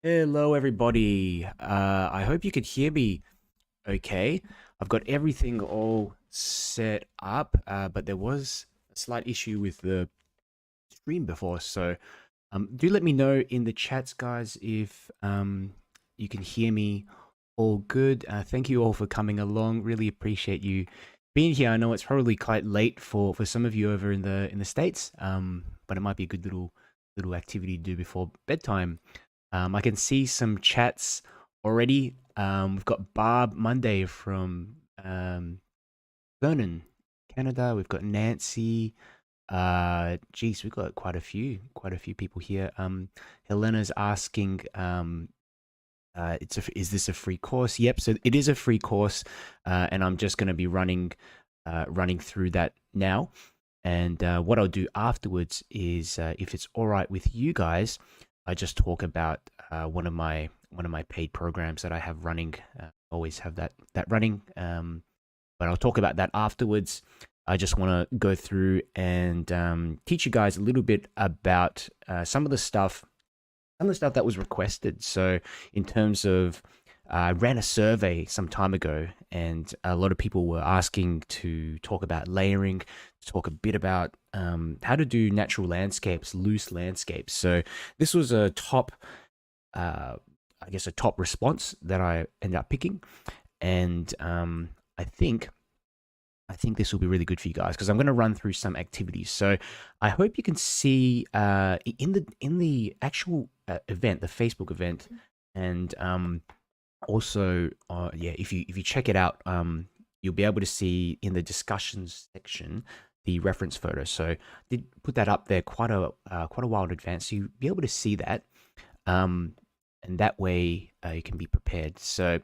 Hello, everybody. I hope you could hear me okay. I've got everything all set up, but there was a slight issue with the stream before. So do let me know in the chats, guys, if you can hear me all good. Thank you all for coming along. Really appreciate you being here. I know it's probably quite late for some of you over in the States, but it might be a good little activity to do before bedtime. I can see some chats already. We've got Barb Monday from Vernon, Canada. We've got Nancy. Geez, we've got quite a few people here. Helena's asking, is this a free course? Yep. So it is a free course, and I'm just going to be running through that now. And what I'll do afterwards is, if it's all right with you guys, I just talk about one of my paid programs that I have running. Always have that running, but I'll talk about that afterwards. I just want to go through and teach you guys a little bit about some of the stuff that was requested. So in terms of, I ran a survey some time ago, and a lot of people were asking to talk about layering, to talk a bit about how to do natural landscapes, loose landscapes. So this was I guess, a top response that I ended up picking, and I think I think this will be really good for you guys because I'm going to run through some activities. So I hope you can see in the actual event, the Facebook event, and also yeah, if you check it out, you'll be able to see in the discussions section the reference photo. So I did put that up there quite a while in advance, so you'll be able to see that, and that way you can be prepared. So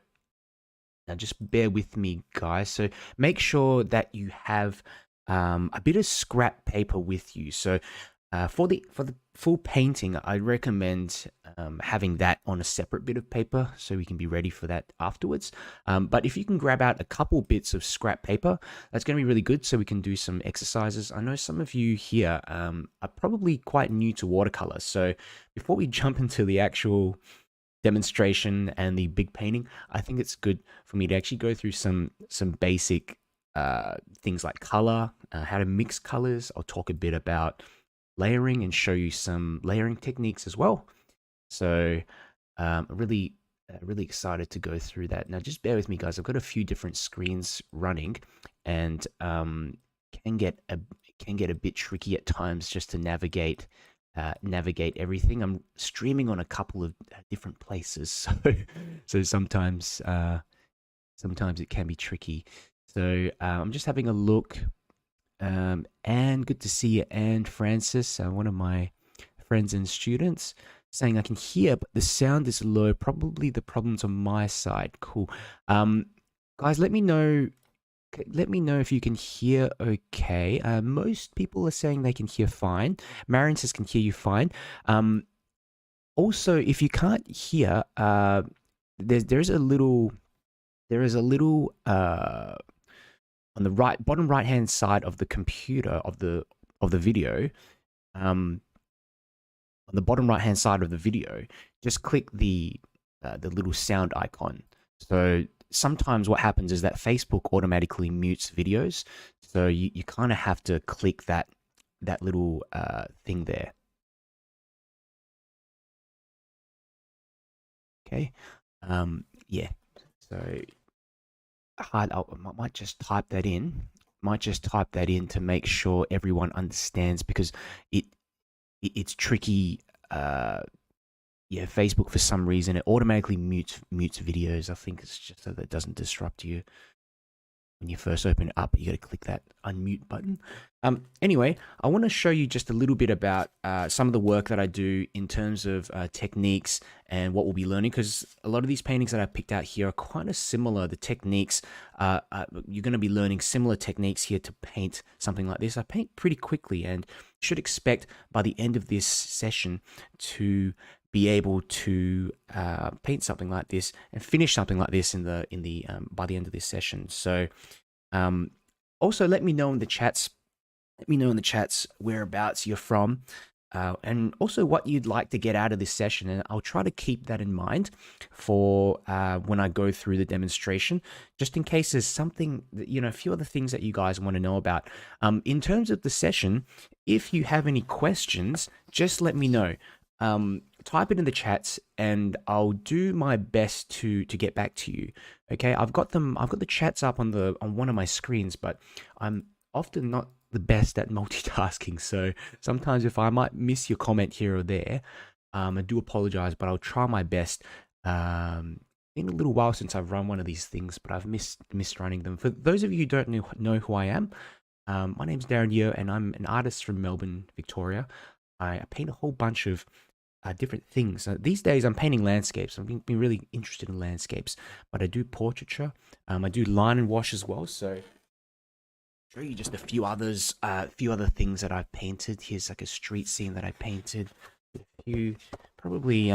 now, just bear with me, guys. So make sure that you have a bit of scrap paper with you. So for the full painting, I recommend having that on a separate bit of paper so we can be ready for that afterwards. But if you can grab out a couple bits of scrap paper, that's going to be really good so we can do some exercises. I know some of you here are probably quite new to watercolor. So before we jump into the actual demonstration and the big painting, I think it's good for me to actually go through some basic things like color, how to mix colors. I'll talk a bit about layering and show you some layering techniques as well. So really excited to go through that. Now just bear with me, guys. I've got a few different screens running, and can get a can get a bit tricky at times just to navigate everything. I'm streaming on a couple of different places, so sometimes it can be tricky. So I'm just having a look. And good to see you, and Francis, one of my friends and students, saying I can hear, but the sound is low. Probably the problem's on my side. Cool. Guys, let me know if you can hear okay. Most people are saying they can hear fine. Marion says can hear you fine. Also, if you can't hear, there is a little on the bottom right hand side of the computer of the video. On the bottom right hand side of the video, just click the little sound icon. So sometimes what happens is that Facebook automatically mutes videos, so you kind of have to click that little thing there. Okay. Yeah. So I might just type that in. Might just type that in to make sure everyone understands, because it's tricky. Yeah, Facebook, for some reason, it automatically mutes videos. I think it's just so that it doesn't disrupt you when you first open it up. You got to click that unmute button. Anyway, I want to show you just a little bit about some of the work that I do in terms of techniques and what we'll be learning, because a lot of these paintings that I picked out here are kind of similar. The techniques, you're going to be learning similar techniques here to paint something like this. I paint pretty quickly, and should expect by the end of this session to be able to paint something like this and finish something like this by the end of this session. So also let me know in the chats whereabouts you're from. and also what you'd like to get out of this session. And I'll try to keep that in mind for when I go through the demonstration, just in case there's something, a few other things that you guys want to know about. In terms of the session, if you have any questions, just let me know. Type it in the chats and I'll do my best to get back to you. Okay, I've got the chats up on one of my screens, but I'm often not the best at multitasking. So sometimes if I might miss your comment here or there, I do apologize, but I'll try my best. Been a little while since I've run one of these things, but I've missed running them. For those of you who don't know who I am, my name's Darren Yeo, and I'm an artist from Melbourne, Victoria. I paint a whole bunch of different things. These days, I'm painting landscapes. I've been really interested in landscapes, but I do portraiture. I do line and wash as well. So show you just a few other things that I've painted. Here's like a street scene that I painted. A few probably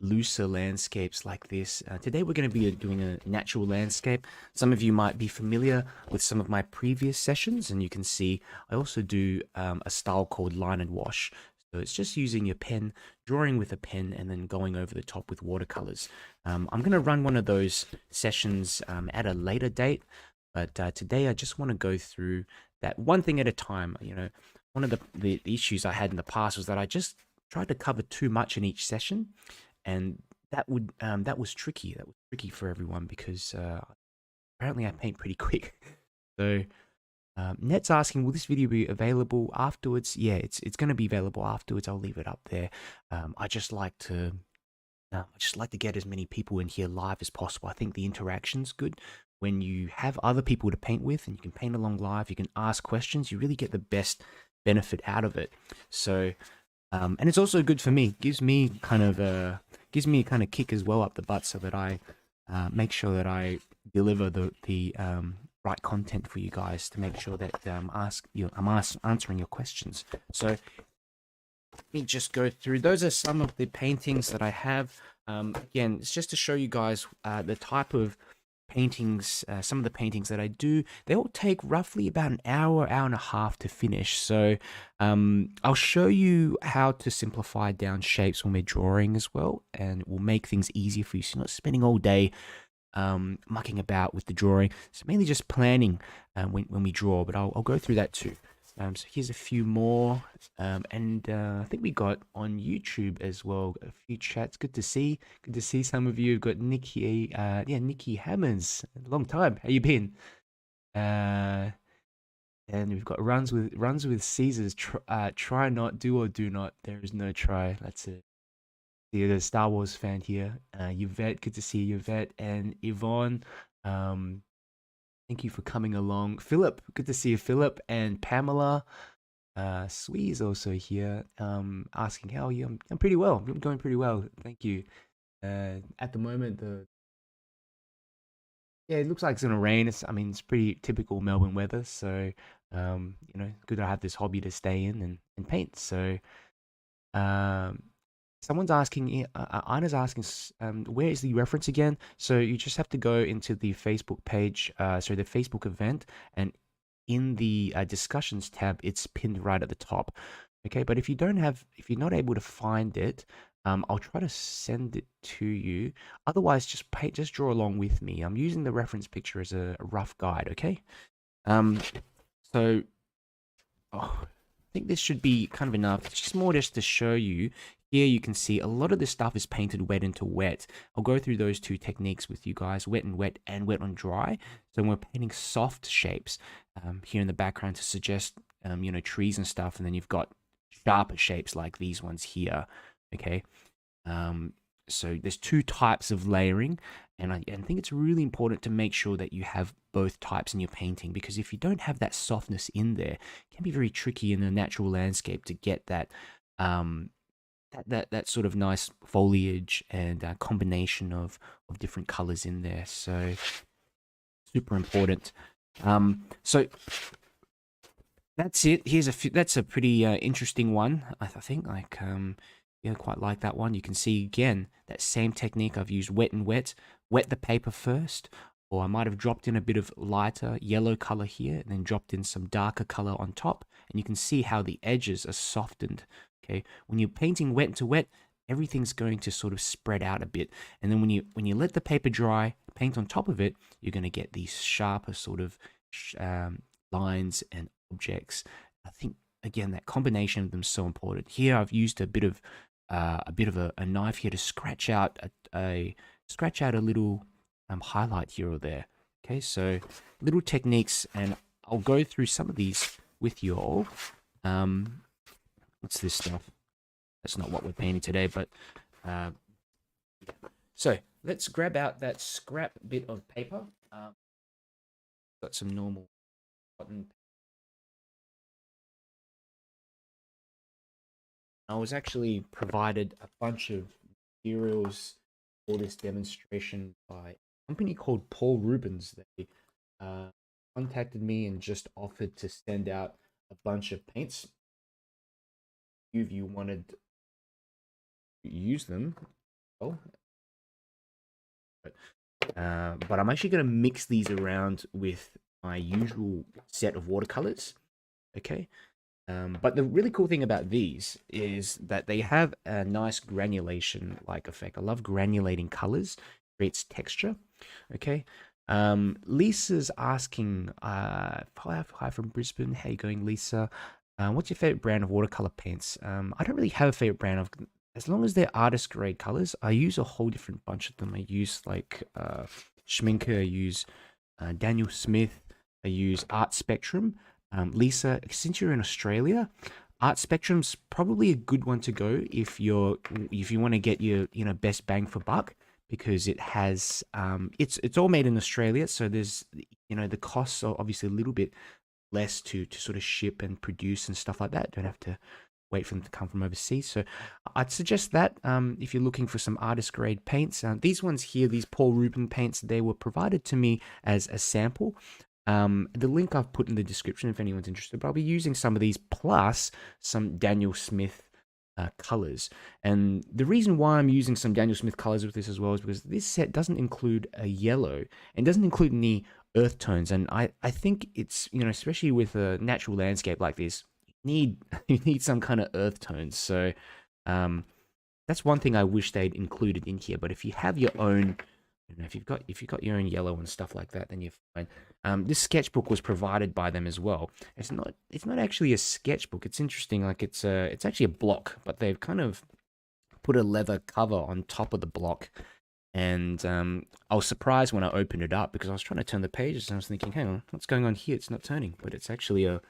looser landscapes like this. Today we're going to be doing a natural landscape. Some of you might be familiar with some of my previous sessions, and you can see I also do a style called line and wash. So it's just using your pen, drawing with a pen, and then going over the top with watercolors. I'm going to run one of those sessions at a later date. But today I just want to go through that one thing at a time. One of the issues I had in the past was that I just tried to cover too much in each session, and that was tricky. That was tricky for everyone because apparently I paint pretty quick. So Net's asking, will this video be available afterwards? Yeah, it's going to be available afterwards. I'll leave it up there. I just like to get as many people in here live as possible. I think the interaction's good. When you have other people to paint with and you can paint along live, you can ask questions, you really get the best benefit out of it. So, and it's also good for me. Gives me kind of a kick as well up the butt, so that I make sure that I deliver the right content for you guys, to make sure that I'm answering your questions. So let me just go through. Those are some of the paintings that I have. Again, it's just to show you guys the type of paintings, some of the paintings that I do. They all take roughly about an hour and a half to finish. So I'll show you how to simplify down shapes when we're drawing as well, and it will make things easier for you, so you're not spending all day mucking about with the drawing. It's mainly just planning when we draw, but I'll go through that too. So here's a few more, and I think we got on YouTube as well a few chats. Good to see some of you. We've got Nikki, Nikki Hammers, long time. How you been? And we've got runs with Caesars. Try not, do or do not. There is no try. That's it. There's a Star Wars fan here. Yvette, good to see you, Yvette, and Yvonne. Thank you for coming along. Philip, good to see you, Philip, and Pamela. Swee is also here, asking how are you. I'm pretty well. I'm going pretty well. Thank you. At the moment, it looks like it's gonna rain. It's pretty typical Melbourne weather. So, good to have this hobby to stay in and paint. So, someone's asking, Anna's asking, where is the reference again? So you just have to go into the Facebook page, the Facebook event, and in the discussions tab, it's pinned right at the top. Okay, but if you're not able to find it, I'll try to send it to you. Otherwise, just draw along with me. I'm using the reference picture as a rough guide. Okay. So, I think this should be kind of enough. It's just to show you. Here you can see a lot of this stuff is painted wet into wet. I'll go through those two techniques with you guys, wet and wet and wet on dry. So when we're painting soft shapes here in the background to suggest, trees and stuff, and then you've got sharper shapes like these ones here, okay? So there's two types of layering, and I think it's really important to make sure that you have both types in your painting, because if you don't have that softness in there, it can be very tricky in a natural landscape to get that that sort of nice foliage and combination of different colors in there. So super important. So that's it. That's a pretty interesting one. I think quite like that one. You can see again that same technique. I've used wet and wet the paper first, or I might have dropped in a bit of lighter yellow color here and then dropped in some darker color on top, and you can see how the edges are softened. Okay, when you're painting wet to wet, everything's going to sort of spread out a bit, and then when you let the paper dry, paint on top of it, you're going to get these sharper sort of lines and objects. I think again that combination of them is so important. Here I've used a bit of a knife here to scratch out a little highlight here or there. Okay, so little techniques, and I'll go through some of these with you all. What's this stuff? That's not what we're painting today, but so let's grab out that scrap bit of paper. Got some normal cotton. I was actually provided a bunch of materials for this demonstration by a company called Paul Rubens. They contacted me and just offered to send out a bunch of paints. If you wanted to use them, well, but I'm actually going to mix these around with my usual set of watercolors. Okay. But the really cool thing about these is that they have a nice granulation like effect. I love granulating colors, creates texture. Okay. Lisa's asking, hi from Brisbane. How you going, Lisa? What's your favorite brand of watercolor paints? I don't really have a favorite brand of, as long as they're artist grade colors. I use a whole different bunch of them. I use like Schminke, I use Daniel Smith, I use Art Spectrum. Lisa, since you're in Australia, Art Spectrum's probably a good one to go if you want to get your best bang for buck, because it has it's all made in Australia, so there's the costs are obviously a little bit less to sort of ship and produce and stuff like that. Don't have to wait for them to come from overseas. So I'd suggest that if you're looking for some artist grade paints. These ones here, these Paul Rubens paints, they were provided to me as a sample. The link I've put in the description if anyone's interested, but I'll be using some of these plus some Daniel Smith colors. And the reason why I'm using some Daniel Smith colors with this as well is because this set doesn't include a yellow and doesn't include any earth tones. And I think it's, especially with a natural landscape like this, you need some kind of earth tones. So that's one thing I wish they'd included in here. But if you have your own, if you've got your own yellow and stuff like that, then you're fine. This sketchbook was provided by them as well. It's not actually a sketchbook. It's interesting. Like it's actually a block, but they've kind of put a leather cover on top of the block. And I was surprised when I opened it up because I was trying to turn the pages and I was thinking, hang on, what's going on here? It's not turning, but it's actually a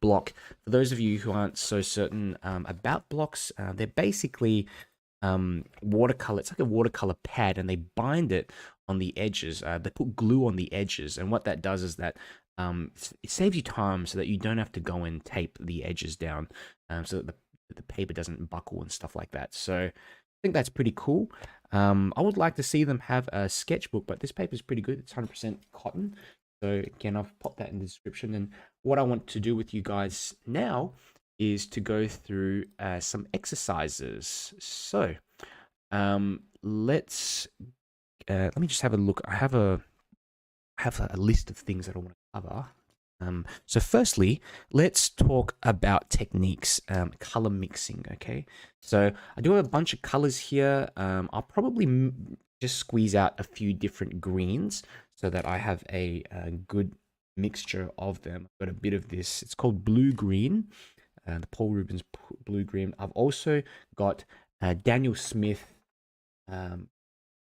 block. For those of you who aren't so certain about blocks, they're basically watercolor. It's like a watercolor pad, and they bind it on the edges. They put glue on the edges, and what that does is that it saves you time so that you don't have to go and tape the edges down, so that the paper doesn't buckle and stuff like that. So I think that's pretty cool. I would like to see them have a sketchbook, but this paper is pretty good. It's 100% cotton. So again, I've popped that in the description. And what I want to do with you guys now is to go through some exercises. So let me just have a look. I have a list of things that I want to cover. So firstly, let's talk about techniques, color mixing. Okay, so I do have a bunch of colors here. I'll probably just squeeze out a few different greens so that I have a good mixture of them. I've got a bit of this. It's called blue green. The Paul Rubens blue green. I've also got Daniel Smith. I've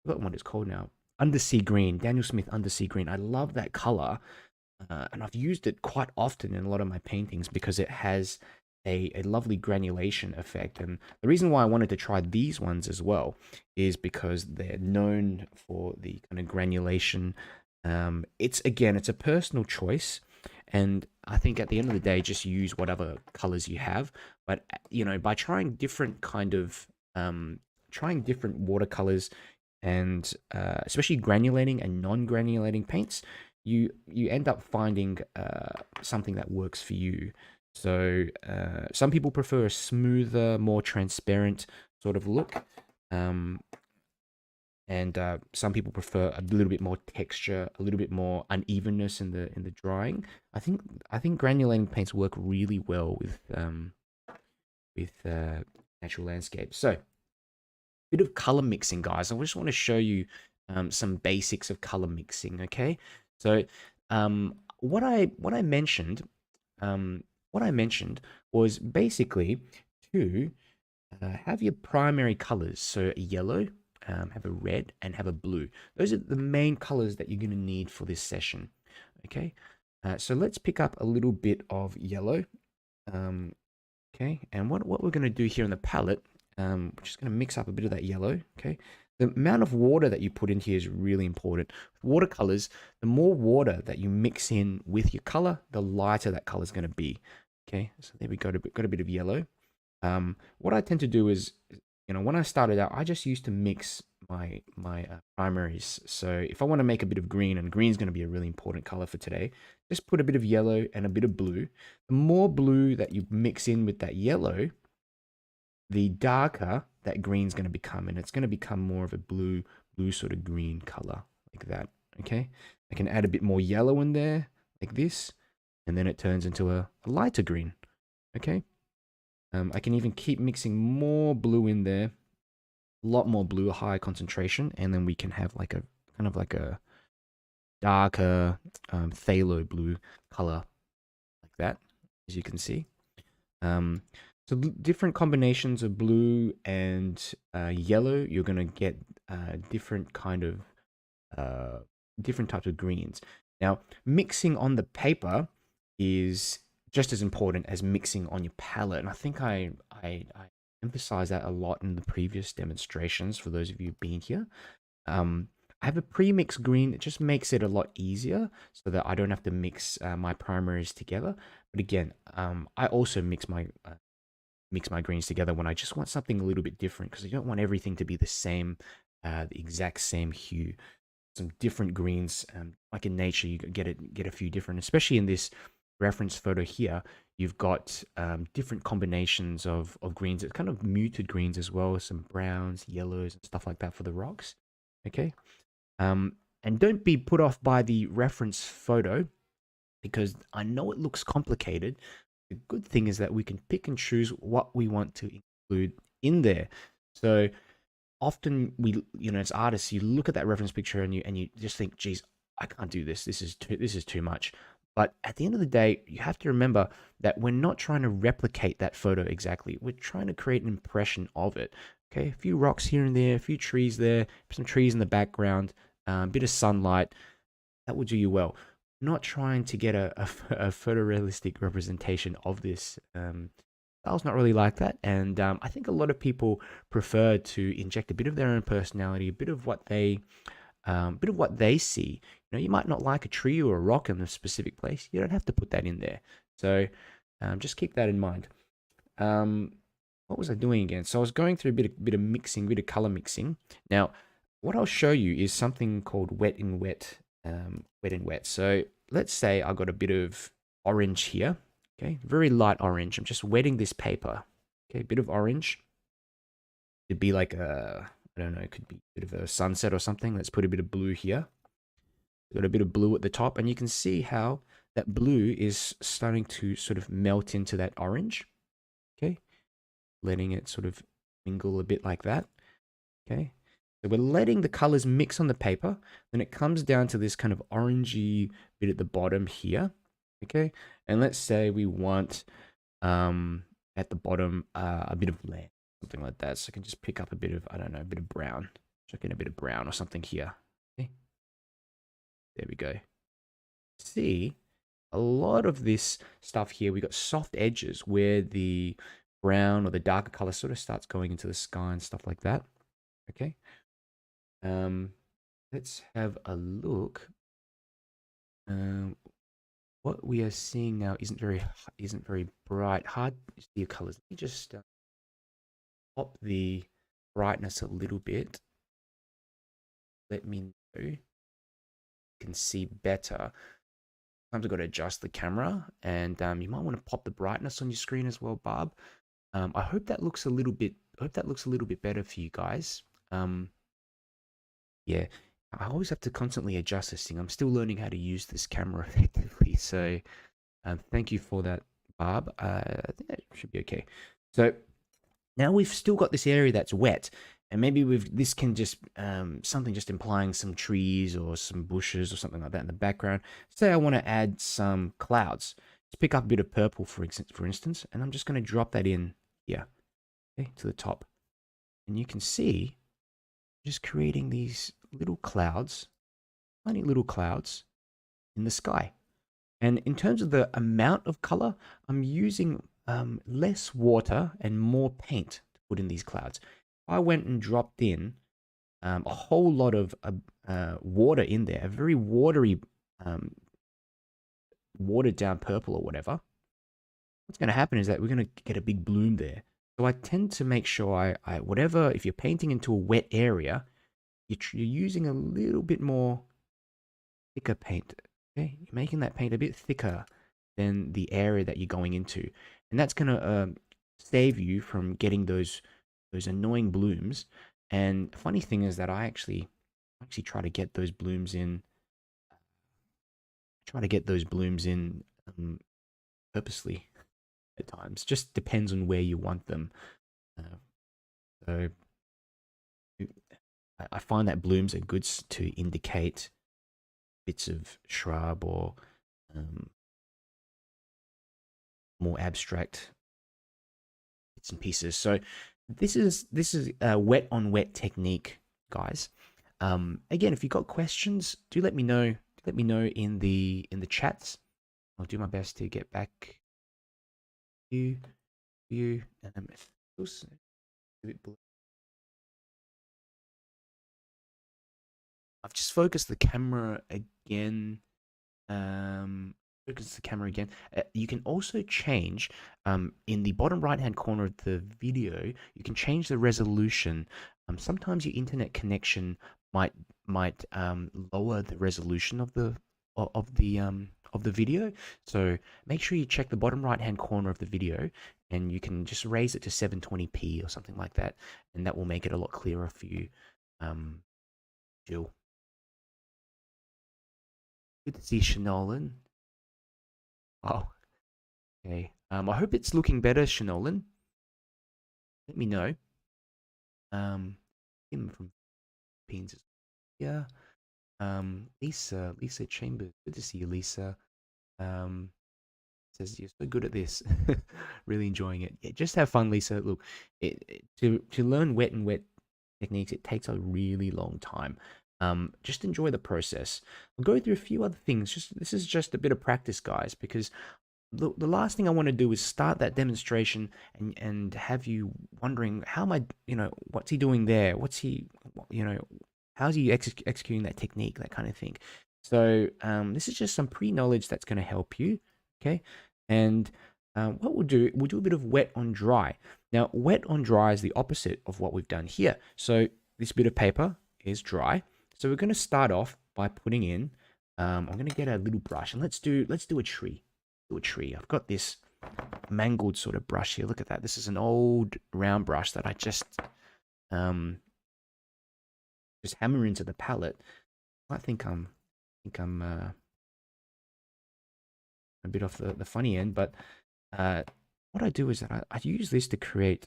forgotten what it's called now. Undersea green. Daniel Smith undersea green. I love that color, and I've used it quite often in a lot of my paintings because it has a lovely granulation effect. And the reason why I wanted to try these ones as well is because they're known for the kind of granulation. It's a personal choice. And I think at the end of the day, just use whatever colors you have. But, by trying different different watercolors and especially granulating and non-granulating paints, you end up finding something that works for you. So some people prefer a smoother, more transparent sort of look. And some people prefer a little bit more texture, a little bit more unevenness in the drawing. I think granulating paints work really well with natural landscape. So, bit of color mixing, guys. I just want to show you some basics of color mixing. Okay, so what I mentioned, um, what I mentioned was basically to have your primary colors. So a yellow, have a red, and have a blue. Those are the main colors that you're going to need for this session. Okay, so let's pick up a little bit of yellow. Um, okay, and what we're going to do here in the palette, we're just going to mix up a bit of that yellow. Okay, the amount of water that you put in here is really important. Watercolors, the more water that you mix in with your color, the lighter that color is going to be. Okay, so there we go. Got a bit of yellow. What I tend to do is, when I started out, I just used to mix my primaries. So if I want to make a bit of green, and green's going to be a really important color for today, just put a bit of yellow and a bit of blue. The more blue that you mix in with that yellow, the darker that green's going to become, and it's going to become more of a blue sort of green color like that. Okay, I can add a bit more yellow in there like this, and then it turns into a lighter green. Okay. I can even keep mixing more blue in there, a lot more blue, a higher concentration, and then we can have like a kind of like a darker phthalo blue color like that, as you can see. So different combinations of blue and yellow, you're gonna get different kind of different types of greens. Now, mixing on the paper is just as important as mixing on your palette. And I think I emphasize that a lot in the previous demonstrations for those of you who've been here. I have a pre-mixed green. It just makes it a lot easier so that I don't have to mix my primaries together. But again, I also mix my greens together when I just want something a little bit different, because you don't want everything to be the same, the exact same hue. Some different greens, like in nature, you get a few different, especially in this reference photo here. You've got different combinations of greens. It's kind of muted greens as well, some browns, yellows, and stuff like that for the rocks. Okay, and don't be put off by the reference photo, because I know it looks complicated. The good thing is that we can pick and choose what we want to include in there. So often we, as artists, you look at that reference picture and you just think, geez, I can't do this. This is too much. But at the end of the day, you have to remember that we're not trying to replicate that photo exactly. We're trying to create an impression of it. Okay, a few rocks here and there, a few trees there, some trees in the background, a bit of sunlight. That will do you well. Not trying to get a photorealistic representation of this. Style's not really like that, and I think a lot of people prefer to inject a bit of their own personality, a bit of what they see. You might not like a tree or a rock in a specific place. You don't have to put that in there. So just keep that in mind. What was I doing again? So I was going through a bit of mixing, bit of color mixing. Now, what I'll show you is something called wet and wet. Wet and wet. So let's say I got a bit of orange here. Okay, very light orange. I'm just wetting this paper. Okay, a bit of orange. It'd be like I don't know, it could be a bit of a sunset or something. Let's put a bit of blue here. Got a bit of blue at the top, and you can see how that blue is starting to sort of melt into that orange. Okay, letting it sort of mingle a bit like that. Okay, so we're letting the colors mix on the paper. Then it comes down to this kind of orangey bit at the bottom here. Okay, and let's say we want at the bottom a bit of land, something like that. So I can just pick up a bit of, I don't know, a bit of brown. Chuck in a bit of brown or something here. Okay, there we go. See, a lot of this stuff here, we got soft edges where the brown or the darker color sort of starts going into the sky and stuff like that. Okay. Let's have a look. What we are seeing now isn't very bright. Hard to see your colors. Let me just pop the brightness a little bit. Let me know. You can see better. Sometimes I've got to adjust the camera, and you might want to pop the brightness on your screen as well, Barb. I hope that looks a little bit. Better for you guys. Yeah, I always have to constantly adjust this thing. I'm still learning how to use this camera effectively. So thank you for that, Barb. I think that should be okay. So Now we've still got this area that's wet, and maybe this can just something just implying some trees or some bushes or something like that in the background. Say I want to add some clouds. Let's pick up a bit of purple for instance, and I'm just going to drop that in here, okay, to the top, and you can see just creating these little clouds, tiny little clouds in the sky. And in terms of the amount of color, I'm using less water and more paint to put in these clouds. I went and dropped in a whole lot of water in there, a very watery, watered down purple or whatever. What's going to happen is that we're going to get a big bloom there. So I tend to make sure whatever, if you're painting into a wet area, you're using a little bit more thicker paint. Okay, you're making that paint a bit thicker than the area that you're going into, and that's gonna save you from getting those annoying blooms. And the funny thing is that I actually try to get those blooms in. Try to get those blooms in purposely at times. Just depends on where you want them. So I find that blooms are good to indicate bits of shrub or more abstract bits and pieces. So this is a wet on wet technique, guys. Again, if you've got questions, do let me know. Let me know in the chats. I'll do my best to get back to you. I've just focused the camera again. Focus the camera again. You can also change in the bottom right hand corner of the video. You can change the resolution. Sometimes your internet connection might lower the resolution of the video. So make sure you check the bottom right hand corner of the video, and you can just raise it to 720p or something like that, and that will make it a lot clearer for you. Jill. Good to see Shanolan. Oh, okay. I hope it's looking better, Shanolan. Let me know. Him from Philippines. Yeah. Lisa Chambers. Good to see you, Lisa. Says you're so good at this. Really enjoying it. Yeah, just have fun, Lisa. Look, to learn wet and wet techniques, it takes a really long time. Just enjoy the process. I'll go through a few other things. This is just a bit of practice, guys, because the last thing I want to do is start that demonstration and have you wondering, how am I, what's he doing there? What's he, how's he executing that technique, that kind of thing. So this is just some pre-knowledge that's going to help you, okay? And what we'll do a bit of wet on dry. Now, wet on dry is the opposite of what we've done here. So this bit of paper is dry. So we're going to start off by putting in, I'm going to get a little brush, and let's do a tree. I've got this mangled sort of brush here. Look at that. This is an old round brush that I just hammer into the palette. I think I'm a bit off the funny end, but what I do is that I use this to create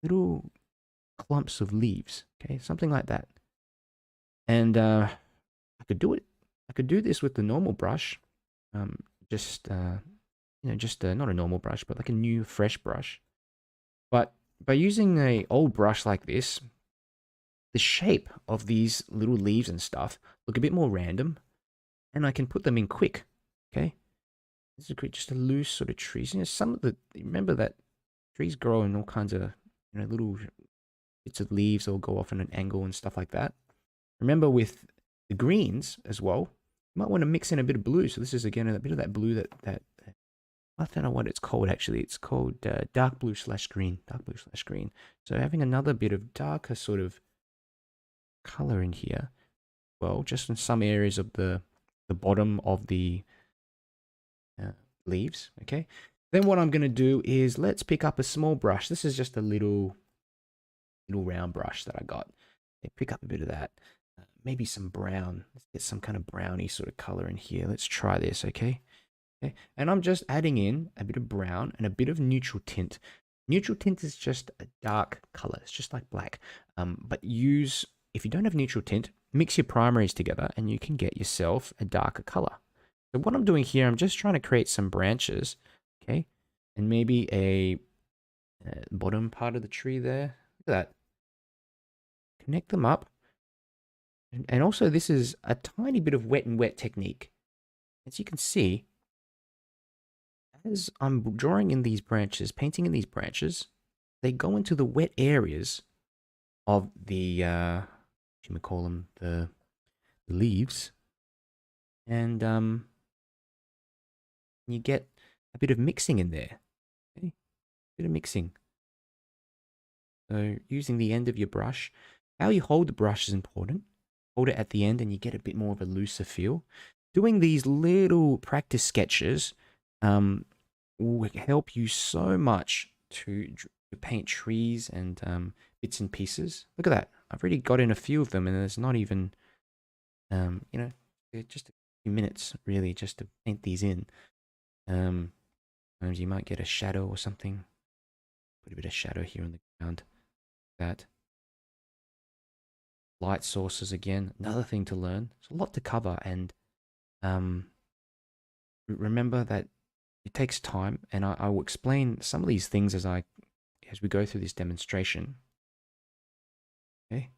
little clumps of leaves. Okay, something like that. And I could do it. I could do this with the normal brush, just not a normal brush, but like a new fresh brush. But by using a old brush like this, the shape of these little leaves and stuff look a bit more random, and I can put them in quick. Okay, this is just a loose sort of trees. Remember that trees grow in all kinds of little bits of leaves, all go off in an angle and stuff like that. Remember with the greens as well, you might want to mix in a bit of blue. So this is again a bit of that blue that I don't know what it's called actually. It's called dark blue / green. Dark blue / green. So having another bit of darker sort of color in here, well, just in some areas of the bottom of the leaves. Okay. Then what I'm going to do is let's pick up a small brush. This is just a little round brush that I got. Okay, pick up a bit of that. Maybe some brown. Let's get some kind of browny sort of color in here. Let's try this, okay? And I'm just adding in a bit of brown and a bit of neutral tint. Neutral tint is just a dark color. It's just like black. But use, if you don't have neutral tint, mix your primaries together and you can get yourself a darker color. So what I'm doing here, I'm just trying to create some branches, okay? And maybe a bottom part of the tree there. Look at that. Connect them up. And also this is a tiny bit of wet and wet technique. As you can see, as I'm drawing in these branches, painting in these branches, they go into the wet areas of the, what you call them, the leaves. And you get a bit of mixing in there. Okay? A bit of mixing. So using the end of your brush, how you hold the brush is important. Hold it at the end and you get a bit more of a looser feel. Doing these little practice sketches will help you so much to paint trees and bits and pieces. Look at that. I've already got in a few of them and there's not even, you know, just a few minutes really just to paint these in. Sometimes you might get a shadow or something. Put a bit of shadow here on the ground. That. Light sources again, another thing to learn. It's a lot to cover, and remember that it takes time, and I will explain some of these things as we go through this demonstration. Okay,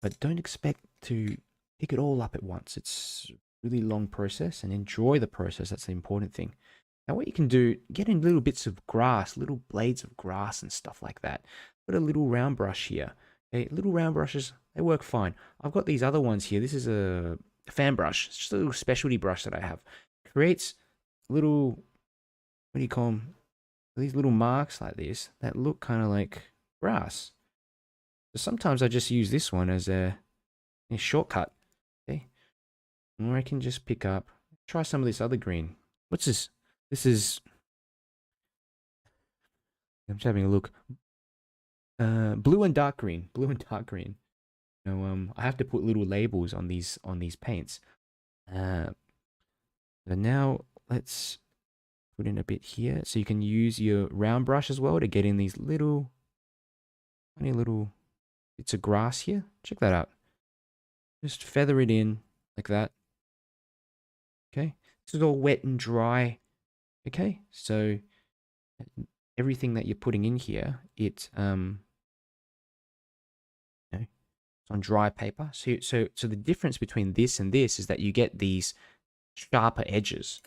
but don't expect to pick it all up at once. It's a really long process, and enjoy the process. That's the important thing. Now, what you can do, get in little bits of grass, little blades of grass and stuff like that. Put a little round brush here. Okay, little round brushes, they work fine. I've got these other ones here. This is a fan brush. It's just a little specialty brush that I have. Creates little, what do you call them? These little marks like this that look kind of like grass. So sometimes I just use this one as a shortcut. Okay, or I can just pick up, try some of this other green. What's this? This is, I'm just having a look. Blue and dark green. Blue and dark green. I have to put little labels on these paints. So now let's put in a bit here. So you can use your round brush as well to get in these tiny little bits of grass here. Check that out. Just feather it in like that. Okay. This is all wet and dry. Okay. So everything that you're putting in here, it's on dry paper. So the difference between this and this is that you get these sharper edges,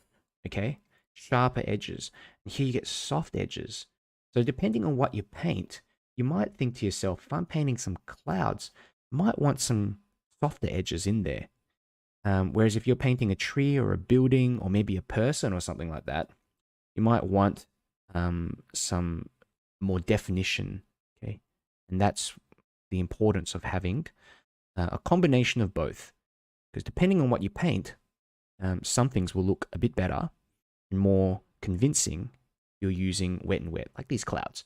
okay? Sharper edges. And here you get soft edges. So depending on what you paint, you might think to yourself, if I'm painting some clouds, I might want some softer edges in there. Whereas if you're painting a tree or a building or maybe a person or something like that, you might want some more definition, okay? And that's the importance of having a combination of both. Because depending on what you paint, some things will look a bit better and more convincing if you're using wet and wet, like these clouds.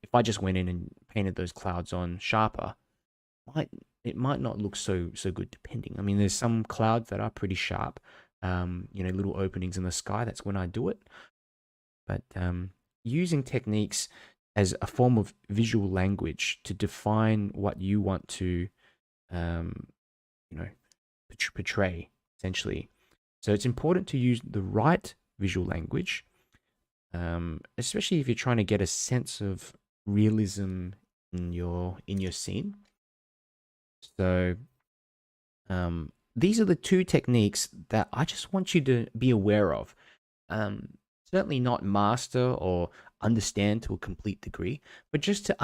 If I just went in and painted those clouds on sharper, it might not look so good depending. I mean, there's some clouds that are pretty sharp, little openings in the sky. That's when I do it. But using techniques as a form of visual language to define what you want to, portray, essentially. So it's important to use the right visual language, especially if you're trying to get a sense of realism in your scene. So these are the two techniques that I just want you to be aware of. Certainly not master or understand to a complete degree, but just to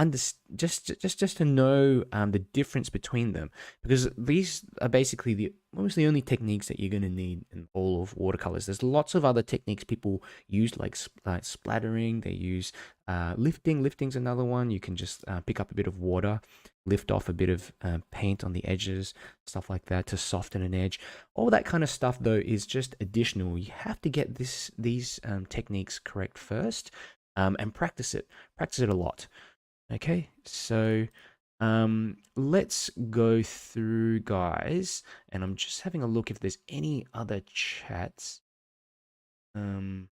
just to know the difference between them, because these are basically almost the only techniques that you're going to need in all of watercolors. There's lots of other techniques people use, like splattering. They use lifting. Lifting's another one. You can just pick up a bit of water, lift off a bit of paint on the edges, stuff like that to soften an edge. All that kind of stuff, though, is just additional. You have to get these techniques correct first, and practice it a lot. Okay, so let's go through, guys, and I'm just having a look if there's any other chats. Have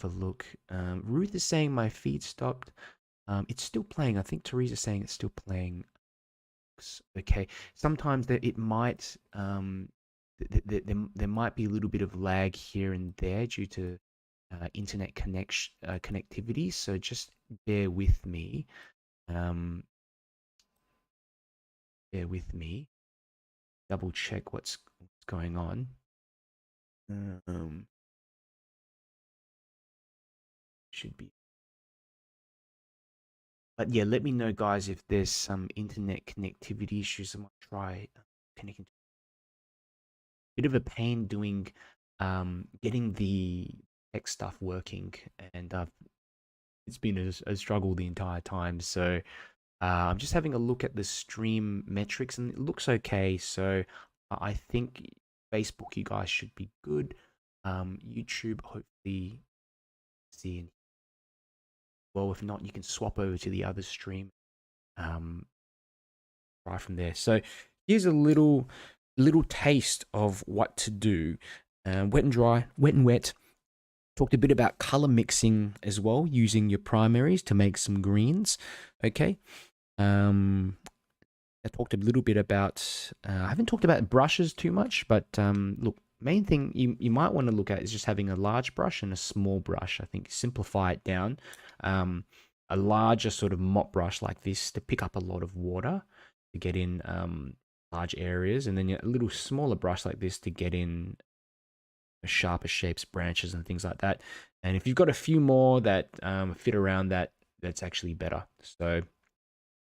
have a look. Ruth is saying my feed stopped. It's still playing. I think Teresa's saying it's still playing. Okay. Sometimes that it might there might be a little bit of lag here and there due to internet connection connectivity. So just bear with me. Um, bear with me. Double check what's going on. Should be. But yeah, let me know, guys, if there's some internet connectivity issues. I might try connecting. Bit of a pain doing getting the tech stuff working, and it's been a struggle the entire time. So I'm just having a look at the stream metrics, and it looks okay. So I think Facebook, you guys should be good. YouTube, hopefully, see. Well, if not, you can swap over to the other stream. Try from there. So here's a little taste of what to do. Wet and dry, wet and wet. Talked a bit about color mixing as well, using your primaries to make some greens. Okay. I talked a little bit about, I haven't talked about brushes too much, but look, main thing you might want to look at is just having a large brush and a small brush. I think simplify it down. A larger sort of mop brush like this to pick up a lot of water, to get in large areas, and then a little smaller brush like this to get in sharper shapes, branches, and things like that. And if you've got a few more that fit around that, that's actually better. So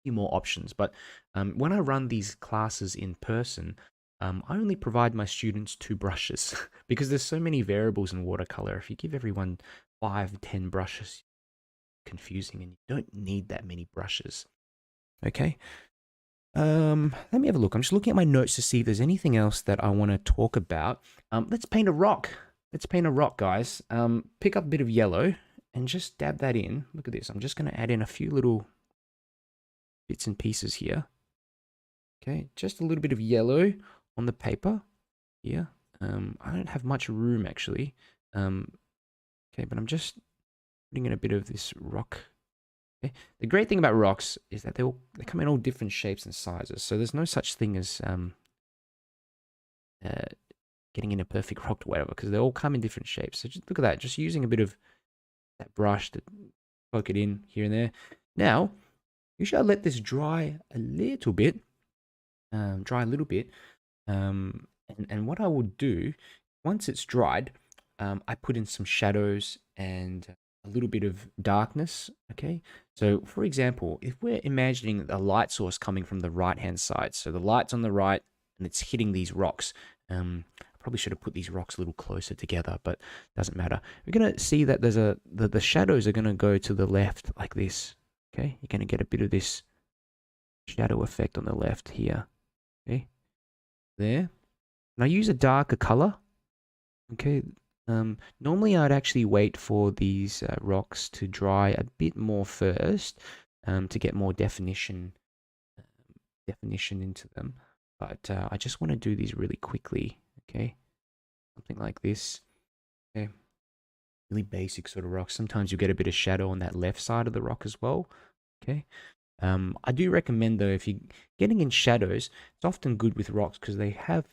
few more options. But when I run these classes in person, I only provide my students 2 brushes because there's so many variables in watercolor. If you give everyone 5, 10 brushes, confusing, and you don't need that many brushes. Okay. Let me have a look. I'm just looking at my notes to see if there's anything else that I want to talk about. Let's paint a rock. Let's paint a rock, guys. Pick up a bit of yellow and just dab that in. Look at this. I'm just going to add in a few little bits and pieces here. Okay, just a little bit of yellow on the paper here. I don't have much room actually. Okay, but I'm just putting in a bit of this rock. Okay. The great thing about rocks is that they come in all different shapes and sizes. So there's no such thing as getting in a perfect rock or whatever, because they all come in different shapes. So just look at that, just using a bit of that brush to poke it in here and there. Now, usually I let this dry a little bit, and what I will do, once it's dried, I put in some shadows and a little bit of darkness, okay? So, for example, if we're imagining a light source coming from the right-hand side, so the light's on the right, and it's hitting these rocks. I probably should have put these rocks a little closer together, but it doesn't matter. We're going to see that there's the shadows are going to go to the left like this, okay? You're going to get a bit of this shadow effect on the left here, okay? There. And I use a darker color, okay? Normally I'd actually wait for these rocks to dry a bit more first, to get more definition into them. But I just want to do these really quickly, okay? Something like this, okay? Really basic sort of rocks. Sometimes you get a bit of shadow on that left side of the rock as well, okay? I do recommend though, if you're getting in shadows, it's often good with rocks because they have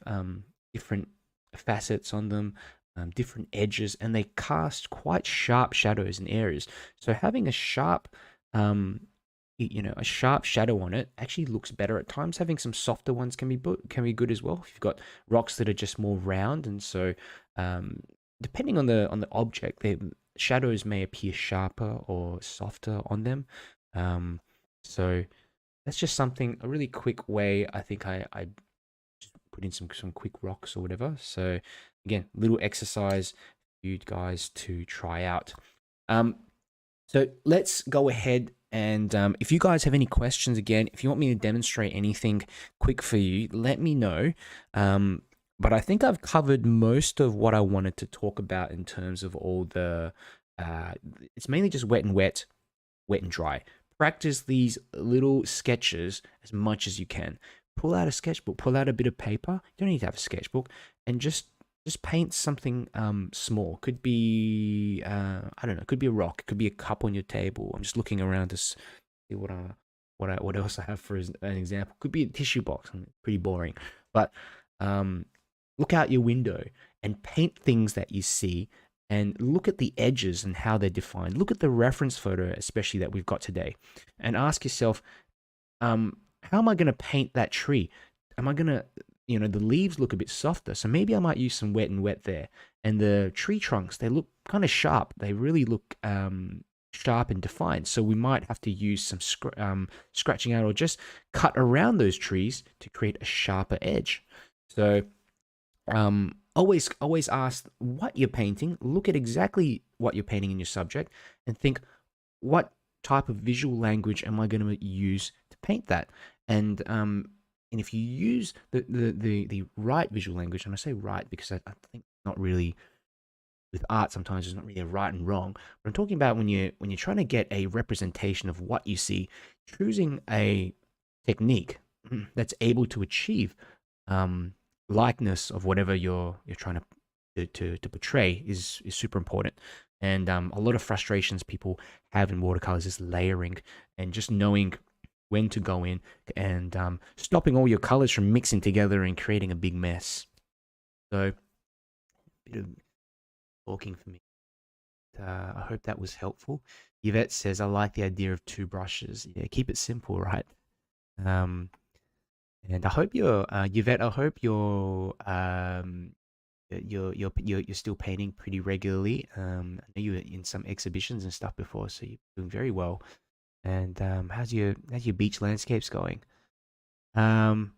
different facets on them, different edges, and they cast quite sharp shadows in areas. So having a sharp, a sharp shadow on it actually looks better at times. Having some softer ones can be good as well. If you've got rocks that are just more round, and so depending on the object, the shadows may appear sharper or softer on them. So that's just a really quick way. I think I just put in some quick rocks or whatever. So again, little exercise for you guys to try out. So let's go ahead and if you guys have any questions, again, if you want me to demonstrate anything quick for you, let me know. But I think I've covered most of what I wanted to talk about in terms of all the, it's mainly just wet and dry. Practice these little sketches as much as you can. Pull out a sketchbook, pull out a bit of paper. You don't need to have a sketchbook, and just just paint something small. Could be I don't know, could be a rock, it could be a cup on your table. I'm just looking around to see what else I have for an example. Could be a tissue box. Pretty boring. But um look out your window and paint things that you see, and look at the edges and how they're defined. Look at the reference photo, especially that we've got today, and ask yourself, how am I going to paint that tree? Am I going to, the leaves look a bit softer, so maybe I might use some wet and wet there. And the tree trunks, they look kind of sharp. They really look sharp and defined. So we might have to use some scratching out, or just cut around those trees to create a sharper edge. So always ask what you're painting. Look at exactly what you're painting in your subject, and think, what type of visual language am I going to use to paint that? And if you use the right visual language, and I say right because I think not really, with art sometimes there's not really a right and wrong, but I'm talking about when you're trying to get a representation of what you see, choosing a technique that's able to achieve likeness of whatever you're trying to portray is super important. And a lot of frustrations people have in watercolors is layering, and just knowing when to go in, and stopping all your colors from mixing together and creating a big mess. So, a bit of talking for me. I hope that was helpful. Yvette says, I like the idea of two brushes. Yeah, keep it simple, right? Um, and I hope you're, Yvette, I hope you're still painting pretty regularly. I know you were in some exhibitions and stuff before, so you're doing very well. And how's your beach landscapes going? Um,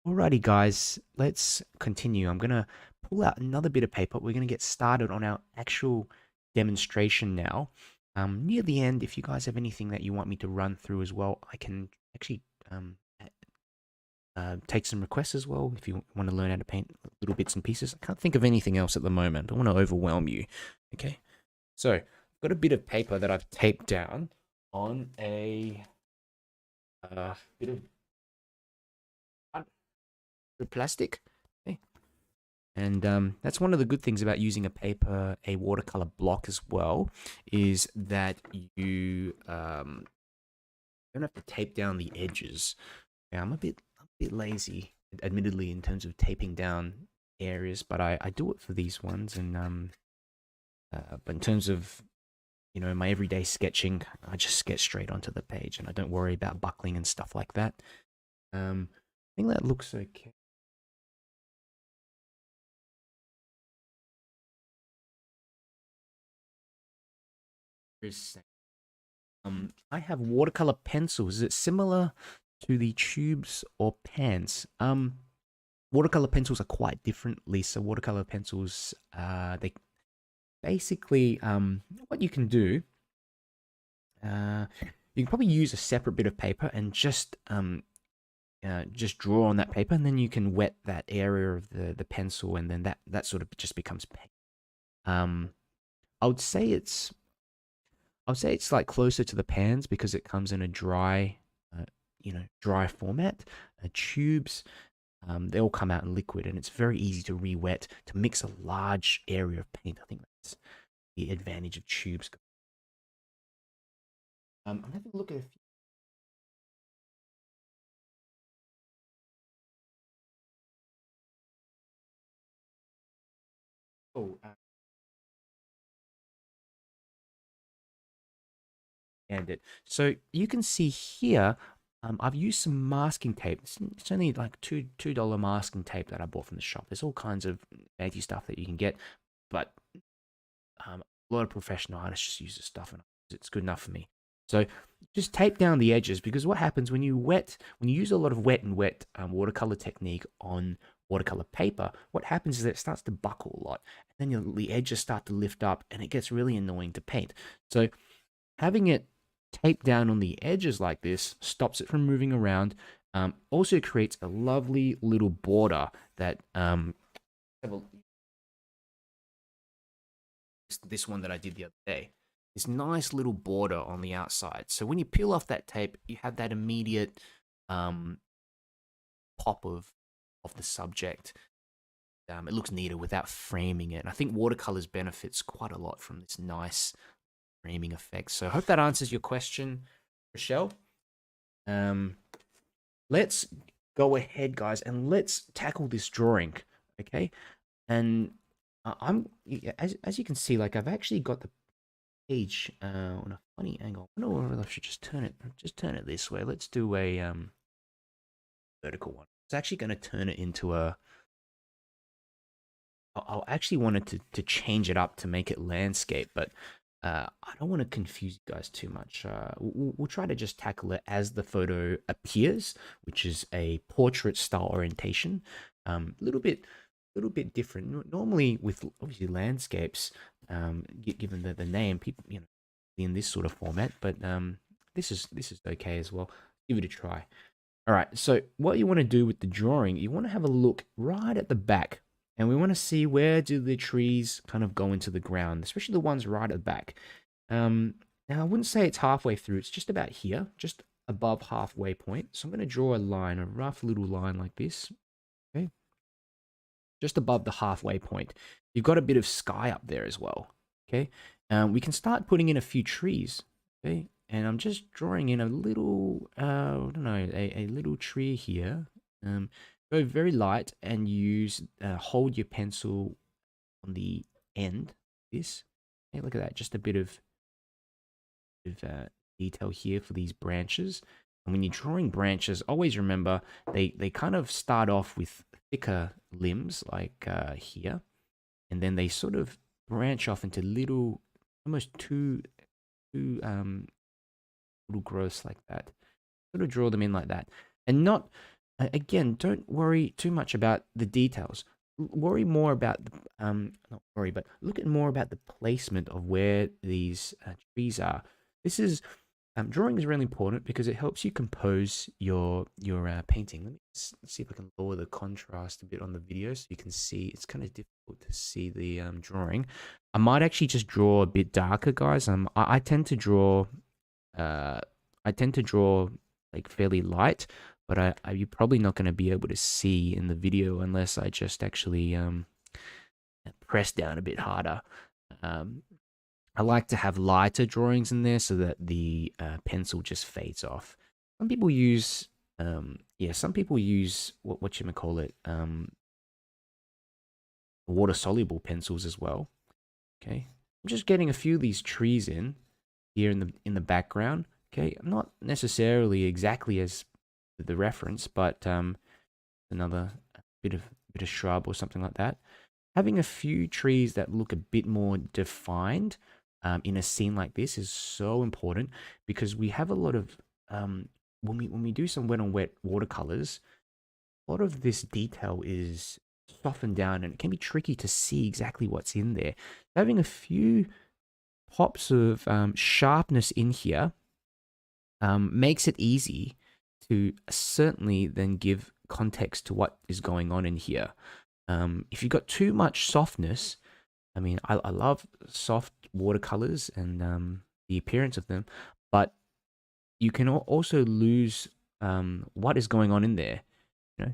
Alrighty, guys, let's continue. I'm gonna pull out another bit of paper. We're gonna get started on our actual demonstration now. Near the end, if you guys have anything that you want me to run through as well, I can actually take some requests as well if you want to learn how to paint little bits and pieces. I can't think of anything else at the moment. I don't want to overwhelm you. Okay, so I've got a bit of paper that I've taped down on a bit of plastic. Okay. And that's one of the good things about using a watercolor block as well, is that you don't have to tape down the edges. Yeah, I'm a bit lazy, admittedly, in terms of taping down areas, but I do it for these ones. And but in terms of my everyday sketching, I just sketch straight onto the page, and I don't worry about buckling and stuff like that. I think that looks okay. I have watercolor pencils. Is it similar to the tubes or pans? Watercolor pencils are quite different, Lisa. Watercolor pencils, they basically, what you can do, you can probably use a separate bit of paper and just draw on that paper, and then you can wet that area of the pencil, and then that sort of just becomes paint. Um, I would say it's like closer to the pans because it comes in a dry, dry format. Tubes, they all come out in liquid, and it's very easy to re-wet to mix a large area of paint. I think that's the advantage of tubes. I'm having a look at a few. Oh, and it. So you can see here, I've used some masking tape. It's only like $2 masking tape that I bought from the shop. There's all kinds of fancy stuff that you can get, but a lot of professional artists just use this stuff, and it's good enough for me. So just tape down the edges, because what happens when you use a lot of wet and wet watercolor technique on watercolor paper, what happens is that it starts to buckle a lot, and then the edges start to lift up, and it gets really annoying to paint. So having it taped down on the edges like this stops it from moving around. Also creates a lovely little border that this one that I did the other day. This nice little border on the outside. So when you peel off that tape, you have that immediate pop of the subject it looks neater without framing it. And I think watercolors benefits quite a lot from this nice framing effect. So I hope that answers your question, Rochelle. Um, let's go ahead, guys, and let's tackle this drawing, okay? And as you can see, like I've actually got the page on a funny angle. I don't know whether I should just turn it this way. Let's do a vertical one. It's actually going to turn it into a. I actually wanted to change it up to make it landscape, but I don't want to confuse you guys too much. We'll try to just tackle it as the photo appears, which is a portrait style orientation. Little bit different. Normally, with obviously landscapes, given the name, people in this sort of format, but this is okay as well. Give it a try. All right. So what you want to do with the drawing, you want to have a look right at the back. And we want to see where do the trees kind of go into the ground, especially the ones right at the back. Now, I wouldn't say it's halfway through. It's just about here, just above halfway point. So I'm going to draw a line, a rough little line like this. Okay. Just above the halfway point. You've got a bit of sky up there as well. Okay. We can start putting in a few trees. Okay. And I'm just drawing in a little, I don't know, a little tree here. Go very light and use hold your pencil on the end. This, okay, look at that, just a bit of detail here for these branches. And when you're drawing branches, always remember they kind of start off with thicker limbs like here, and then they sort of branch off into little, almost two little growths like that. Sort of draw them in like that, and not. Again, don't worry too much about the details. Worry more about, not worry, but look at more about the placement of where these trees are. This is, drawing is really important because it helps you compose your painting. Let me see if I can lower the contrast a bit on the video so you can see. It's kind of difficult to see the drawing. I might actually just draw a bit darker, guys. I tend to draw, like fairly light. But you're probably not going to be able to see in the video unless I just actually press down a bit harder. I like to have lighter drawings in there so that the pencil just fades off. Some people use, some people use what you might call it, water soluble pencils as well. Okay, I'm just getting a few of these trees in here in the background. Okay, not necessarily exactly as the reference, but another bit of shrub or something like that. Having a few trees that look a bit more defined in a scene like this is so important because we have a lot of when we do some wet on wet watercolors, a lot of this detail is softened down and it can be tricky to see exactly what's in there. Having a few pops of sharpness in here makes it easy to certainly then give context to what is going on in here. If you've got too much softness, I mean, I love soft watercolors and the appearance of them, but you can also lose what is going on in there. You know,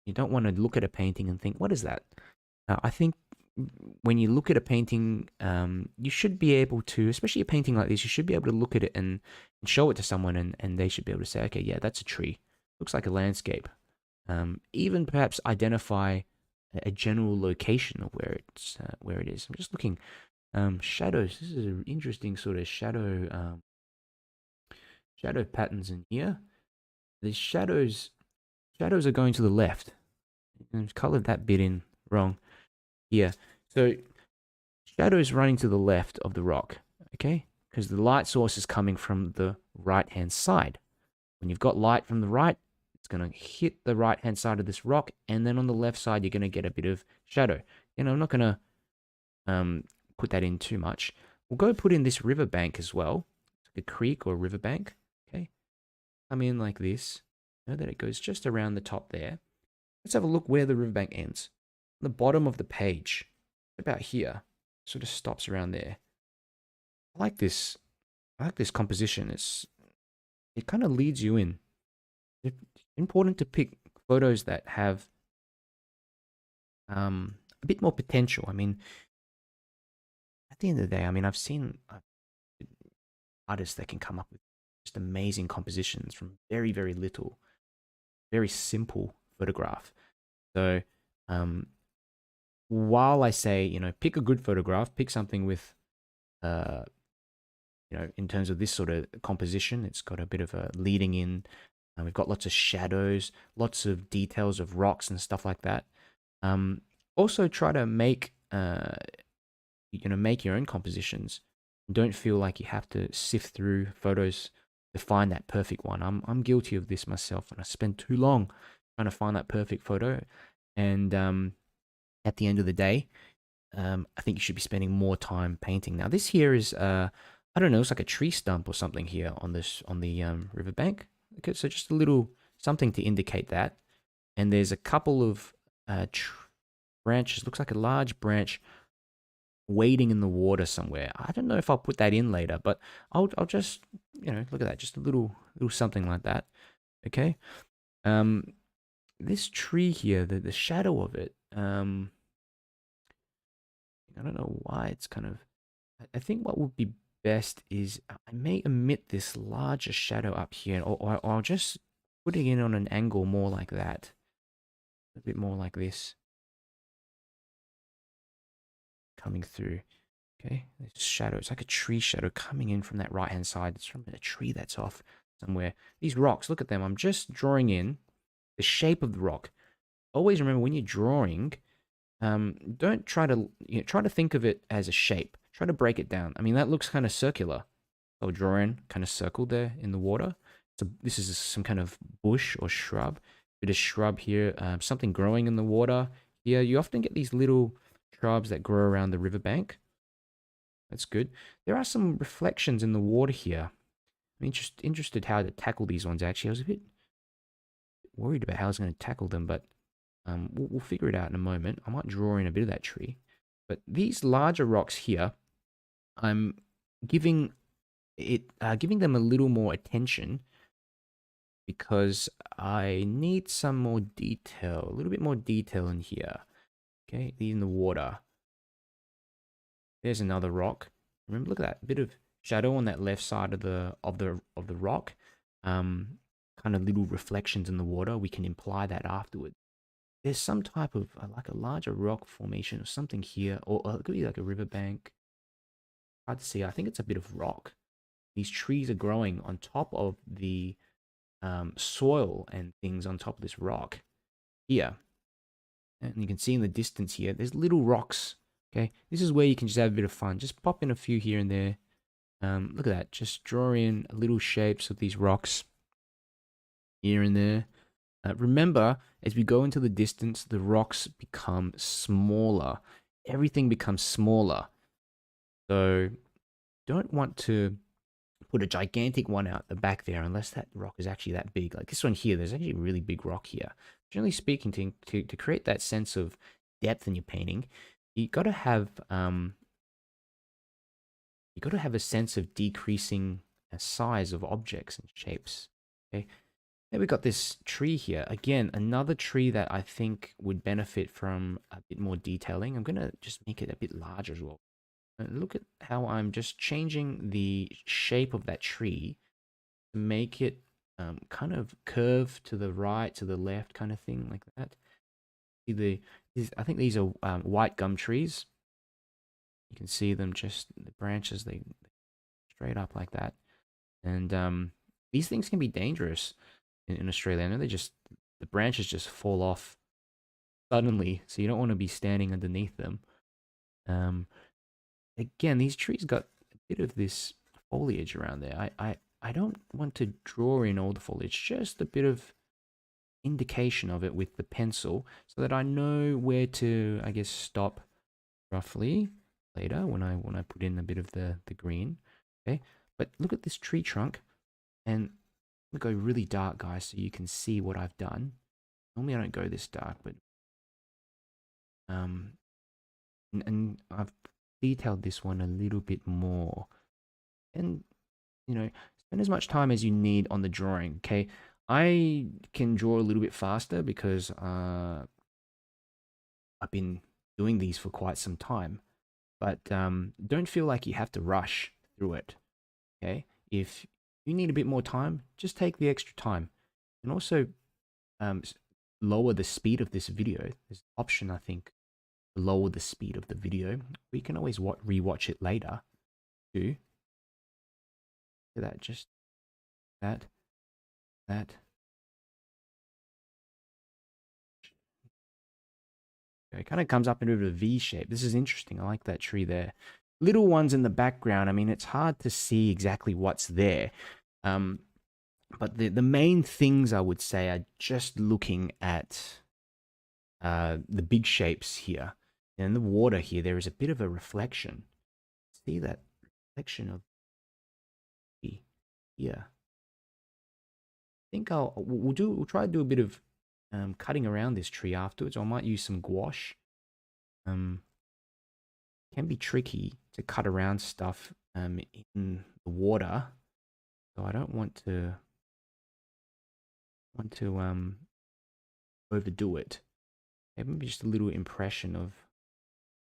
you don't want to look at a painting and think, what is that? I think when you look at a painting, you should be able to, especially a painting like this, you should be able to look at it and show it to someone and they should be able to say, okay, yeah, that's a tree. Looks like a landscape. Even perhaps identify a general location of where it is. I'm just looking. Shadows. This is an interesting sort of shadow patterns in here. The shadows are going to the left. I've colored that bit in wrong. Yeah, so shadows running to the left of the rock, okay? Because the light source is coming from the right-hand side. When you've got light from the right, it's going to hit the right-hand side of this rock, and then on the left side, you're going to get a bit of shadow. I'm not going to put that in too much. We'll go put in this riverbank as well, like a creek or a riverbank, okay? Come in like this. Know that it goes just around the top there. Let's have a look where the riverbank ends. The bottom of the page, about here, sort of stops around there. I like this composition. It kind of leads you in. It's important to pick photos that have a bit more potential. I mean, at the end of the day, I mean, I've seen artists that can come up with just amazing compositions from very, very little, very simple photograph. So, um, while I say, pick a good photograph, pick something with, uh, in terms of this sort of composition, it's got a bit of a leading in. We've got lots of shadows, lots of details of rocks and stuff like that. Um, Also, try to make your own compositions. Don't feel like you have to sift through photos to find that perfect one. I'm guilty of this myself, and I spend too long trying to find that perfect photo. And at the end of the day, I think you should be spending more time painting. Now, this here is I don't know, it's like a tree stump or something here on the riverbank. Okay, so just a little something to indicate that. And there's a couple of branches. Looks like a large branch wading in the water somewhere. I don't know if I'll put that in later, but I'll just look at that, just a little something like that. Okay. Um, this tree here, the shadow of it. I don't know why it's kind of. I think what would be best is I may omit this larger shadow up here, or I'll just put it in on an angle more like that, a bit more like this, coming through. Okay, this shadow, it's like a tree shadow coming in from that right hand side. It's from a tree that's off somewhere. These rocks, look at them. I'm just drawing in the shape of the rock. Always remember when you're drawing, don't try to try to think of it as a shape. Try to break it down. I mean, that looks kind of circular. I'll draw in kind of circle there in the water. So this is some kind of bush or shrub. Bit of shrub here, something growing in the water. Here, you often get these little shrubs that grow around the riverbank. That's good. There are some reflections in the water here. I'm interested how to tackle these ones, actually. I was a bit worried about how I was going to tackle them, but we'll figure it out in a moment. I might draw in a bit of that tree. But these larger rocks here, I'm giving giving them a little more attention because I need some more detail, a little bit more detail in here. Okay, in the water. There's another rock. Remember, look at that bit of shadow on that left side of the rock. Kind of little reflections in the water. We can imply that afterwards. There's some type of like a larger rock formation or something here, or it could be like a riverbank. Hard to see. I think it's a bit of rock. These trees are growing on top of the soil and things on top of this rock here. And you can see in the distance here, there's little rocks. Okay, this is where you can just have a bit of fun. Just pop in a few here and there. Look at that. Just draw in little shapes of these rocks here and there. Remember, as we go into the distance, the rocks become smaller. Everything becomes smaller. So don't want to put a gigantic one out the back there unless that rock is actually that big. Like this one here, there's actually a really big rock here. Generally speaking, to create that sense of depth in your painting, you got to have a sense of decreasing size of objects and shapes. Okay. Then we've got this tree here. Again, another tree that I think would benefit from a bit more detailing. I'm going to just make it a bit larger as well. Look at how I'm just changing the shape of that tree to make it kind of curve to the right, to the left kind of thing like that. See I think these are white gum trees. You can see them just, the branches, they straight up like that. And these things can be dangerous in Australia. I know the branches just fall off suddenly, so you don't want to be standing underneath them. Again, these trees got a bit of this foliage around there. I don't want to draw in all the foliage, just a bit of indication of it with the pencil so that I know where to, I guess, stop roughly later when I put in a bit of the green. Okay, but look at this tree trunk, and we go really dark, guys, so you can see what I've done. Normally I don't go this dark, but and I've detailed this one a little bit more. And spend as much time as you need on the drawing. Okay, I can draw a little bit faster because I've been doing these for quite some time. But don't feel like you have to rush through it. Okay, if you need a bit more time, just take the extra time, and also um, lower the speed of this video. There's an option, I think, to lower the speed of the video. We can always rewatch it later too. Look at that, just that, that. Okay, it kind of comes up into a V shape. This is interesting. I like that tree there. Little ones in the background. I mean, it's hard to see exactly what's there. Um, but the main things I would say are just looking at the big shapes here. And in the water here, there is a bit of a reflection. See that reflection of the here. I think we'll try to do a bit of cutting around this tree afterwards. I might use some gouache. It can be tricky to cut around stuff in the water, so I don't want to overdo it. Maybe just a little impression of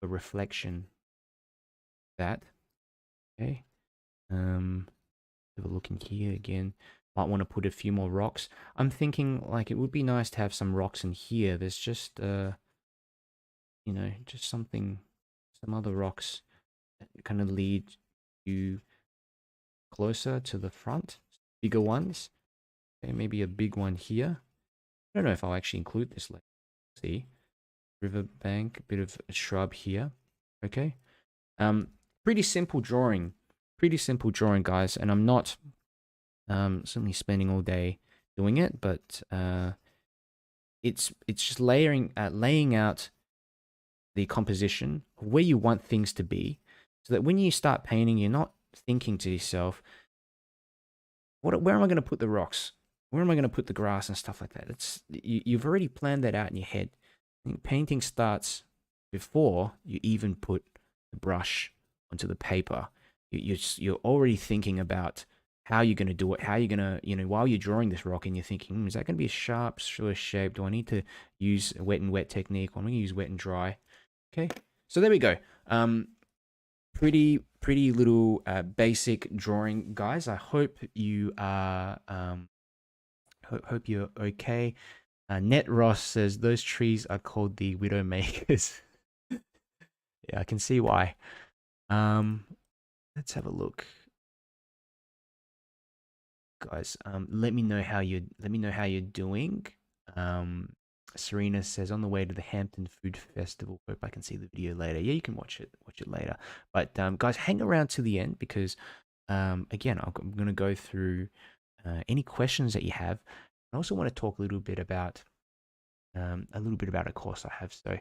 a reflection. That okay. Have a look in here again. Might want to put a few more rocks. I'm thinking like it would be nice to have some rocks in here. There's just you know, just some other rocks that kind of lead you closer to the front. Bigger ones. Okay, maybe a big one here. I don't know if I'll actually include this later. See, riverbank, a bit of a shrub here. Okay, pretty simple drawing. Pretty simple drawing, guys. And I'm not certainly spending all day doing it, but it's just laying out the composition of where you want things to be, so that when you start painting, you're not thinking to yourself, where am I going to put the rocks? Where am I going to put the grass and stuff like that? You've already planned that out in your head. I think painting starts before you even put the brush onto the paper. You're already thinking about how you're going to do it, how you're going to, you know, while you're drawing this rock and you're thinking, is that going to be a sharp sort of shape? Do I need to use a wet and wet technique? Or I'm going to use wet and dry. Okay, so there we go. Pretty little basic drawing, guys. I hope you are hope you're okay. Net Ross says those trees are called the widow makers. Yeah, I can see why. Let's have a look, guys. Let me know how you're doing. Serena says on the way to the Hampton Food Festival. Hope I can see the video later. Yeah, you can watch it later. But guys, hang around to the end because again, I'm going to go through any questions that you have. I also want to talk a little bit about a course I have. So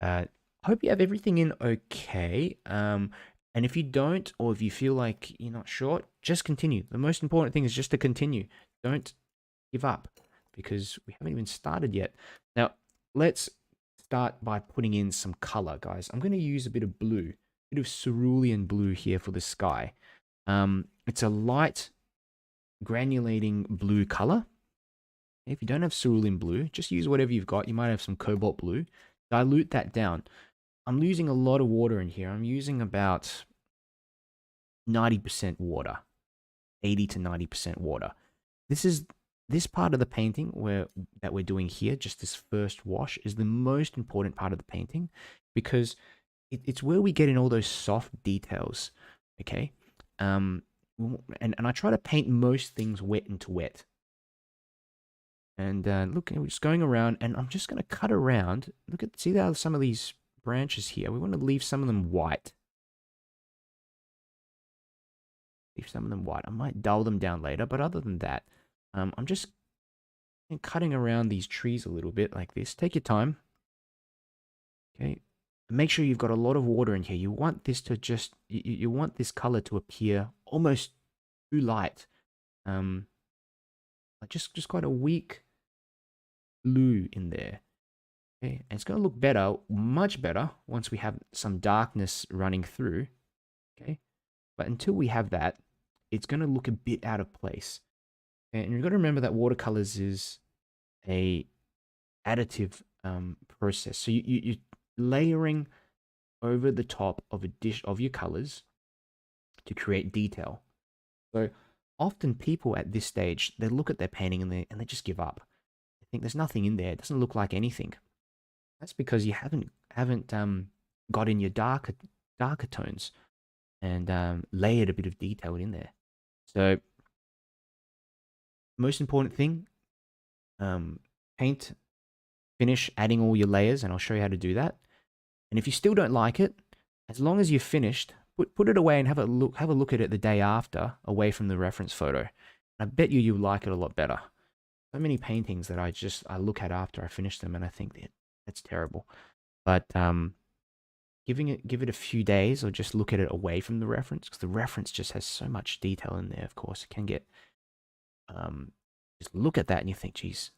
I hope you have everything in okay. And if you don't, or if you feel like you're not sure, just continue. The most important thing is just to continue. Don't give up because we haven't even started yet. Now, let's start by putting in some color, guys. I'm going to use a bit of blue, a bit of cerulean blue here for the sky. It's a light granulating blue color. If you don't have cerulean blue, just use whatever you've got. You might have some cobalt blue. Dilute that down. I'm using a lot of water in here. I'm using about 90% water, 80 to 90% water. This part of the painting that we're doing here, just this first wash, is the most important part of the painting because it's where we get in all those soft details. Okay, and I try to paint most things wet into wet. And look, we're just going around, and I'm just going to cut around. See how some of these branches here, we want to leave some of them white. Leave some of them white. I might dull them down later, but other than that, I'm just cutting around these trees a little bit like this. Take your time. Okay. Make sure you've got a lot of water in here. You want this to just, you want this color to appear almost too light. Just quite a weak blue in there. Okay, and it's going to look better, much better, once we have some darkness running through. Okay, but until we have that, it's going to look a bit out of place. And you've got to remember that watercolors is a additive process. So you're layering over the top of a dish of your colors to create detail. So often people at this stage, they look at their painting and they just give up. They think there's nothing in there. It doesn't look like anything. That's because you haven't got in your darker tones and layered a bit of detail in there. So most important thing, paint, finish adding all your layers, and I'll show you how to do that. And if you still don't like it, as long as you've finished, put it away and have a look at it the day after, away from the reference photo. I bet you'll like it a lot better. So many paintings that I look at after I finish them and I think that's terrible. But give it a few days, or just look at it away from the reference, because the reference just has so much detail in there. Of course, it can get just look at that and you think, geez,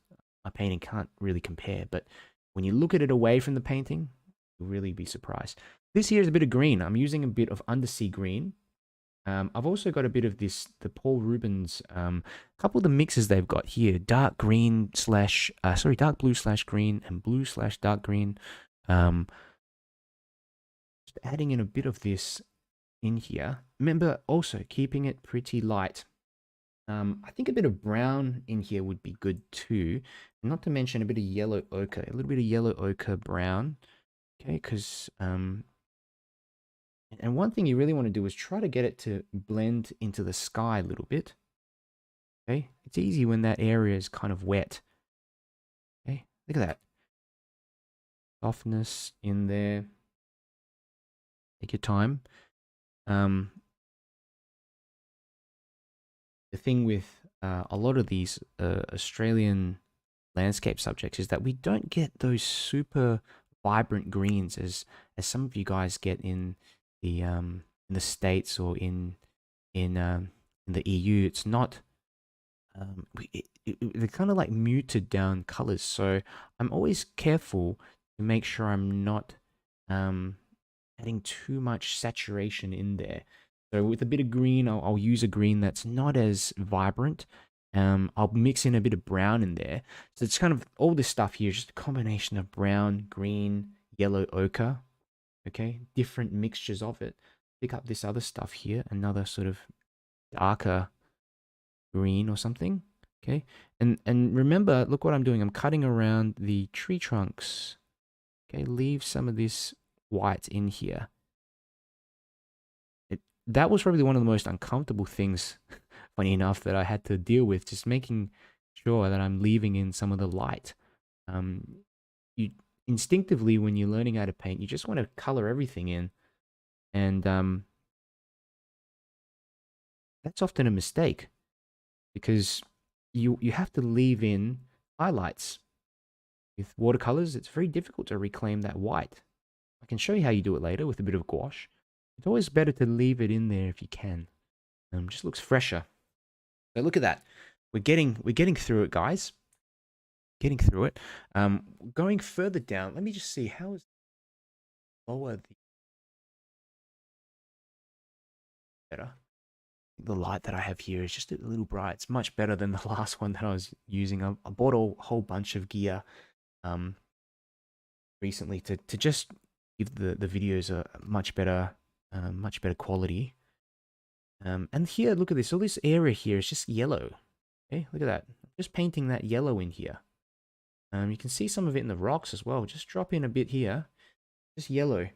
my painting can't really compare. But when you look at it away from the painting, you'll really be surprised. This here is a bit of green. I'm using a bit of undersea green. I've also got a bit of the Paul Rubens, couple of the mixes they've got here, dark green slash, dark blue slash green and blue slash dark green. Just adding in a bit of this in here. Remember also keeping it pretty light. I think a bit of brown in here would be good too. Not to mention a bit of yellow ochre, a little bit of yellow ochre brown. Okay, because and one thing you really want to do is try to get it to blend into the sky a little bit. Okay, it's easy when that area is kind of wet. Okay, look at that. Softness in there. Take your time. The thing with a lot of these Australian landscape subjects is that we don't get those super vibrant greens as some of you guys get in the States or in the EU. It's not they're kind of like muted down colors. So I'm always careful to make sure I'm not adding too much saturation in there. So with a bit of green, I'll use a green that's not as vibrant. I'll mix in a bit of brown in there. So it's kind of all this stuff here is just a combination of brown, green, yellow ochre. Okay, different mixtures of it. Pick up this other stuff here, another sort of darker green or something. Okay, and remember, look what I'm doing. I'm cutting around the tree trunks. Okay, leave some of this white in here. That was probably one of the most uncomfortable things, funny enough, that I had to deal with, just making sure that I'm leaving in some of the light. You instinctively, when you're learning how to paint, you just want to color everything in, and that's often a mistake because you have to leave in highlights. With watercolors, it's very difficult to reclaim that white. I can show you how you do it later with a bit of gouache. It's always better to leave it in there if you can. Just looks fresher. So look at that. We're getting through it, guys. Getting through it. Going further down. Let me just see how is lower the better. The light that I have here is just a little bright. It's much better than the last one that I was using. I bought a whole bunch of gear recently to just give the videos a much better quality. And here, look at this. All this area here is just yellow. Okay, look at that. Just painting that yellow in here. You can see some of it in the rocks as well. Just drop in a bit here. Just yellow.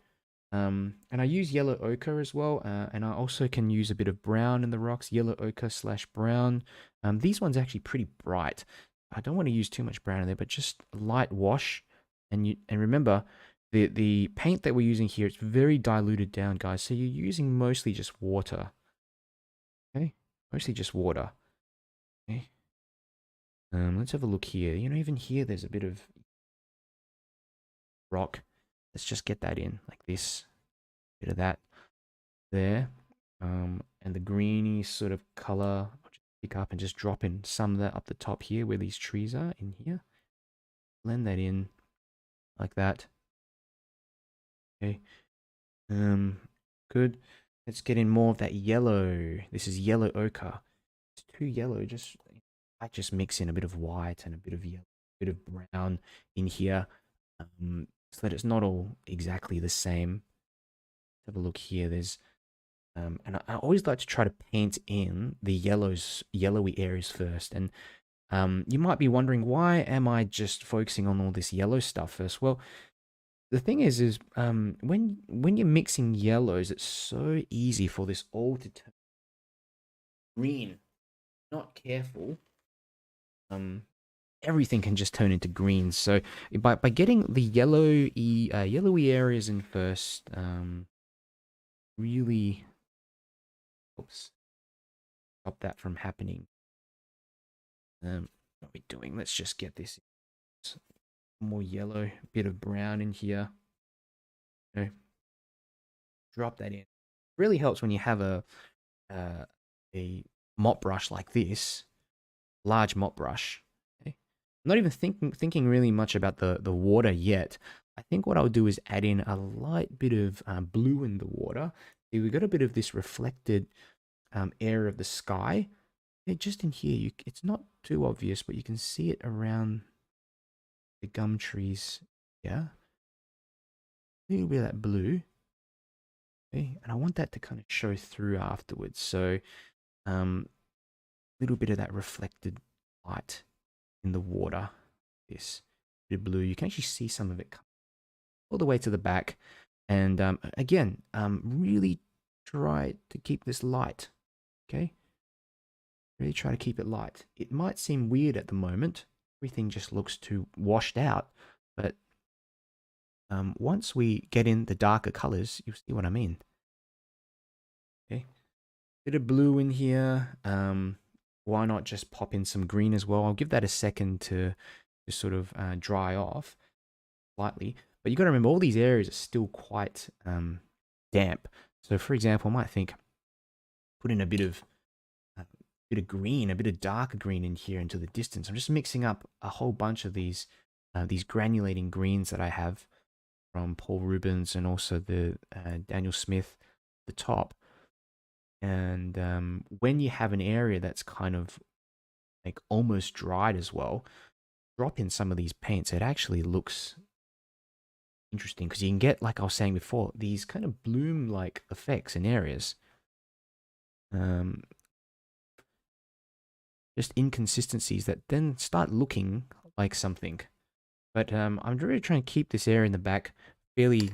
And I use yellow ochre as well. And I also can use a bit of brown in the rocks. Yellow ochre slash brown. These ones are actually pretty bright. I don't want to use too much brown in there, but just light wash. And remember, the paint that we're using here, it's very diluted down, guys. So you're using mostly just water. Okay, mostly just water. Okay. Let's have a look here. You know, even here, there's a bit of rock. Let's just get that in like this. Bit of that there. And the greeny sort of color, I'll just pick up and just drop in some of that up the top here where these trees are in here. Blend that in like that. Okay. Good. Let's get in more of that yellow. This is yellow ochre. It's too yellow. Just I just mix in a bit of white and a bit of yellow, a bit of brown in here, so that it's not all exactly the same. Let's have a look here. There's and I always like to try to paint in the yellowy areas first. And you might be wondering, why am I just focusing on all this yellow stuff first? Well, the thing is when you're mixing yellows, it's so easy for this all to turn green. Not careful, um, everything can just turn into green. So by getting the yellowy areas in first, really oops, stop that from happening. What are we doing? Let's just get this more yellow, bit of brown in here. You know, drop that in. Really helps when you have a mop brush like this, large mop brush. Okay? I'm not even thinking really much about the water yet. I think what I'll do is add in a light bit of blue in the water. See, we've got a bit of this reflected area of the sky. Yeah, just in here, it's not too obvious, but you can see it around the gum trees. Yeah, a little bit of that blue. Okay, and I want that to kind of show through afterwards. So, a little bit of that reflected light in the water. This bit of blue, you can actually see some of it come all the way to the back. And again, really try to keep this light. Okay, really try to keep it light. It might seem weird at the moment. Everything just looks too washed out, but once we get in the darker colors, you'll see what I mean. Okay, bit of blue in here. Why not just pop in some green as well? I'll give that a second to sort of dry off slightly. But you got to remember, all these areas are still quite damp. So, for example, I might think put in a bit of green, a bit of darker green in here into the distance. I'm just mixing up a whole bunch of these granulating greens that I have from Paul Rubens and also the Daniel Smith, the top. And when you have an area that's kind of like almost dried as well, drop in some of these paints. It actually looks interesting because you can get, like I was saying before, these kind of bloom-like effects in areas. Just inconsistencies that then start looking like something. But I'm really trying to keep this area in the back fairly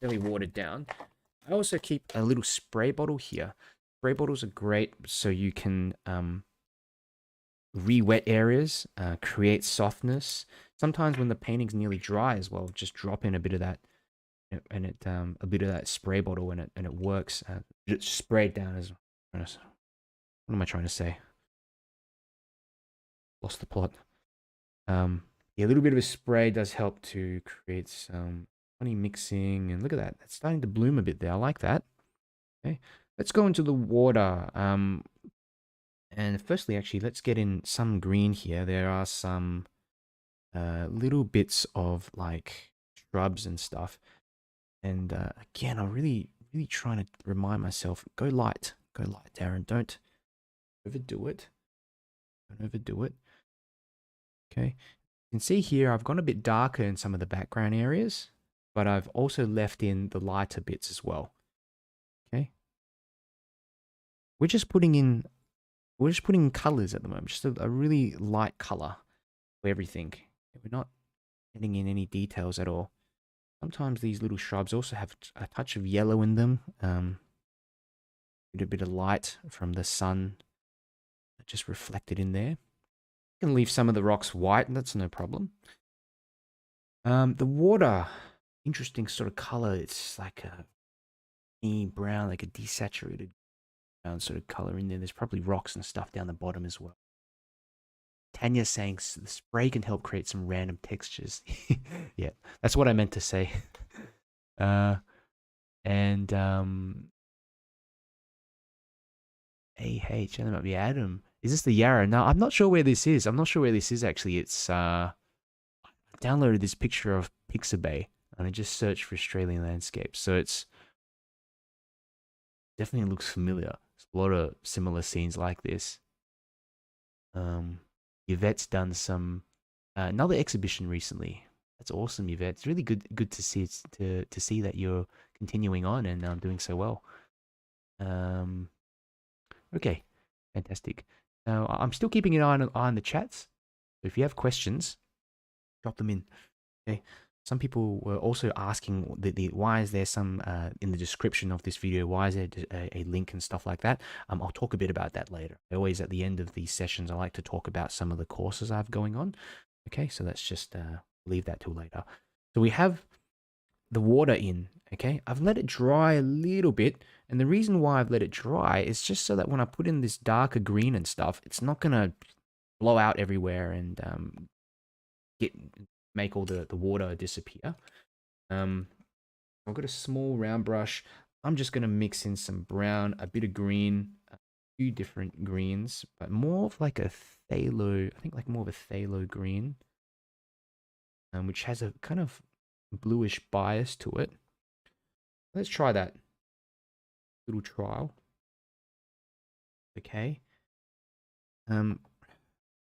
watered down. I also keep a little spray bottle here. Spray bottles are great so you can re-wet areas, create softness. Sometimes when the painting's nearly dry as well, just drop in a bit of that, and a bit of that spray bottle, and it works. Just spray it down as. What am I trying to say? Lost the plot. Yeah, a little bit of a spray does help to create some funny mixing, and look at that. It's starting to bloom a bit there. I like that. Okay, let's go into the water. And firstly, actually, let's get in some green here. There are some little bits of like shrubs and stuff. And again, I'm really trying to remind myself, go light, Darren. Don't overdo it. Don't overdo it. Okay. You can see here, I've gone a bit darker in some of the background areas, but I've also left in the lighter bits as well. Okay. We're just putting in colors at the moment, just a really light color for everything. We're not getting in any details at all. Sometimes these little shrubs also have a touch of yellow in them. A bit of light from the sun just reflected in there. You can leave some of the rocks white, and that's no problem. The water, interesting sort of color. It's like a brown, like a desaturated brown sort of color in there. There's probably rocks and stuff down the bottom as well. Tanya's saying the spray can help create some random textures. Yeah, that's what I meant to say. And that might be Adam. Is this the Yarra? No, I'm not sure where this is. I'm not sure where this is actually. It's I downloaded this picture of Pixabay and I just searched for Australian landscapes. So it's definitely looks familiar. There's a lot of similar scenes like this. Yvette's done another exhibition recently. That's awesome, Yvette. It's really good to see to see that you're continuing on and doing so well. Um, okay, fantastic. Now I'm still keeping an eye on the chats. So if you have questions, drop them in. Okay. Some people were also asking why is there some in the description of this video, why is there a link and stuff like that. I'll talk a bit about that later. Always at the end of these sessions, I like to talk about some of the courses I have going on. Okay, so let's just leave that till later. So we have the water in. Okay, I've let it dry a little bit, and the reason why I've let it dry is just so that when I put in this darker green and stuff, it's not gonna blow out everywhere and make all the water disappear. I've got a small round brush. I'm just gonna mix in some brown, a bit of green, a few different greens, but more of like a phthalo, I think like more of a phthalo green, which has a kind of bluish bias to it. Let's try that little trial. Okay.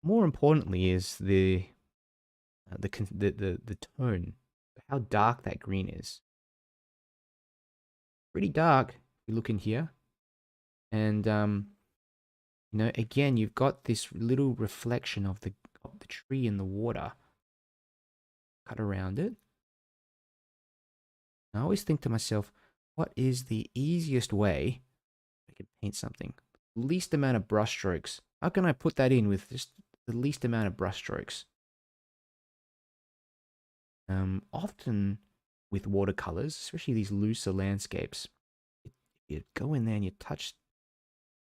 More importantly is the tone, how dark that green is. Pretty dark if you look in here. And you know, again, you've got this little reflection of the tree in the water. Cut around it. And I always think to myself, what is the easiest way I can paint something? Least amount of brush strokes. How can I put that in with just the least amount of brush strokes? Often with watercolors, especially these looser landscapes, if you go in there and you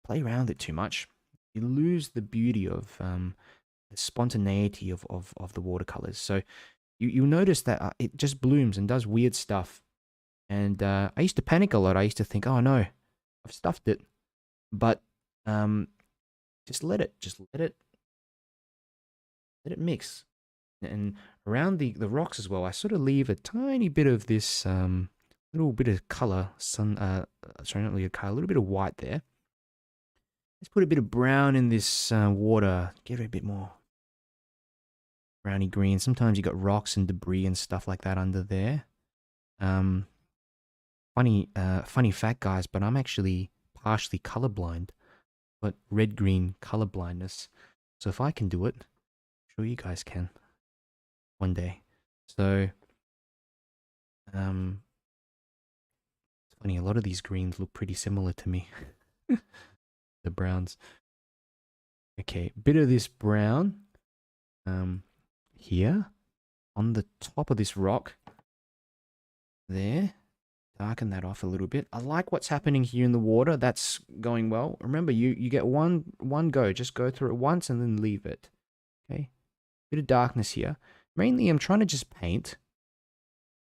play around it too much, you lose the beauty of the spontaneity of the watercolors. So you'll notice that it just blooms and does weird stuff. And I used to panic a lot. I used to think, oh no, I've stuffed it. But just let it mix. And around the rocks as well, I sort of leave a tiny bit of this little bit of color, sorry, not really a color, a little bit of white there. Let's put a bit of brown in this water, give it a bit more browny green. Sometimes you got rocks and debris and stuff like that under there. Funny fact, guys, but I'm actually partially colorblind, but red-green color blindness. So if I can do it, I'm sure you guys can one day. So it's funny, a lot of these greens look pretty similar to me. The browns. Okay, bit of this brown here on the top of this rock there. Darken that off a little bit. I like what's happening here in the water. That's going well. Remember, you get one go. Just go through it once and then leave it. Okay, bit of darkness here. Mainly, I'm trying to just paint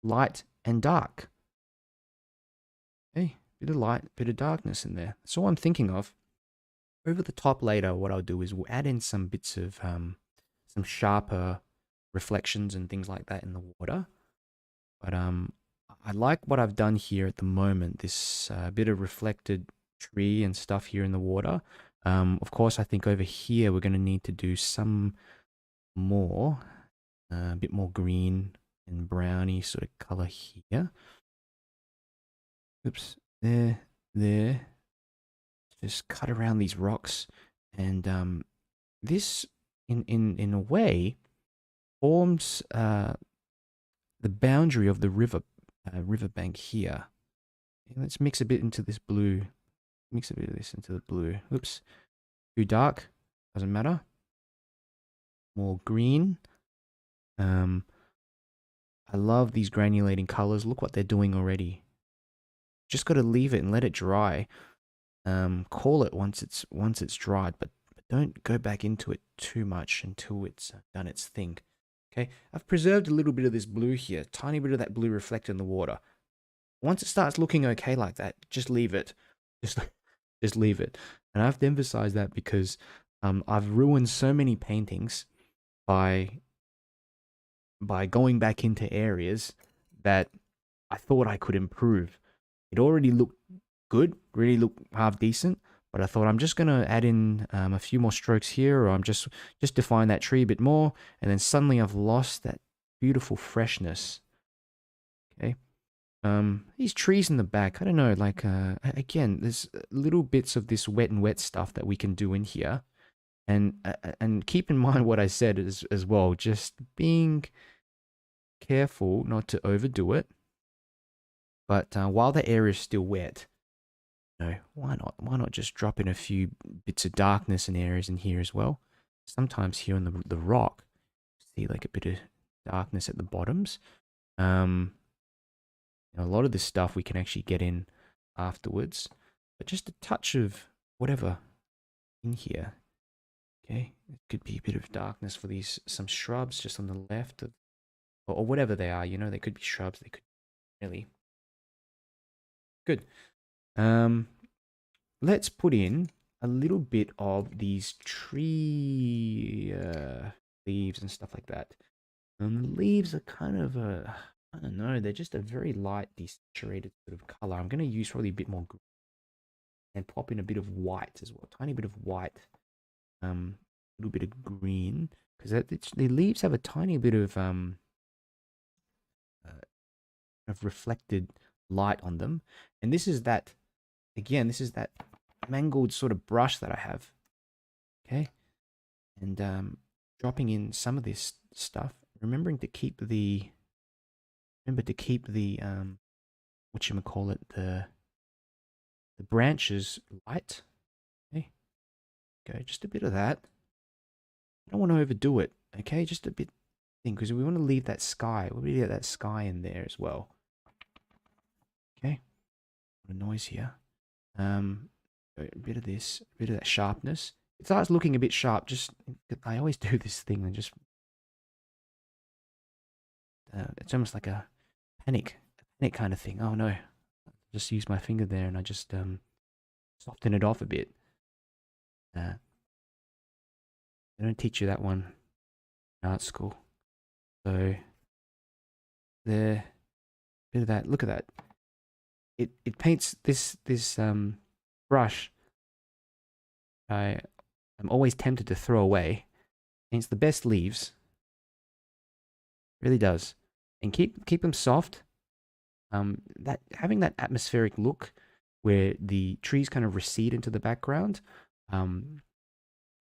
light and dark. Okay, bit of light, bit of darkness in there. That's all I'm thinking of. Over the top later, what I'll do is we'll add in some bits of some sharper reflections and things like that in the water. But I like what I've done here at the moment. This bit of reflected tree and stuff here in the water. Of course, I think over here we're going to need to do some more, a bit more green and browny sort of color here. Oops, there. Just cut around these rocks, and this, in a way, forms the boundary of the riverbank here. Okay, let's mix a bit into this blue. Mix a bit of this into the blue. Oops, too dark. Doesn't matter. More green. I love these granulating colors. Look what they're doing already. Just got to leave it and let it dry. Call it once it's dried, but don't go back into it too much until it's done its thing. Okay, I've preserved a little bit of this blue here, tiny bit of that blue reflected in the water. Once it starts looking okay like that, just leave it. Just leave it. And I have to emphasize that because I've ruined so many paintings by going back into areas that I thought I could improve. It already looked good, really looked half decent, but I thought I'm just going to add in a few more strokes here, or I'm just define that tree a bit more, and then suddenly I've lost that beautiful freshness. Okay. These trees in the back, I don't know, like, again, there's little bits of this wet and wet stuff that we can do in here. And keep in mind what I said as well, just being careful not to overdo it. But while the area is still wet, you know, why not? Why not just drop in a few bits of darkness and areas in here as well? Sometimes here on the rock, see like a bit of darkness at the bottoms. You know, a lot of this stuff we can actually get in afterwards, but just a touch of whatever in here. Okay, it could be a bit of darkness for these some shrubs just on the left of, or whatever they are. You know, they could be shrubs. They could really good. Let's put in a little bit of these tree leaves and stuff like that. And the leaves are kind of a, I don't know, they're just a very light desaturated sort of color. I'm going to use probably a bit more green and pop in a bit of white as well, tiny bit of white, a little bit of green, because the leaves have a tiny bit of reflected light on them. And this is that, again, this is that mangled sort of brush that I have. Okay. And dropping in some of this stuff, remembering to keep the, whatchamacallit, the branches light. Okay. Go, just a bit of that. I don't want to overdo it. Okay, just a bit thing, because we want to leave that sky. We want to get that sky in there as well. Okay. A noise here. A bit of this, a bit of that sharpness. It starts looking a bit sharp. Just, I always do this thing and just, it's almost like a panic kind of thing. Oh no, just use my finger there and I just soften it off a bit. They don't teach you that one in art school. So there, bit of that. Look at that. It paints this brush. I'm always tempted to throw away. Paints the best leaves. Really does. And keep them soft. That having that atmospheric look where the trees kind of recede into the background. I'm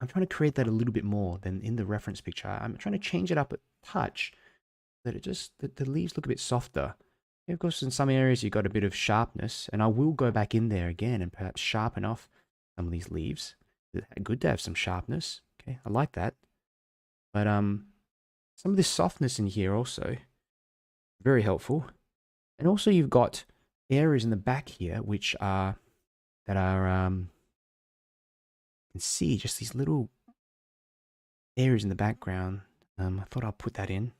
trying to create that a little bit more than in the reference picture. I'm trying to change it up a touch that it just the leaves look a bit softer. Of course, in some areas you've got a bit of sharpness, and I will go back in there again and perhaps sharpen off some of these leaves. It's good to have some sharpness. Okay, I like that. But some of this softness in here also very helpful. And also you've got areas in the back here which are you can see just these little areas in the background. I thought I'll put that in.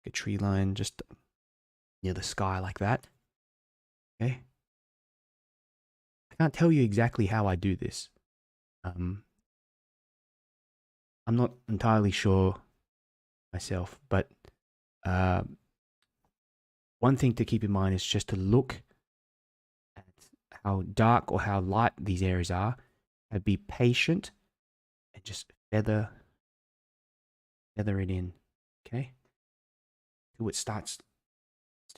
A tree line just near the sky like that. Okay. I can't tell you exactly how I do this. I'm not entirely sure myself, but one thing to keep in mind is just to look at how dark or how light these areas are, and be patient and just feather it in. Okay. Till it starts,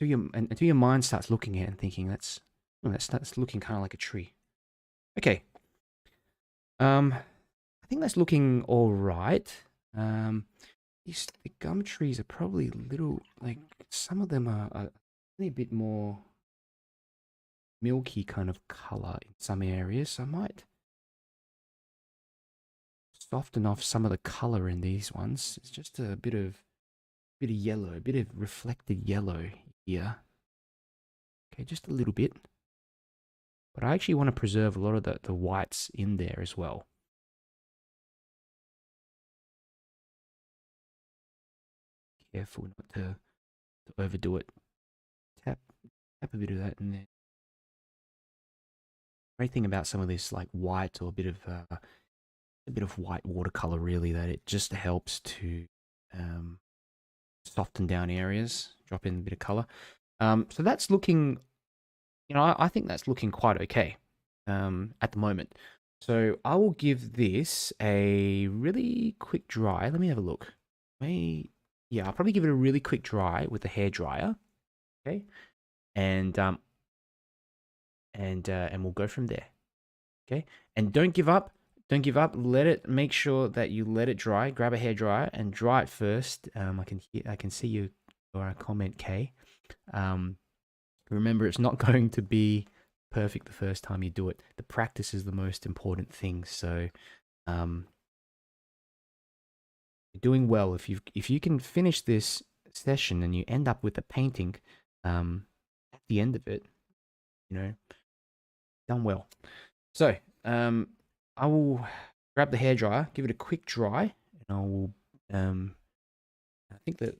until your mind starts looking at it and thinking that's looking kind of like a tree. Okay. I think that's looking all right. The gum trees are probably a little, like, some of them are a bit more milky kind of color in some areas. So I might soften off some of the color in these ones. It's just a bit of yellow, a bit of reflected yellow here. Okay, just a little bit. But I actually want to preserve a lot of the whites in there as well. Careful not to overdo it. Tap a bit of that in there. Great thing about some of this, like white or a bit of white watercolor, really, that it just helps to soften down areas, drop in a bit of color. So that's looking I think that's looking quite okay at the moment. So I will give this a really quick dry. Let me have a look. Yeah, I'll probably give it a really quick dry with a hair dryer. Okay, and and we'll go from there. Okay, and don't give up. Don't give up. Let it. Make sure that you let it dry. Grab a hair dryer and dry it first. I can see your comment, Kay. Um, Remember, it's not going to be perfect the first time you do it. The practice is the most important thing. So, um, you're doing well. If you can finish this session and you end up with a painting, at the end of it, you know, done well. So, I will grab the hair dryer, give it a quick dry, and I will. I think that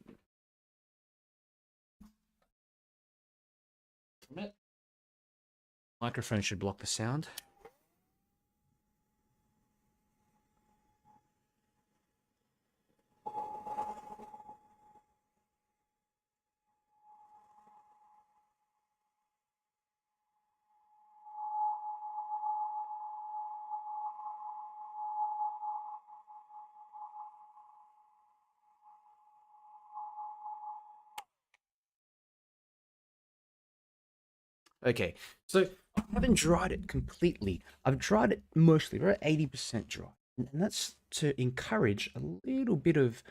microphone should block the sound. Okay, so I haven't dried it completely. I've dried it mostly, about 80% dry, and that's to encourage a little bit of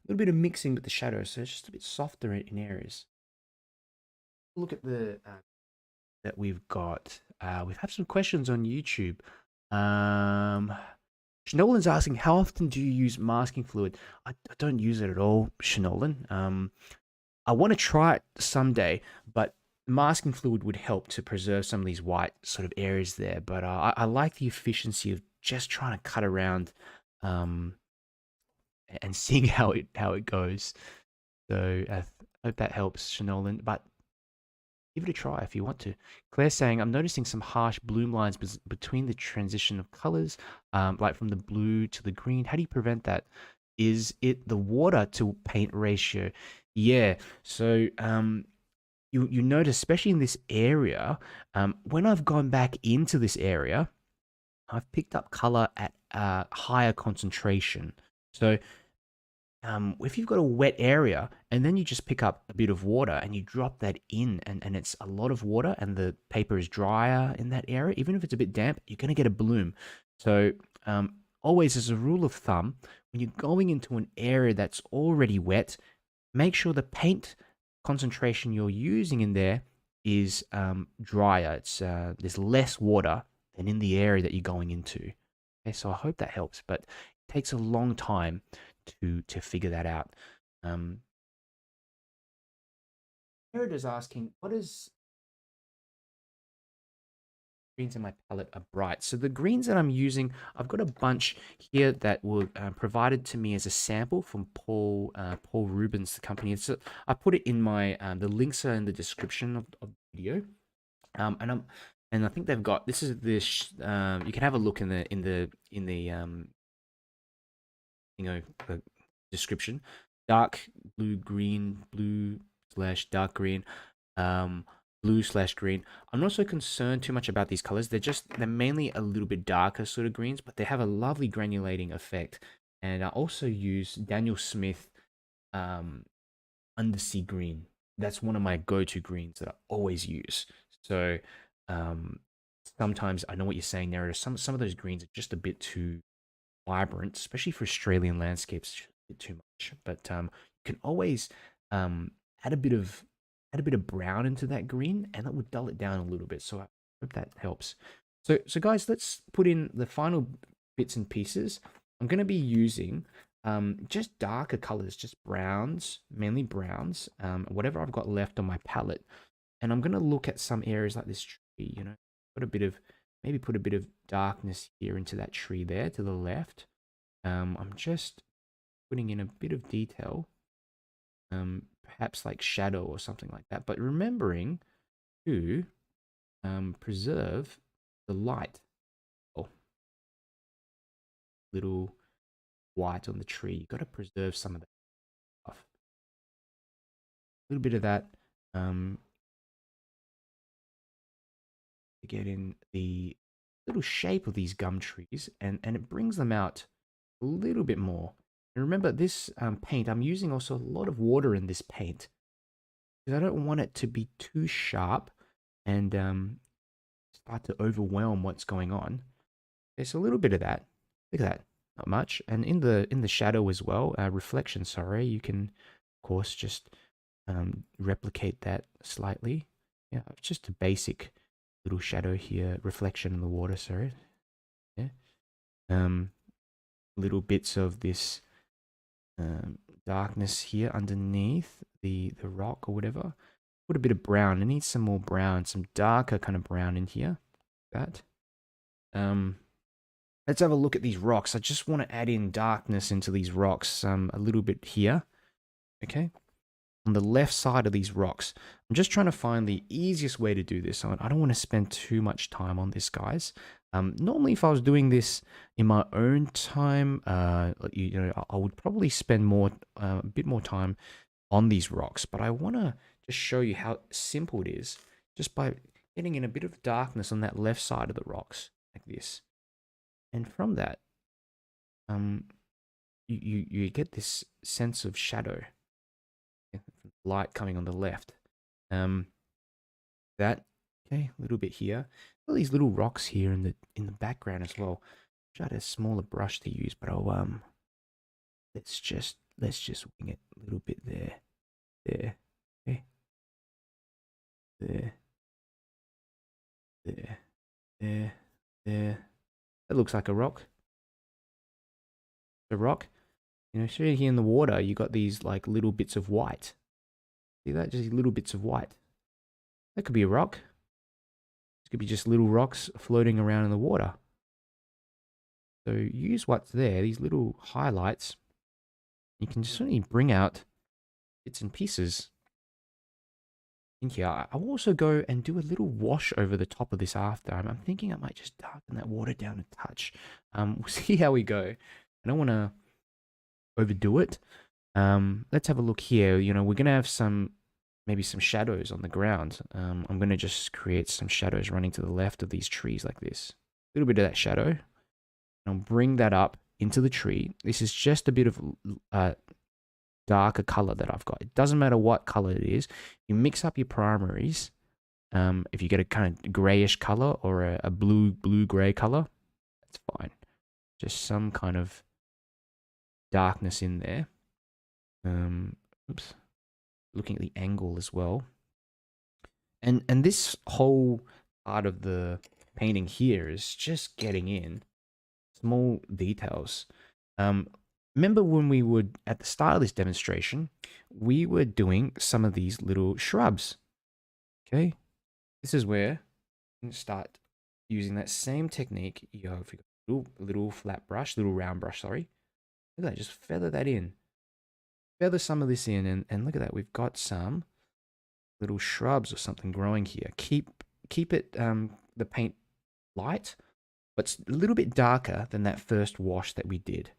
mixing with the shadows, so it's just a bit softer in areas. Look at the that we've got. We've had some questions on YouTube. Um, Shanolan's asking, how often do you use masking fluid? I don't use it at all, Shanolan. I want to try it someday, but masking fluid would help to preserve some of these white sort of areas there. But I like the efficiency of just trying to cut around um, and seeing how it goes. So I hope that helps, Shanolan. But give it a try if you want to. Claire's saying, I'm noticing some harsh bloom lines between the transition of colors, like from the blue to the green. How do you prevent that? Is it the water to paint ratio? Yeah. So you notice, especially in this area, when I've gone back into this area, I've picked up color at higher concentration. So if you've got a wet area and then you just pick up a bit of water and you drop that in, and it's a lot of water and the paper is drier in that area, even if it's a bit damp, you're going to get a bloom. So always, as a rule of thumb, when you're going into an area that's already wet, make sure the paint concentration you're using in there is drier. There's less water than in the area that you're going into. Okay, so I hope that helps, but it takes a long time to figure that out. Um, Jared is asking, what is greens in my palette are bright? So the greens that I'm using, I've got a bunch here that were provided to me as a sample from Paul Rubens, the company. So I put it in my the links are in the description of the video. And I think they've got this is this you can have a look in the the description. Dark blue, green, blue slash dark green, um, blue slash green. I'm not so concerned too much about these colors. They're mainly a little bit darker sort of greens, but they have a lovely granulating effect. And I also use Daniel Smith undersea green. That's one of my go-to greens that I always use. So um, sometimes I know what you're saying, Narrator. Some of those greens are just a bit too vibrant, especially for Australian landscapes, it's a bit too much. But you can always um, add a bit of brown into that green, and that would dull it down a little bit. So I hope that helps. So guys, let's put in the final bits and pieces. I'm going to be using just darker colors, just browns, mainly browns, whatever I've got left on my palette. And I'm going to look at some areas like this tree, put a bit of, maybe put a bit of darkness here into that tree there to the left. I'm just putting in a bit of detail, perhaps like shadow or something like that, but remembering to preserve the light. Oh, little white on the tree. You've got to preserve some of that stuff. A little bit of that. Um, to get in the little shape of these gum trees, and it brings them out a little bit more. And remember, this paint, I'm using also a lot of water in this paint because I don't want it to be too sharp and start to overwhelm what's going on. There's a little bit of that. Look at that, not much. And in the shadow as well, reflection. Sorry, you can of course just replicate that slightly. Yeah, just a basic little shadow here, reflection in the water. Sorry, yeah. Um, little bits of this darkness here underneath the rock or whatever. Put a bit of brown. I need some more brown, some darker kind of brown in here. That. Let's have a look at these rocks. I just want to add in darkness into these rocks a little bit here. Okay. On the left side of these rocks. I'm just trying to find the easiest way to do this. I don't want to spend too much time on this, guys. Normally, if I was doing this in my own time, you know, I would probably spend a bit more time on these rocks. But I want to just show you how simple it is just by getting in a bit of darkness on that left side of the rocks like this. And from that, you get this sense of shadow, light coming on the left. That okay, a little bit here. All these little rocks here in the background as well. Try a smaller brush to use, but I'll let's just wing it a little bit there, okay, there, there. That looks like a rock. A rock. You know, here in the water, you got these like little bits of white. See that? Just little bits of white. That could be a rock. This could be just little rocks floating around in the water. So use what's there, these little highlights. You can certainly bring out bits and pieces in here. I'll also go and do a little wash over the top of this after. I'm thinking I might just darken that water down a touch. We'll see how we go. I don't want to overdo it. Let's have a look here. You know, we're going to have maybe some shadows on the ground. I'm going to just create some shadows running to the left of these trees like this. A little bit of that shadow. And I'll bring that up into the tree. This is just a bit of darker color that I've got. It doesn't matter what color it is. You mix up your primaries. If you get a kind of grayish color or a blue-gray color, that's fine. Just some kind of darkness in there. Oops. Looking at the angle as well. And this whole part of the painting here is just getting in small details. Remember when we would, at the start of this demonstration, we were doing some of these little shrubs. Okay. This is where you can start using that same technique. You have a little flat brush, little round brush, sorry. Look at that, just feather that in. Feather some of this in, and look at that, we've got some little shrubs or something growing here. Keep it the paint light, but a little bit darker than that first wash that we did.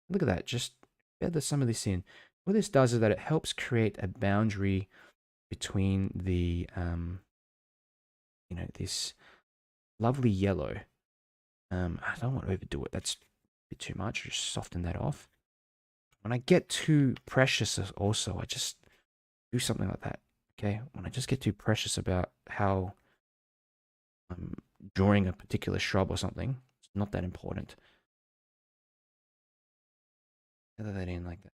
Look at that, just feather some of this in. What this does is that it helps create a boundary between the you know, this lovely yellow. I don't want to overdo it. That's a bit too much. Just soften that off. When I get too precious also, I just do something like that. Okay, when I just get too precious about how I'm drawing a particular shrub or something, it's not that important. Feather that in like that.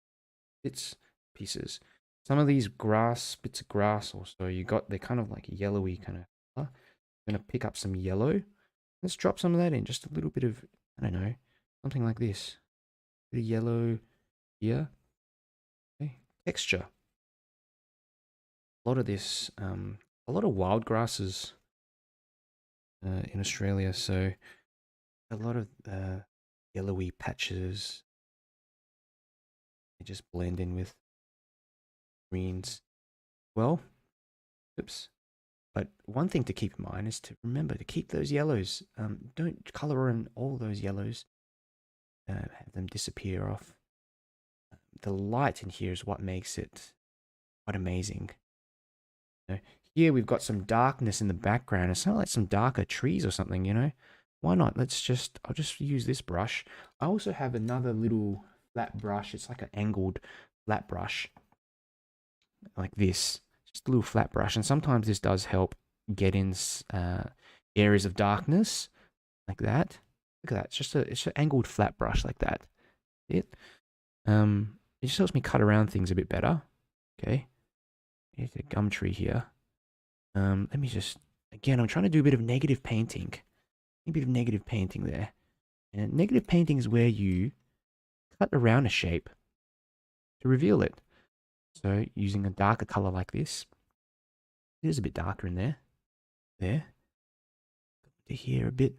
Bits, pieces. Some of these bits of grass also, they're kind of like yellowy kind of color. I'm going to pick up some yellow. Let's drop some of that in, just a little bit of, I don't know, something like this. A bit of yellow here. Okay, texture. A lot of this, a lot of wild grasses in Australia, so a lot of yellowy patches. They just blend in with greens. Well, oops. But one thing to keep in mind is to remember to keep those yellows. Don't color in all those yellows. Have them disappear off. The light in here is what makes it quite amazing. You know, here we've got some darkness in the background. It's not like some darker trees or something, you know. Why not? I'll just use this brush. I also have another little flat brush. It's like an angled flat brush like this. Just a little flat brush. And sometimes this does help get in areas of darkness like that. Look at that. It's an angled flat brush like that. It just helps me cut around things a bit better. Okay. Here's a gum tree here. Let me just, again, I'm trying to do a bit of negative painting. A bit of negative painting there. And negative painting is where you cut around a shape to reveal it. So using a darker color like this, it is a bit darker in there. There. To here a bit.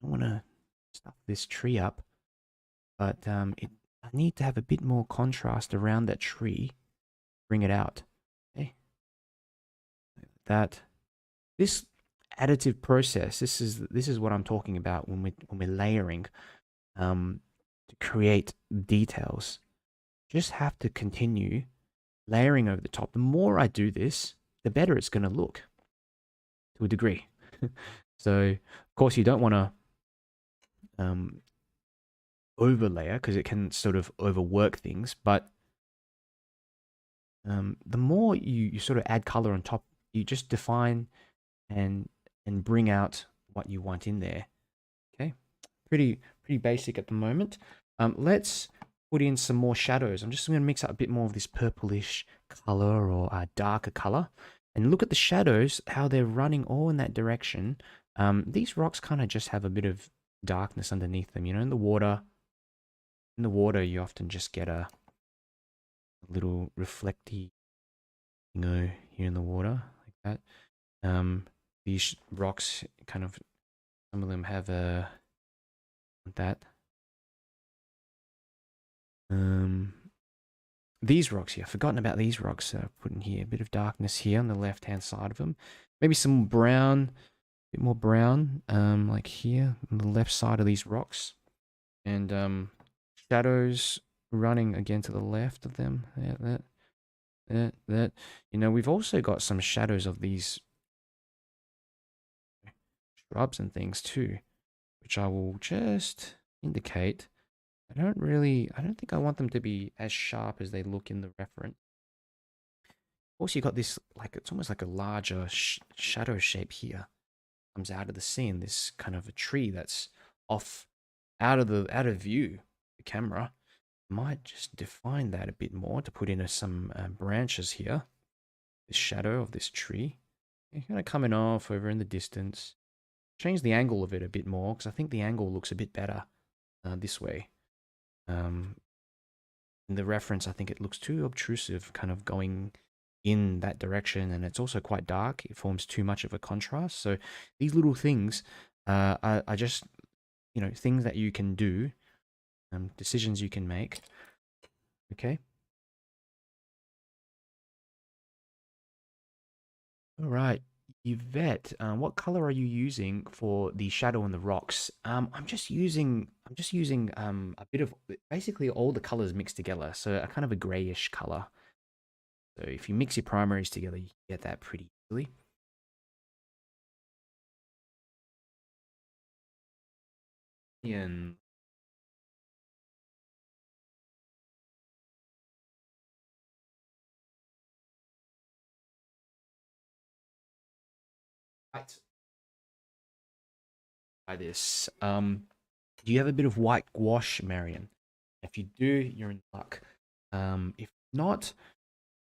I want to stuff this tree up, but I need to have a bit more contrast around that tree. Bring it out. Okay. That this additive process, this is what I'm talking about when we're layering to create details. Just have to continue layering over the top. The more I do this, the better it's going to look to a degree. So of course you don't want to overlayer because it can sort of overwork things, but the more you sort of add color on top, you just define and bring out what you want in there. Okay, pretty basic at the moment. Let's put in some more shadows. I'm just going to mix up a bit more of this purplish color or a darker color, and look at the shadows, how they're running all in that direction. These rocks kind of just have a bit of darkness underneath them. You know, in the water, you often just get a little reflecty, you know, here in the water like that. These rocks kind of, some of them have that. These rocks here, I've forgotten about these rocks. Put in here a bit of darkness here on the left hand side of them. Maybe some brown, a bit more brown, like here on the left side of these rocks, and shadows running again to the left of them. Yeah, that. You know, we've also got some shadows of these shrubs and things too, which I will just indicate. I don't think I want them to be as sharp as they look in the reference. Also, you got this, like, it's almost like a larger shadow shape here. Comes out of the scene, this kind of a tree that's off out of view, the camera. Might just define that a bit more to put in some branches here. This shadow of this tree. It's kind of coming off over in the distance. Change the angle of it a bit more, because I think the angle looks a bit better this way. In the reference, I think it looks too obtrusive, kind of going in that direction, and it's also quite dark. It forms too much of a contrast. So these little things are just, you know, things that you can do, decisions you can make. Okay. All right. Yvette, what color are you using for the shadow on the rocks? I'm just using a bit of basically all the colors mixed together, so a kind of a grayish color. So if you mix your primaries together, you get that pretty easily. And right, try this. Do you have a bit of white gouache, Marion? If you do, you're in luck. If not,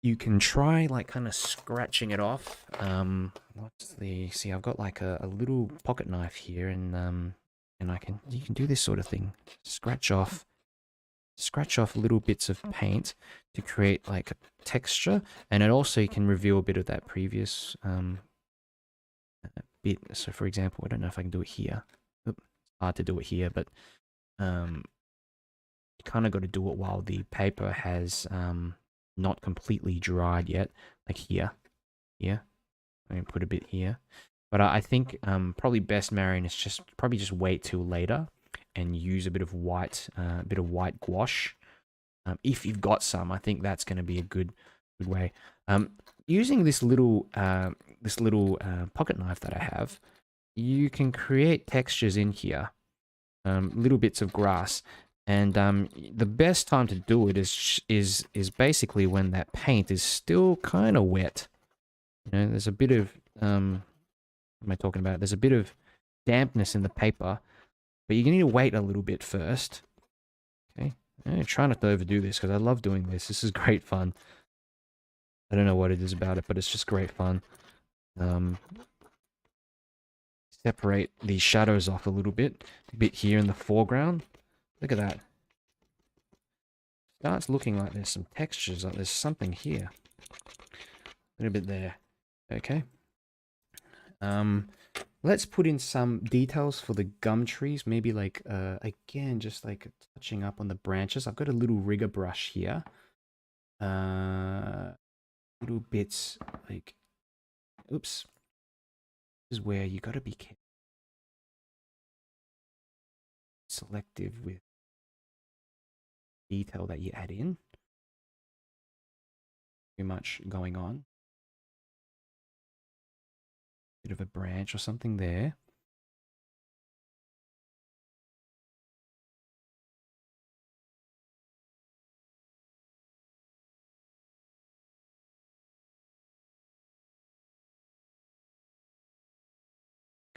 you can try like kind of scratching it off. See, I've got like a little pocket knife here, and you can do this sort of thing. Scratch off little bits of paint to create like a texture, and it also can reveal a bit of that previous bit. So for example, I don't know if I can do it here. It's hard to do it here, but you kind of got to do it while the paper has not completely dried yet, like here. I'm gonna put a bit here, but I think probably best, Marion, is probably just wait till later and use a bit of white gouache. If you've got some, I think that's going to be a good way. using this little pocket knife that I have, you can create textures in here, little bits of grass, and the best time to do it is basically when that paint is still kind of wet. You know, there's a bit of what am I talking about? There's a bit of dampness in the paper, but you need to wait a little bit first. Okay, try not to overdo this because I love doing this. This is great fun. I don't know what it is about it, but it's just great fun. Um, Separate these shadows off a bit here in the foreground. Look at that. Starts looking like there's some textures, like there's something here. A little bit there. Okay. Let's put in some details for the gum trees. Maybe like, again, just like touching up on the branches. I've got a little rigger brush here. Little bits like, oops. This is where you got to be selective with detail that you add in. Too much going on. Bit of a branch or something there.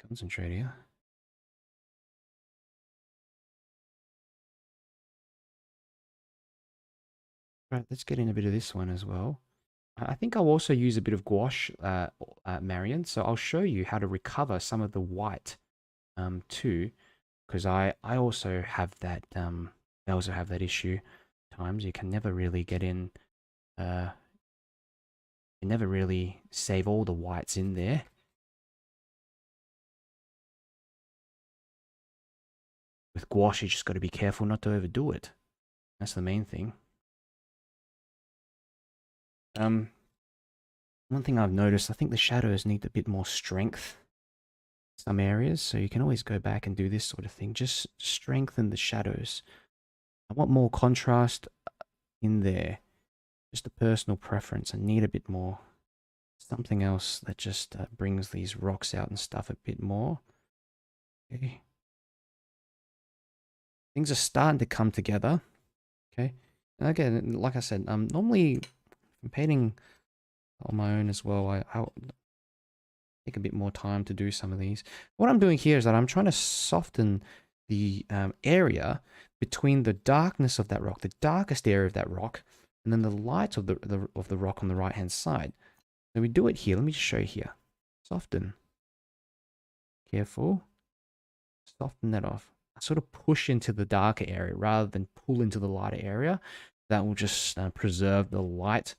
Concentrate here. Right, let's get in a bit of this one as well. I think I'll also use a bit of gouache, Marion. So I'll show you how to recover some of the white, too, because I also have that issue. Times you can never really get in. You never really save all the whites in there. With gouache, you just got to be careful not to overdo it. That's the main thing. One thing I've noticed, I think the shadows need a bit more strength in some areas, so you can always go back and do this sort of thing. Just strengthen the shadows. I want more contrast in there. Just a personal preference. I need a bit more. Something else that just brings these rocks out and stuff a bit more. Okay. Things are starting to come together. Okay. And again, like I said, normally I'm painting on my own as well. I'll take a bit more time to do some of these. What I'm doing here is that I'm trying to soften the area between the darkness of that rock, the darkest area of that rock, and then the light of the rock on the right hand side. So we do it here. Let me just show you here. Soften. Careful. Soften that off. I sort of push into the darker area rather than pull into the lighter area. That will just preserve the light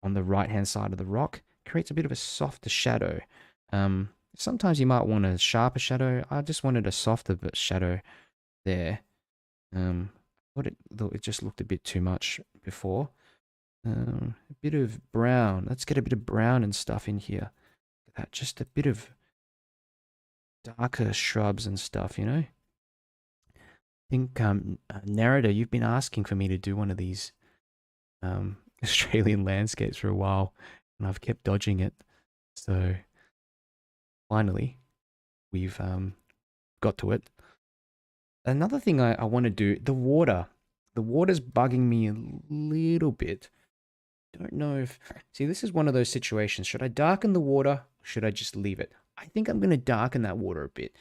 on the right hand side of the rock. Creates a bit of a softer shadow. Sometimes you might want a sharper shadow. I just wanted a softer shadow there. It just looked a bit too much before. A bit of brown. Let's get a bit of brown and stuff in here. That just a bit of darker shrubs and stuff, you know. I think Narrator, you've been asking for me to do one of these Australian landscapes for a while, and I've kept dodging it. So finally, we've got to it. Another thing I want to do, the water. The water's bugging me a little bit. Don't know if... See, this is one of those situations. Should I darken the water? Or should I just leave it? I think I'm going to darken that water a bit.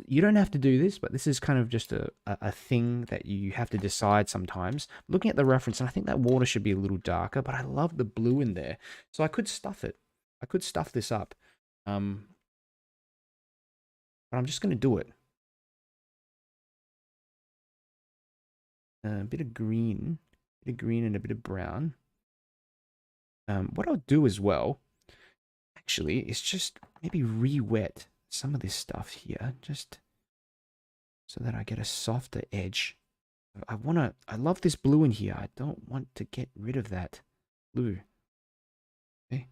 You don't have to do this, but this is kind of just a thing that you have to decide sometimes. Looking at the reference, and I think that water should be a little darker, but I love the blue in there. So I could stuff it. I could stuff this up. But I'm just going to do it. A bit of green. A bit of green and a bit of brown. What I'll do as well, actually, is just maybe re-wet some of this stuff here, just so that I get a softer edge. I love this blue in here. I don't want to get rid of that blue. Okay,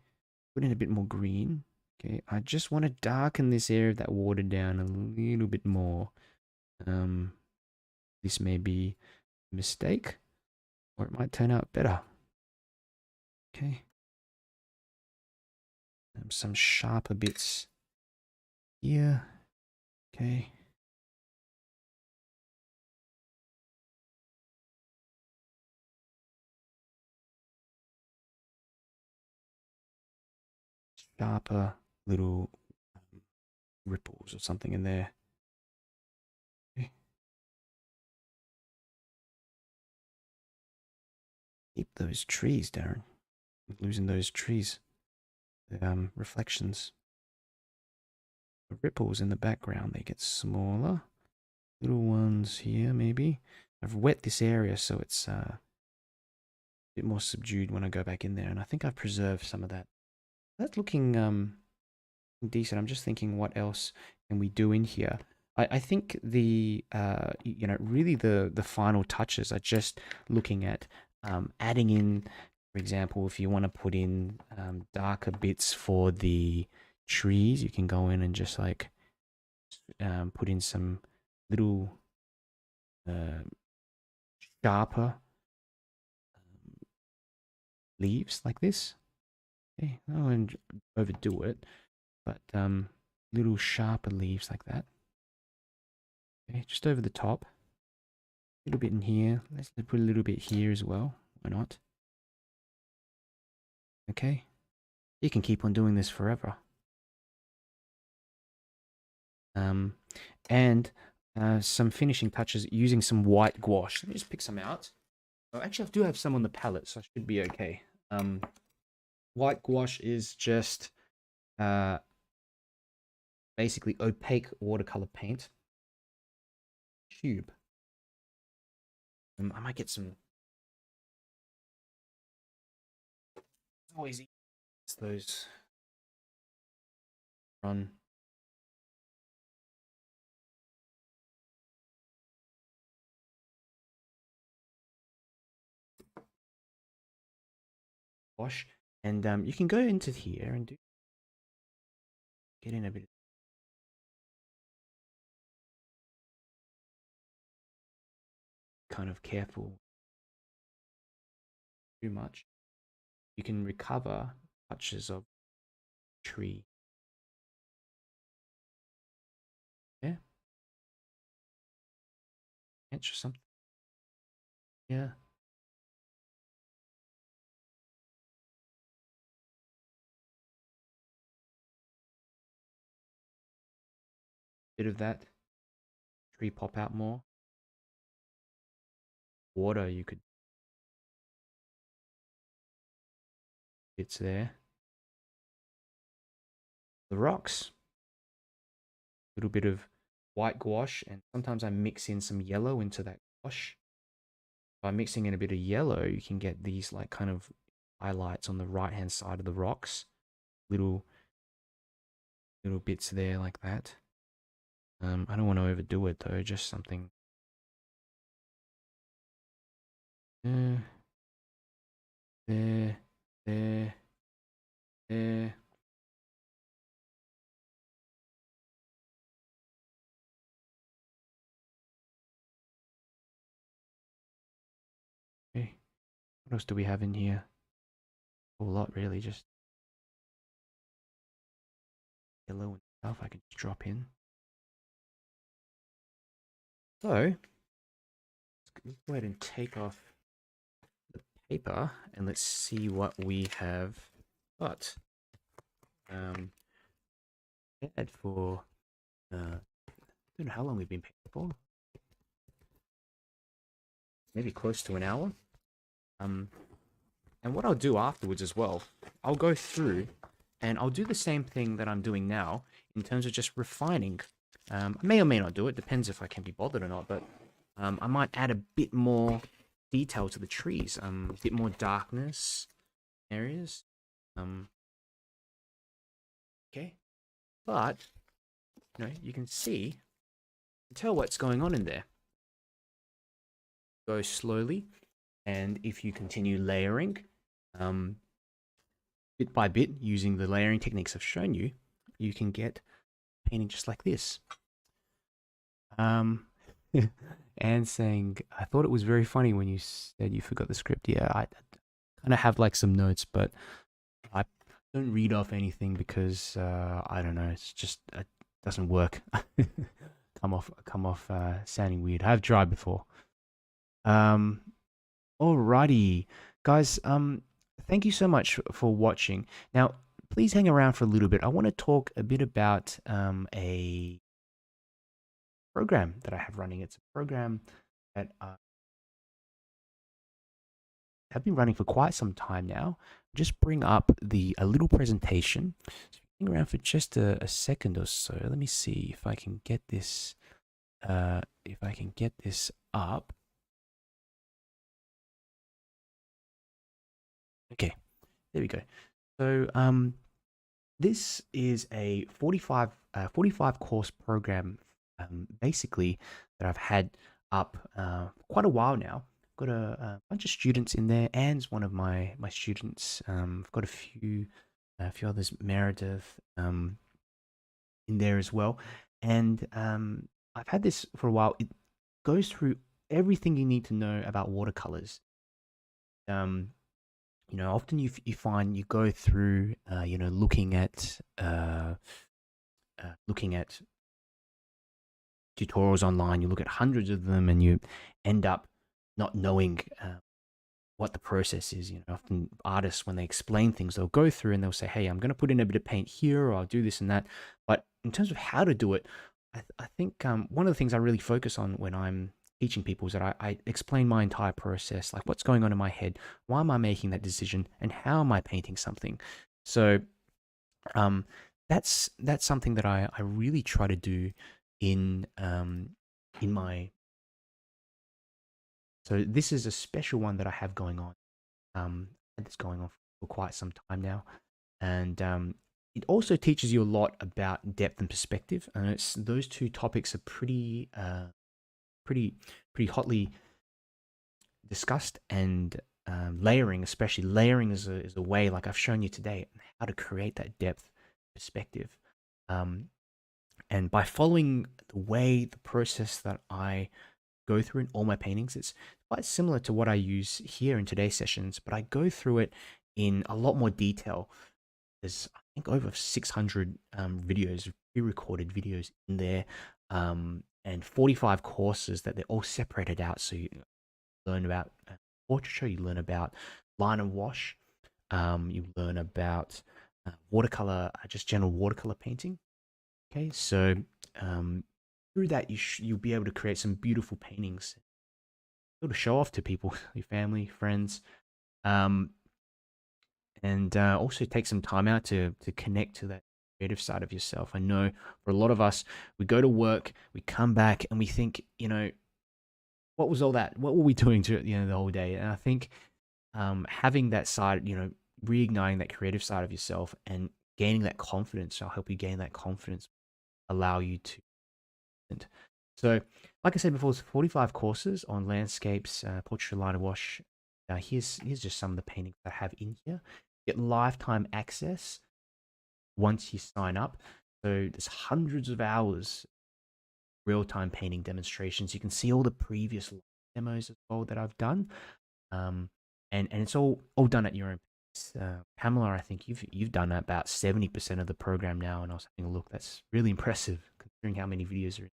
put in a bit more green. Okay, I just want to darken this area of that water down a little bit more. This may be a mistake, or it might turn out better. Okay. some sharper bits here. Okay. Sharper little ripples or something in there. Okay. Keep those trees, Darren. Losing those trees. The reflections. The ripples in the background, they get smaller. Little ones here, maybe. I've wet this area so it's a bit more subdued when I go back in there. And I think I've preserved some of that. That's looking decent. I'm just thinking what else can we do in here. I think the really the final touches are just looking at adding in, for example, if you want to put in darker bits for the trees, you can go in and just like put in some little sharper leaves like this. Okay, I won't overdo it, but little sharper leaves like that. Okay, just over the top. A little bit in here. Let's put a little bit here as well. Why not? Okay. You can keep on doing this forever. And some finishing touches using some white gouache. Let me just pick some out. Oh, actually, I do have some on the palette, so I should be okay. White gouache is just basically opaque watercolor paint. Tube. I might get some. It's always easy. It's those run. Wash, and you can go into here and get in a bit. Kind of careful. Too much. You can recover touches of tree. Yeah. Inch or something. Yeah. Bit of that. Tree pop out more. Water, you could. It's there. The rocks. A little bit of white gouache, and sometimes I mix in some yellow into that gouache. By mixing in a bit of yellow, you can get these like kind of highlights on the right hand side of the rocks. Little bits there like that. I don't want to overdo it though, just something. There, there, there, there. Okay. What else do we have in here? A whole lot really, just yellow and stuff I can just drop in. So, let's go ahead and take off the paper and let's see what we have got. Prepared for, I don't know how long we've been painting for. Maybe close to an hour. And what I'll do afterwards as well, I'll go through and I'll do the same thing that I'm doing now in terms of just refining. I may or may not do it, depends if I can be bothered or not, but I might add a bit more detail to the trees, a bit more darkness areas. Okay, but you can see, tell what's going on in there. Go slowly, and if you continue layering, bit by bit, using the layering techniques I've shown you, you can get painting just like this. And saying, I thought it was very funny when you said you forgot the script. Yeah, I kind of have like some notes, but don't read off anything because I don't know. It's just it doesn't work. Come off sounding weird. I've tried before. Um, Alrighty, guys. Thank you so much for watching. Now, please hang around for a little bit. I want to talk a bit about a program that I have running. It's a program that I have been running for quite some time now. Just bring up the a little presentation. So hang around for just a second or so. Let me see if I can get this. If I can get this up. Okay, there we go. So this is a 45 course program, basically, that I've had up quite a while now. Got a bunch of students in there. Anne's one of my students. I've got a few others, Meredith, in there as well. And I've had this for a while. It goes through everything you need to know about watercolors. Um, often you find you go through, looking at tutorials online. You look at hundreds of them, and you end up not knowing what the process is. Often artists, when they explain things, they'll go through and they'll say, "Hey, I'm going to put in a bit of paint here, or I'll do this and that." But in terms of how to do it, I think one of the things I really focus on when I'm teaching people is that I explain my entire process, like what's going on in my head, why am I making that decision, and how am I painting something. So um, that's something that I really try to do in in my. So this is a special one that I have going on. That's going on for quite some time now, and it also teaches you a lot about depth and perspective. And it's those two topics are pretty pretty hotly discussed, and layering, especially layering, is a way, like I've shown you today, how to create that depth perspective. Um, and by following the process that I go through in all my paintings, it's quite similar to what I use here in today's sessions, but I go through it in a lot more detail. There's, I think, over 600 videos, pre-recorded videos in there, and 45 courses that they're all separated out. So you learn about portraiture, you learn about line and wash, you learn about watercolor, just general watercolor painting. Okay, so through that, you'll be able to create some beautiful paintings, be able to show off to people, your family, friends, um, and also take some time out to connect to that creative side of yourself. I know for a lot of us, we go to work, we come back, and we think, what was all that? What were we doing to the whole day? And I think having that side, reigniting that creative side of yourself and gaining that confidence, I'll help you gain that confidence, allow you to. So, like I said before, it's 45 courses on landscapes, portraiture, line and wash. Here's just some of the paintings I have in here. You get lifetime access once you sign up. So there's hundreds of hours real-time painting demonstrations. You can see all the previous demos as well that I've done, and it's all done at your own pace. Pamela, I think you've done about 70% of the program now, and I was having a look. That's really impressive considering how many videos are.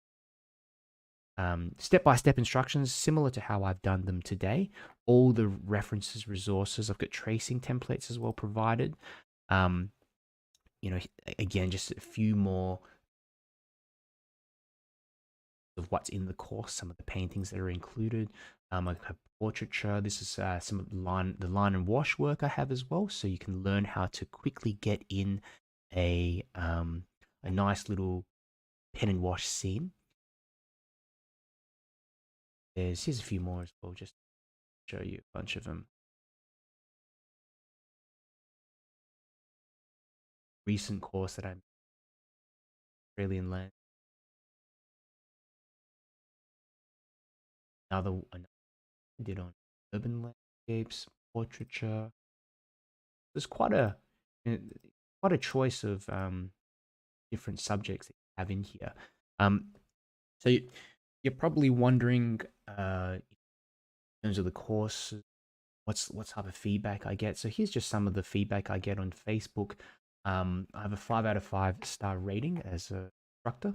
Step-by-step instructions, similar to how I've done them today. All the references, resources. I've got tracing templates as well provided. Um, Again, just a few more of what's in the course, some of the paintings that are included. I have portraiture. This is some of the line and wash work I have as well, so you can learn how to quickly get in a nice little pen and wash scene. Here's a few more as well, just to show you a bunch of them. Recent course that I'm Australian land. Another I did on urban landscapes, portraiture. There's uh, quite a choice of different subjects that you have in here. So you're probably wondering, in terms of the course, what type of feedback I get. So here's just some of the feedback I get on Facebook. I have a 5 out of 5 star rating as a instructor.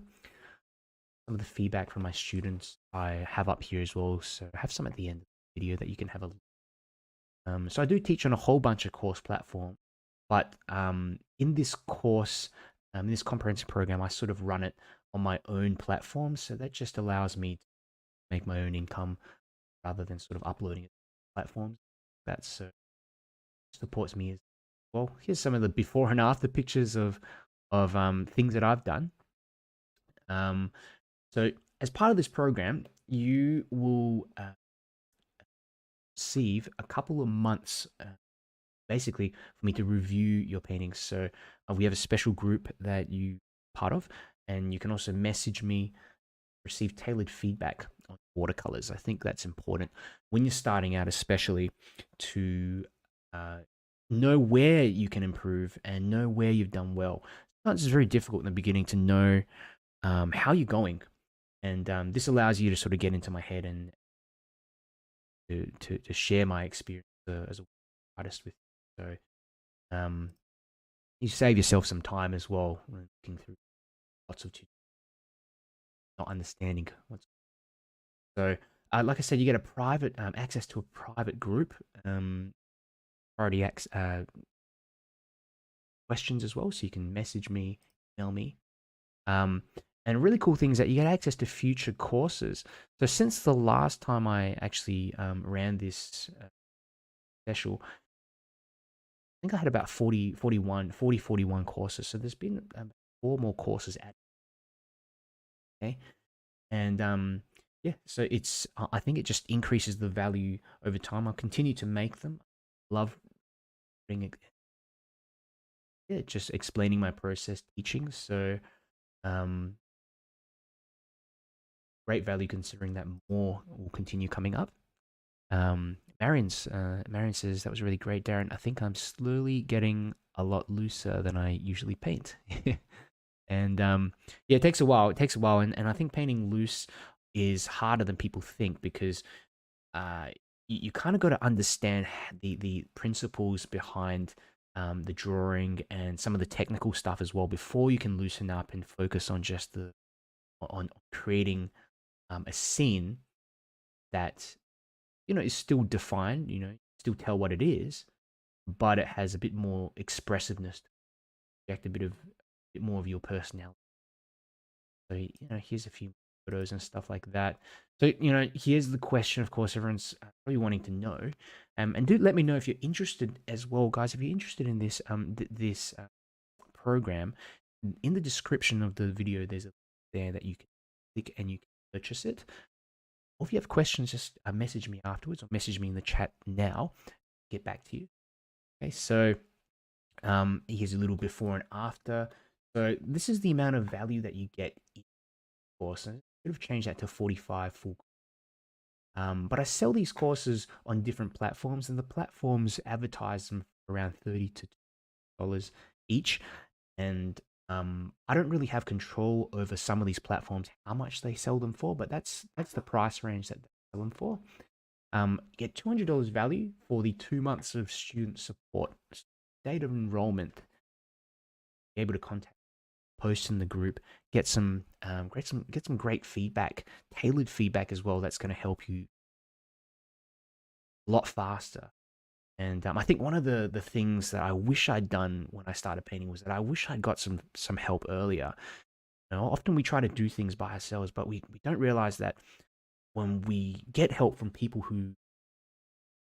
Some of the feedback from my students I have up here as well. So I have some at the end of the video that you can have a look. So I do teach on a whole bunch of course platforms, but in this course, in this comprehensive program, I sort of run it on my own platform. So that just allows me to make my own income rather than sort of uploading it to platforms. That supports me as well. Here's some of the before and after pictures of things that I've done. So as part of this program, you will receive a couple of months basically for me to review your paintings. So we have a special group that you part of, and you can also message me, receive tailored feedback on watercolors. I think that's important when you're starting out, especially to know where you can improve and know where you've done well. Sometimes it's very difficult in the beginning to know how you're going, and this allows you to sort of get into my head and to share my experience as an artist with you. So you save yourself some time as well when looking through lots of not understanding what's so. Like I said, you get a private access to a private group, already questions as well, so you can message me, email me. And really cool things that you get access to future courses. So since the last time I actually ran this special, I think I had about 41 courses. So there's been 4 more courses added. Okay. And yeah, so I think it just increases the value over time. I'll continue to make them. Love bringing it, yeah, just explaining my process, teaching. So great value considering that more will continue coming up. Marion says that was really great, Darren. I think I'm slowly getting a lot looser than I usually paint. And yeah, it takes a while. It takes a while, and I think painting loose is harder than people think because you kind of got to understand the principles behind the drawing and some of the technical stuff as well before you can loosen up and focus on just on creating a scene that is still defined. Still tell what it is, but it has a bit more expressiveness, project a bit more of your personality. So here's a few photos and stuff like that. So here's the question. Of course, everyone's probably wanting to know, and do let me know if you're interested as well, guys. If you're interested in this this program, in the description of the video, there's a there that you can click and you can purchase it. Or if you have questions, just message me afterwards or message me in the chat now. Get back to you. Okay, so here's a little before and after. So this is the amount of value that you get in the course. I should have changed that to 45 full. But I sell these courses on different platforms, and the platforms advertise them for around $30 to $2 each. And I don't really have control over some of these platforms, how much they sell them for, but that's the price range that they sell them for. You get $200 value for the 2 months of student support. Date of enrollment, be able to contact, post in the group, get some great feedback, tailored feedback as well. That's going to help you a lot faster. And I think one of the things that I wish I'd done when I started painting was that I wish I'd got some help earlier. Often we try to do things by ourselves, but we don't realize that when we get help from people who've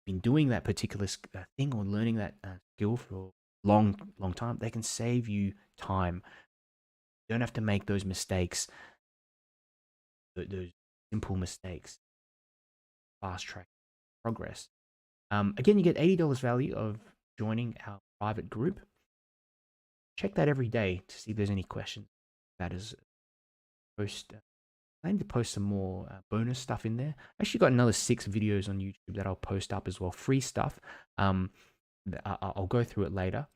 been doing that particular thing or learning that skill for a long time, they can save you time. You don't have to make those mistakes, those simple mistakes, fast track progress. Again, you get $80 value of joining our private group. Check that every day to see if there's any questions. That is post. I need to post some more bonus stuff in there. I actually got another 6 videos on YouTube that I'll post up as well, free stuff. I'll go through it later.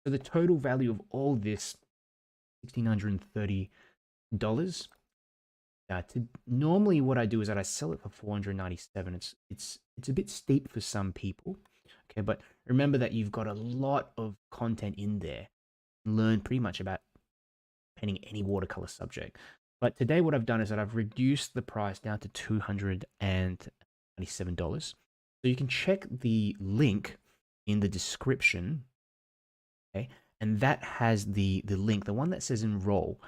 So the total value of all this, $1,630. Normally what I do is that I sell it for 497. It's a bit steep for some people. Okay, but remember that you've got a lot of content in there. Learn pretty much about painting any watercolor subject. But today what I've done is that I've reduced the price down to $297. So you can check the link in the description, okay? And that has the link, the one that says enroll.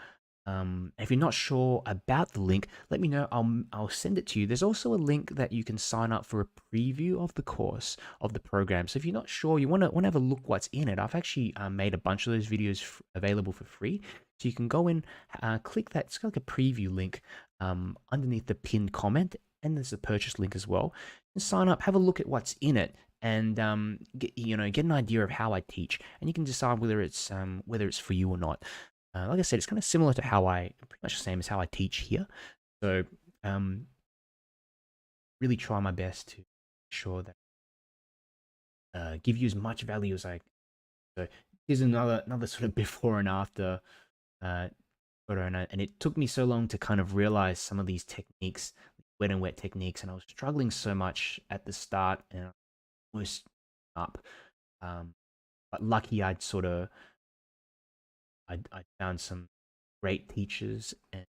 If you're not sure about the link, let me know. I'll send it to you. There's also a link that you can sign up for a preview of the course of the program. So if you're not sure, you want to have a look what's in it. I've actually made a bunch of those videos available for free. So you can go in, click that. It's got like a preview link underneath the pinned comment, and there's a purchase link as well. And sign up, have a look at what's in it, and get an idea of how I teach, and you can decide whether it's for you or not. Like I said, it's kind of similar to pretty much the same as how I teach here. So, really try my best to ensure that give you as much value as I can. So here's another sort of before and after photo, and it took me so long to kind of realize some of these techniques, wet and wet techniques, and I was struggling so much at the start, and I was up. But lucky I found some great teachers and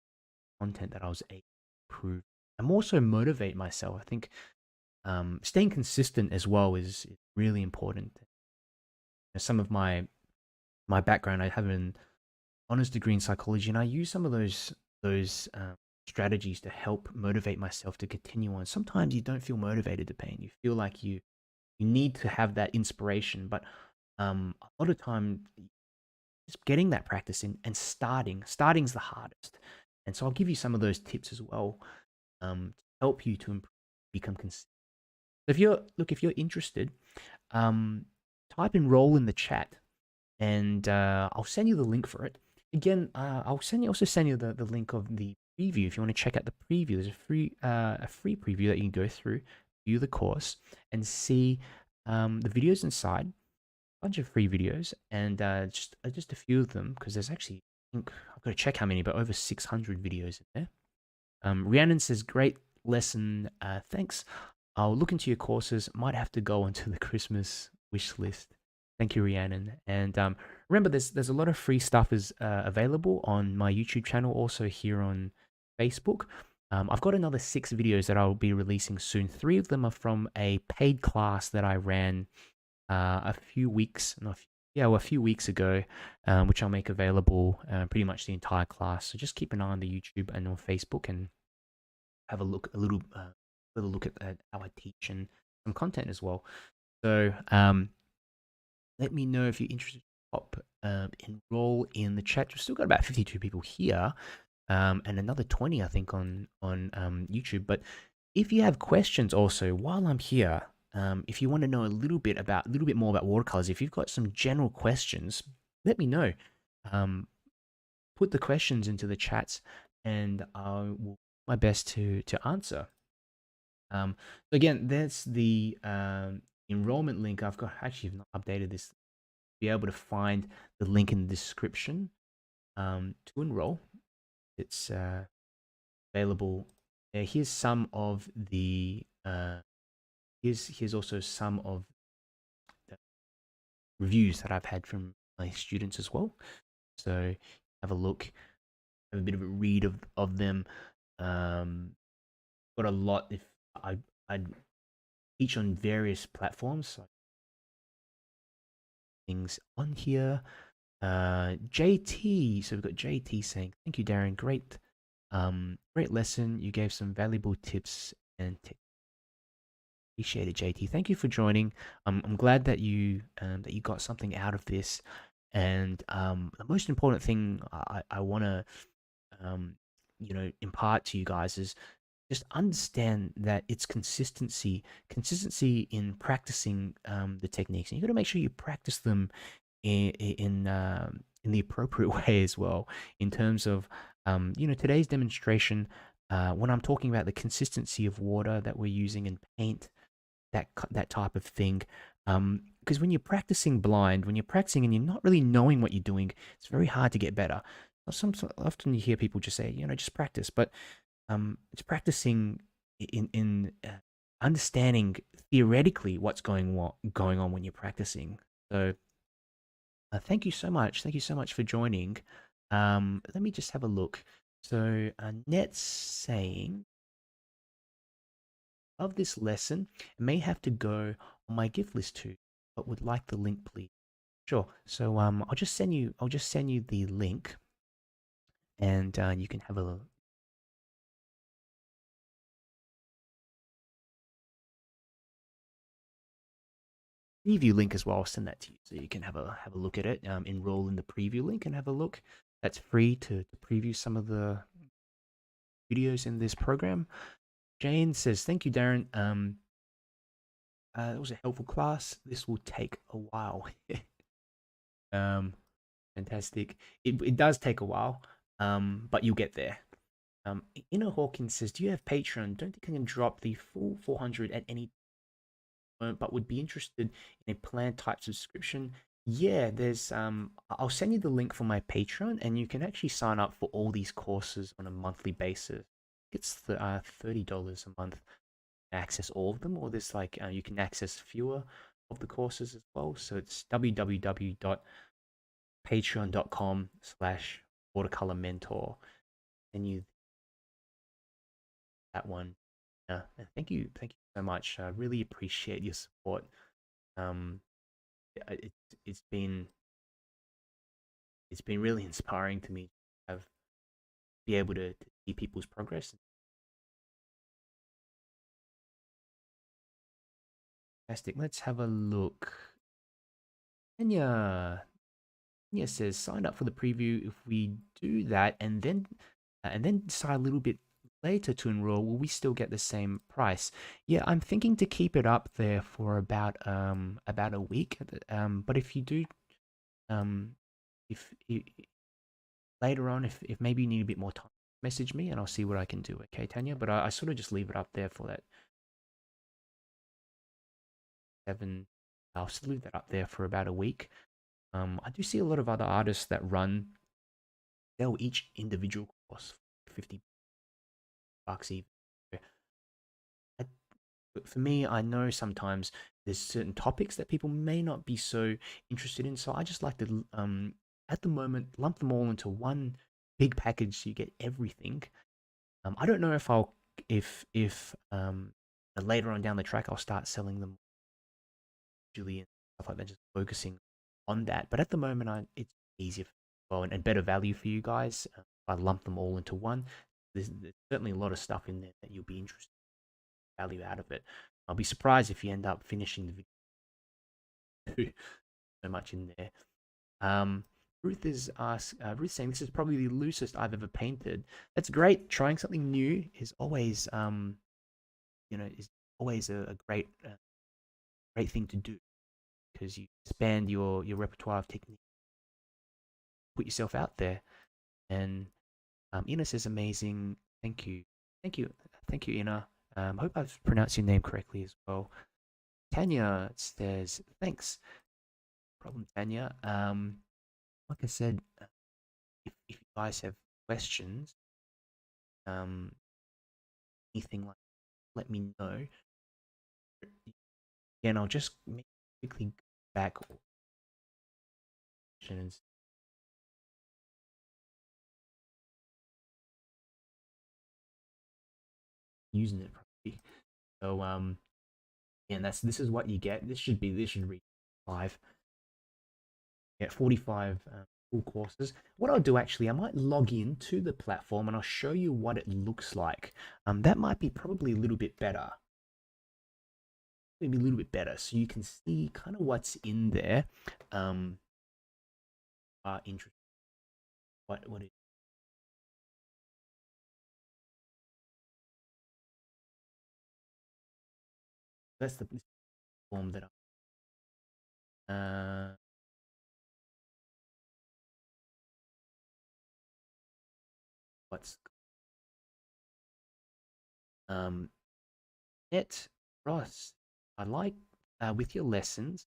content that I was able to improve and also motivate myself. I think staying consistent as well is really important. Some of my background, I have an honors degree in psychology, and I use some of those strategies to help motivate myself to continue on. Sometimes you don't feel motivated to paint. You feel like you need to have that inspiration, but a lot of time just getting that practice in and starting's the hardest. And so I'll give you some of those tips as well to help you to become consistent. If you're interested, type enroll in the chat, and I'll send you the link for it. Again, I'll also send you the link of the preview if you want to check out the preview. There's a free preview that you can go through, view the course, and see the videos inside. Bunch of free videos, and just a few of them, because there's actually, I think I've got to check how many, but over 600 videos in there. Rhiannon says, great lesson, thanks. I'll look into your courses, might have to go onto the Christmas wish list. Thank you, Rhiannon. And remember, there's a lot of free stuff is available on my YouTube channel, also here on Facebook. I've got another 6 videos that I'll be releasing soon. 3 of them are from a paid class that I ran a few weeks ago, which I'll make available pretty much the entire class. So just keep an eye on the YouTube and on Facebook, and have a little look at how I teach and some content as well. So let me know if you're interested. Pop enroll in the chat. We've still got about 52 people here, and another 20 I think on YouTube. But if you have questions also while I'm here, if you want to know a little bit more about watercolors, if you've got some general questions, let me know. Put the questions into the chats, and I will do my best to answer. So again, there's the enrollment link. I've not updated this. Be able to find the link in the description to enroll. It's available. Here's some of the here's also some of the reviews that I've had from my students as well. So have a look, have a bit of a read of them. Got a lot. If I teach on various platforms, so things on here. JT, so we've got JT saying, thank you, Darren. Great lesson. You gave some valuable tips and appreciate it, JT. Thank you for joining. I'm glad that you got something out of this. And the most important thing I want to impart to you guys is just understand that it's consistency in practicing the techniques. And you got to make sure you practice them in the appropriate way as well. In terms of today's demonstration, when I'm talking about the consistency of water that we're using in paint, that type of thing, because when you're practicing blind, when you're practicing and you're not really knowing what you're doing, it's very hard to get better. Often you hear people just say, just practice, but it's practicing in understanding theoretically what's going on when you're practicing. So thank you so much. Thank you so much for joining. Let me just have a look. So Net's saying of this lesson, I may have to go on my gift list too, but would like the link, please. Sure. So I'll just send you the link, and you can have a preview link as well. I'll send that to you so you can have a look at it. Enroll in the preview link and have a look. That's free to preview some of the videos in this program. Jane says, "Thank you, Darren. It was a helpful class. This will take a while." um, Fantastic. It does take a while, but you'll get there. Inner Hawkins says, "Do you have Patreon? Don't think I can drop the full 400 at any moment, but would be interested in a plan type subscription." Yeah, there's I'll send you the link for my Patreon, and you can actually sign up for all these courses on a monthly basis. It's the $30 a month to access all of them, or there's like you can access fewer of the courses as well. So it's www.patreon.com/watercolor mentor, and you that one. And thank you so much. I really appreciate your support. Um, it, it's been it's been really inspiring to me to have be able to see people's progress. Fantastic. Let's have a look. Enya Enya says sign up for the preview. If we do that and then decide a little bit later to enroll, will we still get the same price? Yeah, I'm thinking to keep it up there for about a week. But if you do um if later on, if maybe you need a bit more time, message me and I'll see what I can do. Okay, Tanya. But I sort of just leave it up there for that 7. I'll just leave that up there for about a week. I do see a lot of other artists that sell each individual course for $50 even. I, but for me, I know sometimes there's certain topics that people may not be so interested in, so I just like to at the moment lump them all into one big package so you get everything. I don't know if I'll if later on down the track I'll start selling them individually and stuff like that, just focusing on that. But at the moment, it's easier well and better value for you guys. If I lump them all into one. There's certainly a lot of stuff in there that you'll be interested in value out of it. I'll be surprised if you end up finishing the video so much in there. Um, Ruth saying this is probably the loosest I've ever painted. That's great. Trying something new is always is always a great thing to do because you expand your repertoire of technique, put yourself out there. And Ina says amazing. Thank you, thank you, thank you, Ina. Hope I've pronounced your name correctly as well. Tanya says thanks. No problem, Tanya. Like I said, if you guys have questions, um, anything like, let me know. Again, I'll just quickly go back and using it properly. So and this is what you get. This should read 5. Get 45 full courses. What I'll do actually, I might log in to the platform and I'll show you what it looks like. That might be probably a little bit better. Maybe a little bit better, so you can see kind of what's in there. Interesting. What is that's the form that what's um it Ross. I like with your lessons.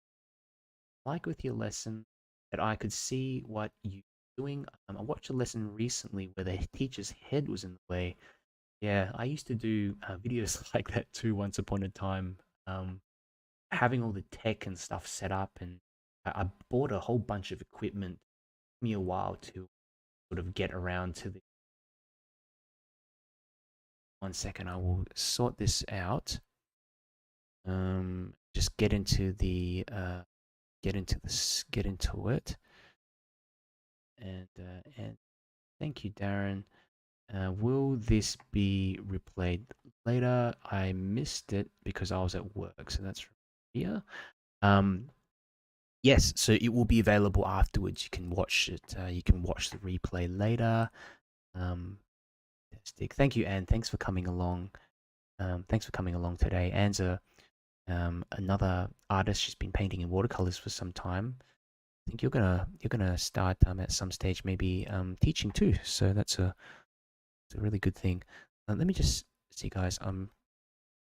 Like with your lesson that I could see what you doing. I watched a lesson recently where the teacher's head was in the way. Yeah, I used to do videos like that too once upon a time. Having all the tech and stuff set up, and I bought a whole bunch of equipment. It took me a while to sort of get around to the. One second, I will sort this out. Just get into the get into it, and thank you, Darren. Will this be replayed later? I missed it because I was at work, so that's from here. Um, yes, so it will be available afterwards. You can watch it. You can watch the replay later. Fantastic. Thank you, Anne. Thanks for coming along. Thanks for coming along today. Anne's another artist. She's been painting in watercolors for some time. I think you're gonna start at some stage maybe teaching too. So it's a really good thing. Let me just see, guys. When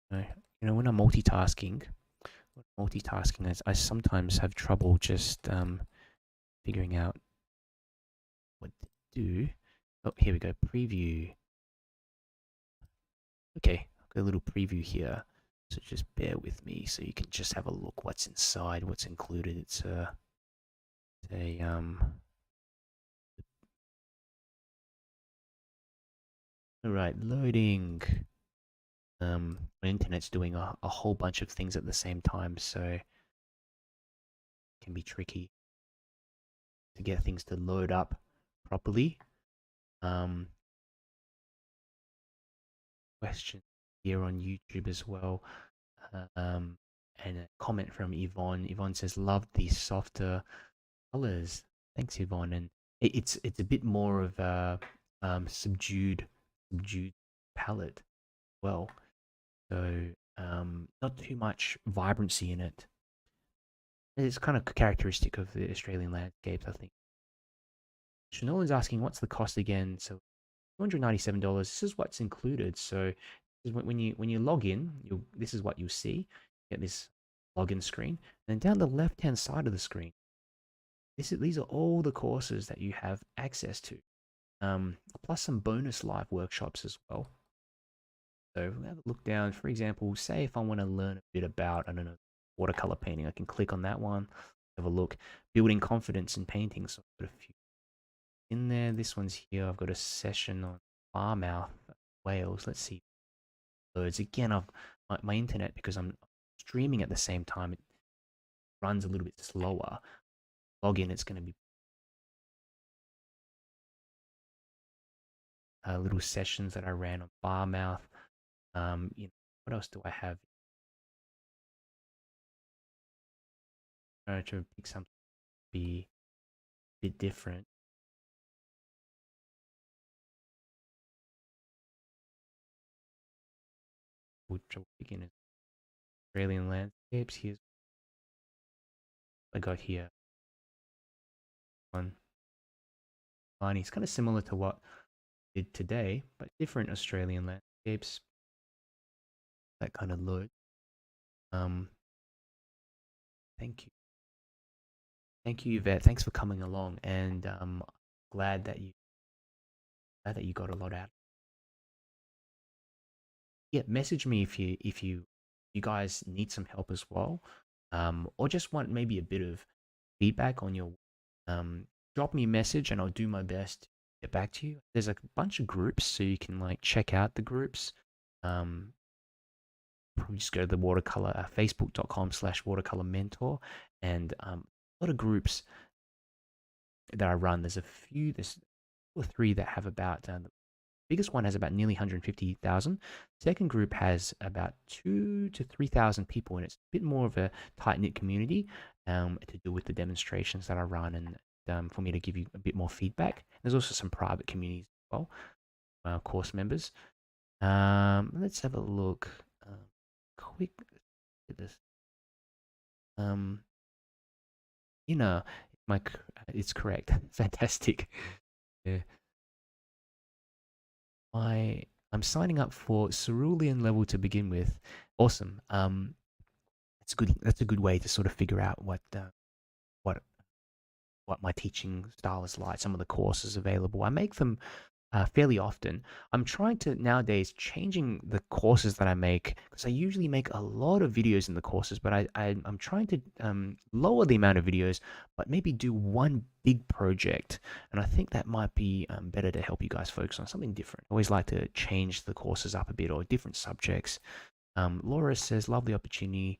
I'm multitasking, I sometimes have trouble just figuring out what to do. Oh, here we go. Preview. Okay, I've got a little preview here. So just bear with me, so you can just have a look what's inside, what's included. It's a All right, loading. My internet's doing a whole bunch of things at the same time, so it can be tricky to get things to load up properly. Um, Question here on YouTube as well. Um, and a comment from Yvonne. Yvonne says, "Love these softer colors." Thanks, Yvonne. And it's a bit more of a subdued palette. Well, so not too much vibrancy in it. It's kind of characteristic of the Australian landscapes, I think. Chanel is asking, "What's the cost again?" So $297. This is what's included. So when you log in, this is what you'll see. You get this login screen, and then down the left-hand side of the screen, these are all the courses that you have access to, plus some bonus live workshops as well. So if we have a look down, for example, say if I want to learn a bit about, I don't know, watercolor painting, I can click on that one, have a look. Building confidence in painting, so I've got a few in there. This one's here. I've got a session on Barmouth, Wales. Let's see. Loads. Again, my internet, because I'm streaming at the same time, it runs a little bit slower. Log in, it's going to be little sessions that I ran on Barmouth. What else do I have? Trying to pick something to be a bit different. Which I'll begin is Australian landscapes. Here's what I got here. One line. It's kind of similar to what I did today, but different Australian landscapes. That kind of load. Thank you. Thank you, Yvette. Thanks for coming along, and glad that you got a lot out. Yeah, message me if you guys need some help as well, or just want maybe a bit of feedback on your. Drop me a message, and I'll do my best to get back to you. There's a bunch of groups, so you can like check out the groups. Probably just go to the watercolor facebook.com/watercolor mentor, and a lot of groups that I run. There's two or three that have about the biggest one has about nearly 150,000. Second group has about 2 to 3,000 people, and it's a bit more of a tight knit community to do with the demonstrations that I run, and for me to give you a bit more feedback. There's also some private communities as well, course members. Let's have a look. Quick at this. You know, it's correct. Fantastic. Yeah. I'm signing up for cerulean level to begin with. Awesome. It's good. That's a good way to sort of figure out what what my teaching style is like. Some of the courses available. I make them fairly often. I'm trying to nowadays changing the courses that I make because I usually make a lot of videos in the courses, but I'm trying to lower the amount of videos, but maybe do one big project. And I think that might be better to help you guys focus on something different. I always like to change the courses up a bit or different subjects. Laura says, love the opportunity.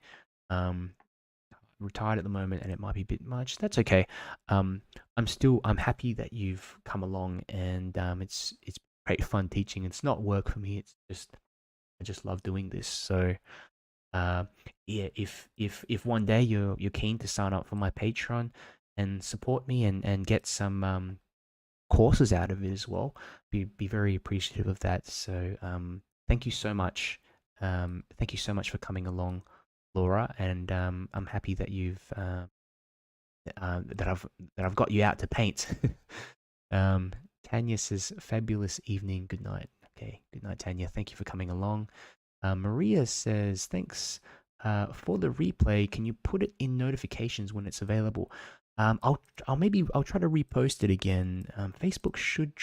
Um, Retired at the moment and it might be a bit much. That's okay. Um, I'm happy that you've come along and it's great fun teaching. It's not work for me. It's just I just love doing this. So uh, yeah, if one day you're keen to sign up for my Patreon and support me and get some courses out of it as well, be very appreciative of that. So thank you so much. Thank you so much for coming along, Laura, and I'm happy that you've that I've got you out to paint. um, Tanya says, "Fabulous evening. Good night." Okay, good night, Tanya. Thank you for coming along. Maria says, "Thanks for the replay. Can you put it in notifications when it's available?" I'll try to repost it again. Facebook should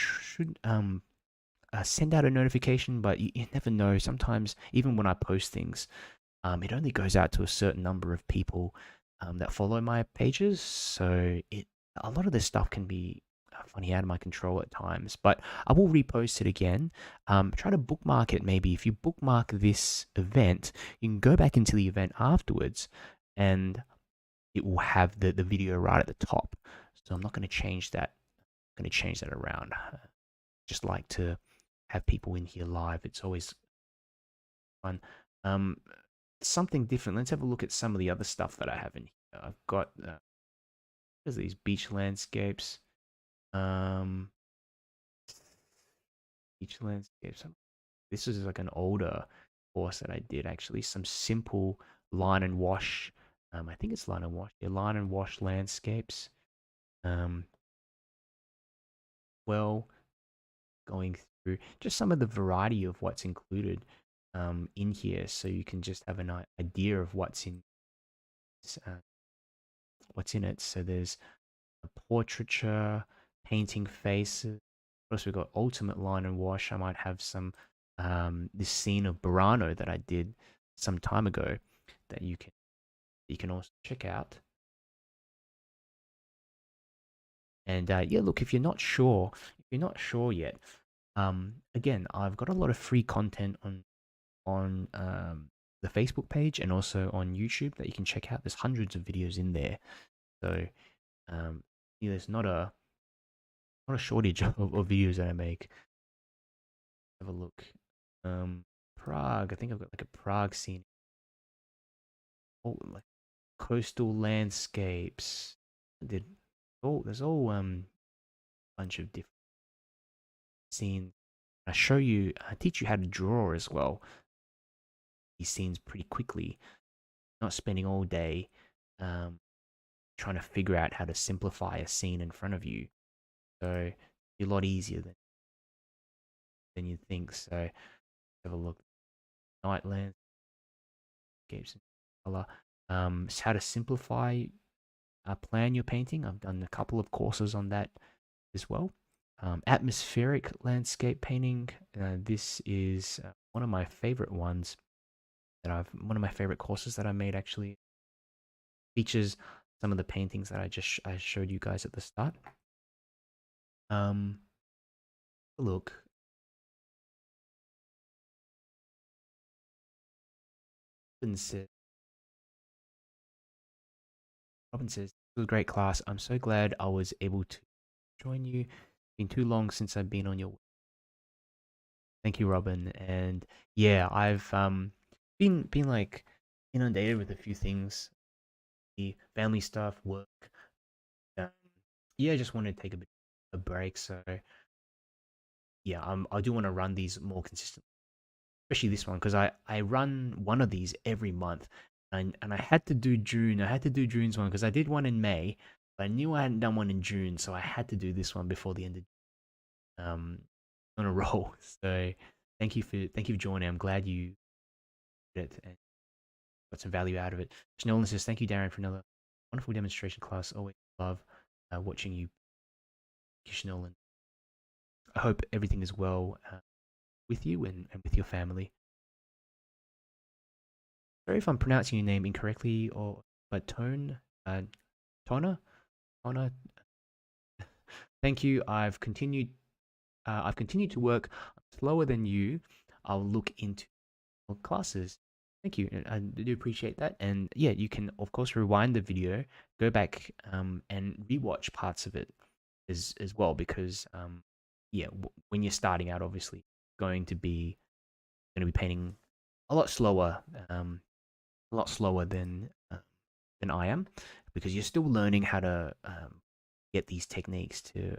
send out a notification, but you never know. Sometimes even when I post things, it only goes out to a certain number of people that follow my pages. So a lot of this stuff can be funny out of my control at times. But I will repost it again. Try to bookmark it. Maybe if you bookmark this event, you can go back into the event afterwards, and it will have the video right at the top. So I'm not going to change that. I'm going to change that around. Just like to have people in here live. It's always fun. Um, Something different. Let's have a look at some of the other stuff that I have in here. I've got there's these beach landscapes. Um, Beach landscapes. This is like an older course that I did actually. Some simple line and wash. I think it's line and wash. Yeah, line and wash landscapes. Um, well, going through just some of the variety of what's included in here, so you can just have an idea of uh, what's in it. So there's a portraiture, painting faces. Plus, we've got ultimate line and wash. I might have some this scene of Burano that I did some time ago that you can also check out. And yeah, look, if you're not sure yet, again, I've got a lot of free content on the Facebook page and also on YouTube that you can check out. There's hundreds of videos in there, so yeah, there's not a shortage of videos that I make. Have a look. Prague. I think I've got like a Prague scene. Oh, like coastal landscapes. I did. Oh, there's all bunch of different scenes. I teach you how to draw as well. These scenes pretty quickly. Not spending all day um trying to figure out how to simplify a scene in front of you. So it's a lot easier than you think. So have a look. Night landscapes and color. It's how to simplify plan your painting. I've done a couple of courses on that as well. Atmospheric landscape painting. This is one of my favorite ones one of my favorite courses that I made actually features some of the paintings that I showed you guys at the start. Um, Look, Robin says, Robin says, it was a great class. I'm so glad I was able to join you. It's been too long since I've been on your. Thank you, Robin. And yeah, I've been like inundated with a few things, the family stuff, work. Um, yeah, I just wanted to take a break. So yeah, I do want to run these more consistently, especially this one because I run one of these every month, and I had to do June. I had to do June's one because I did one in May, but I knew I hadn't done one in June, so I had to do this one before the end of on a roll. So thank you for joining. I'm glad you did it and got some value out of it. Schnellen says, thank you, Darren, for another wonderful demonstration class. Always love watching you, Schnellen. I hope everything is well with you and with your family. Sorry if I'm pronouncing your name incorrectly, but uh, Tona, Tona. Thank you. I've continued to work slower than you. I'll look into classes. Thank you. I do appreciate that. And yeah, you can of course rewind the video, go back and rewatch parts of it as well because yeah, when you're starting out, obviously going to be painting a lot slower, a lot slower than I am because you're still learning how to get these techniques to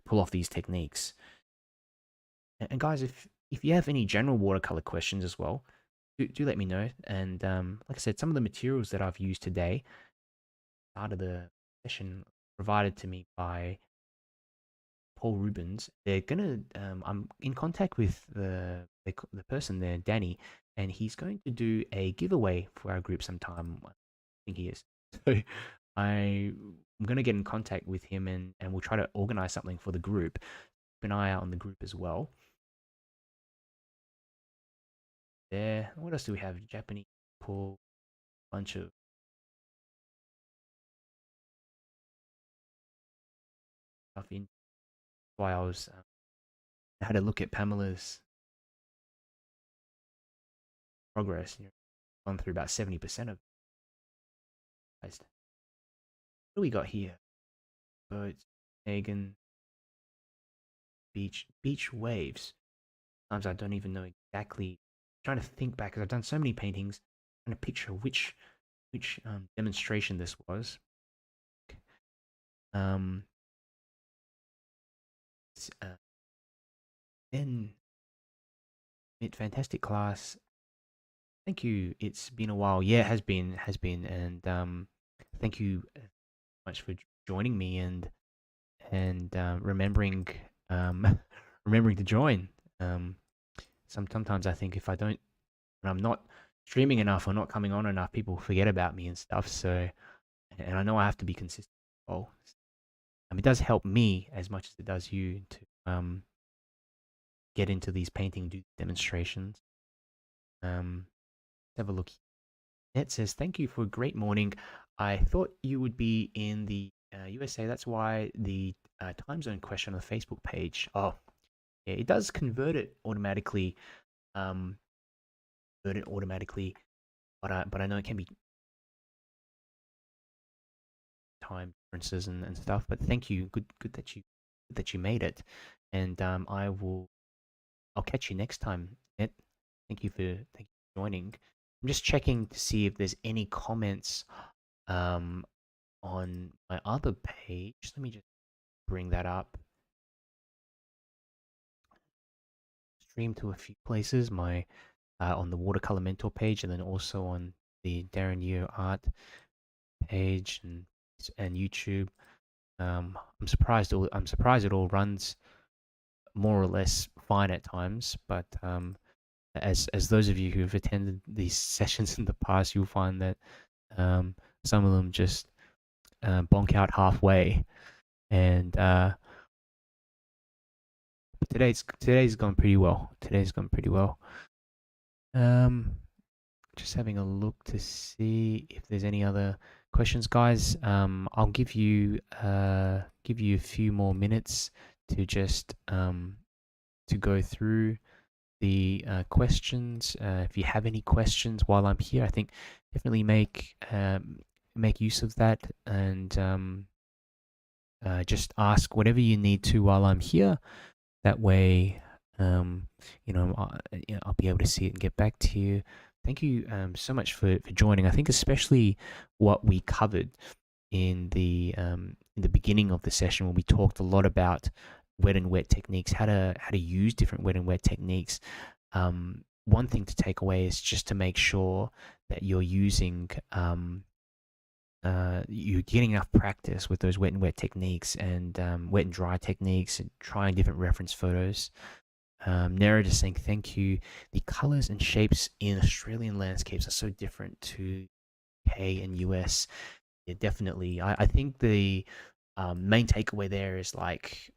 pull off these techniques. And guys, if you have any general watercolor questions as well, do let me know. And like I said, some of the materials that I've used today, out of the session, provided to me by Paul Rubens. They're gonna. I'm in contact with the person there, Danny, and he's going to do a giveaway for our group sometime. I think he is. So I'm gonna get in contact with him and we'll try to organize something for the group. Keep an eye out on the group as well. There. What else do we have? Japanese people, bunch of stuff in. Why I was had a look at Pamela's progress. Gone through about 70% of it. What do we got here? Boats, Hagen, beach waves. Sometimes I don't even know exactly. I'm trying to think back because I've done so many paintings. I'm trying to picture which demonstration this was. Um, then fantastic class. Thank you. It's been a while. Yeah, it has been, and thank you much for joining me and remembering remembering to join. Um, sometimes I think if I don't, when I'm not streaming enough or not coming on enough, people forget about me and stuff. So, and I know I have to be consistent. Oh, it does help me as much as it does you to get into these painting demonstrations. Let's have a look. It says, "Thank you for a great morning. I thought you would be in the USA. That's why the time zone question on the Facebook page. Oh, yeah, it does um, convert it automatically, but I know it can be time differences and stuff. But thank you. Good that you made it, and I'll catch you next time. Ed. Thank you for joining. I'm just checking to see if there's any comments um on my other page. Let me just bring that up. Stream to a few places. My on the Watercolor Mentor page, and then also on the Darren Year Art page and YouTube. I'm surprised. I'm surprised it all runs more or less fine at times. But as those of you who have attended these sessions in the past, you'll find that some of them just bonk out halfway. And today's gone pretty well. Today's gone pretty well. Just having a look to see if there's any other questions, guys. I'll give you a few more minutes to just to go through the questions. If you have any questions while I'm here, I think definitely make use of that and just ask whatever you need to while I'm here. That way, I'll be able to see it and get back to you. Thank you so much for joining. I think especially what we covered in the beginning of the session when we talked a lot about wet and wet techniques, how to use different wet and wet techniques. One thing to take away is just to make sure that you're using you're getting enough practice with those wet and wet techniques and wet and dry techniques and trying different reference photos. Nera just saying thank you. The colors and shapes in Australian landscapes are so different to UK and US. Yeah, definitely. I think the main takeaway there is like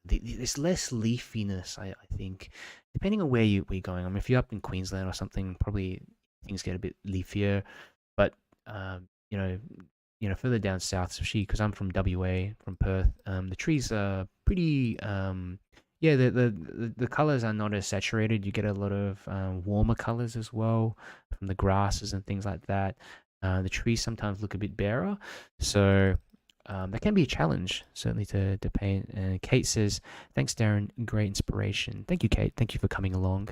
there's less leafiness. I think, depending on where you're going. I mean, if you're up in Queensland or something, probably things get a bit leafier. But you know, further down south, especially because I'm from WA, from Perth, the trees are pretty. Yeah, the colors are not as saturated. You get a lot of warmer colors as well from the grasses and things like that. The trees sometimes look a bit barer, so that can be a challenge, certainly to paint. Kate says, "Thanks, Darren. Great inspiration." Thank you, Kate. Thank you for coming along.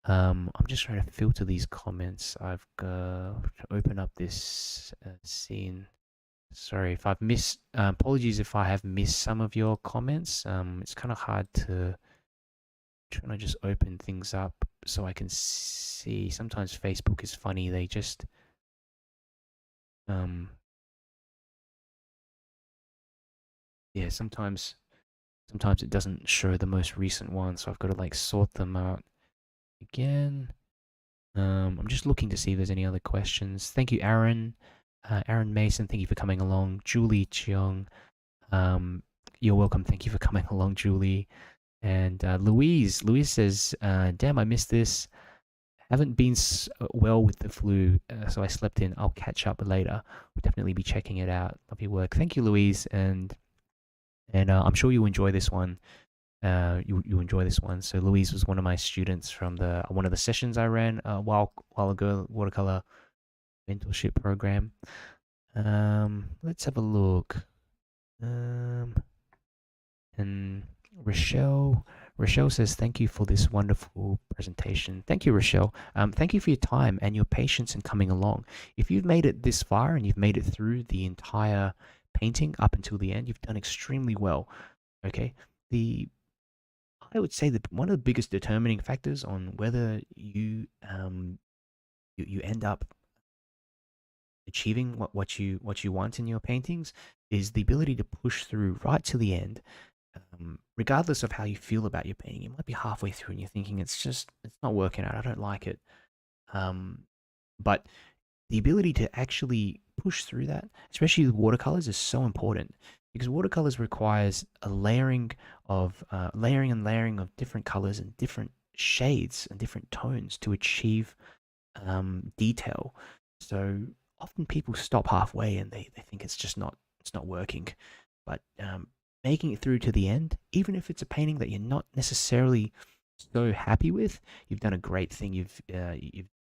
I'm just trying to filter these comments. I've got to open up this scene. Sorry if I've missed. Apologies if I have missed some of your comments. It's kind of hard to trying to just open things up so I can see. Sometimes Facebook is funny. They just um yeah. Sometimes it doesn't show the most recent ones, so I've got to like sort them out again. I'm just looking to see if there's any other questions. Thank you, Aaron. Aaron Mason, thank you for coming along. Julie Cheong, you're welcome. Thank you for coming along, Julie. And Louise says, damn, I missed this. Haven't been well with the flu, so I slept in. I'll catch up later. We'll definitely be checking it out. Love your work. Thank you, Louise. And I'm sure you enjoy this one. You enjoy this one. So Louise was one of my students from the one of the sessions I ran a while ago, watercolor mentorship program. Let's have a look. And Rochelle says, thank you for this wonderful presentation. Thank you, Rochelle. Thank you for your time and your patience in coming along. If you've made it this far and you've made it through the entire painting up until the end, you've done extremely well. Okay. I would say that one of the biggest determining factors on whether you end up achieving what you want in your paintings is the ability to push through right to the end, regardless of how you feel about your painting. You might be halfway through and you're thinking it's not working out. I don't like it. But the ability to actually push through that, especially with watercolors, is so important because watercolors requires a layering and layering of different colors and different shades and different tones to achieve detail. So often people stop halfway and they think it's not working. But making it through to the end, even if it's a painting that you're not necessarily so happy with, you've done a great thing. You've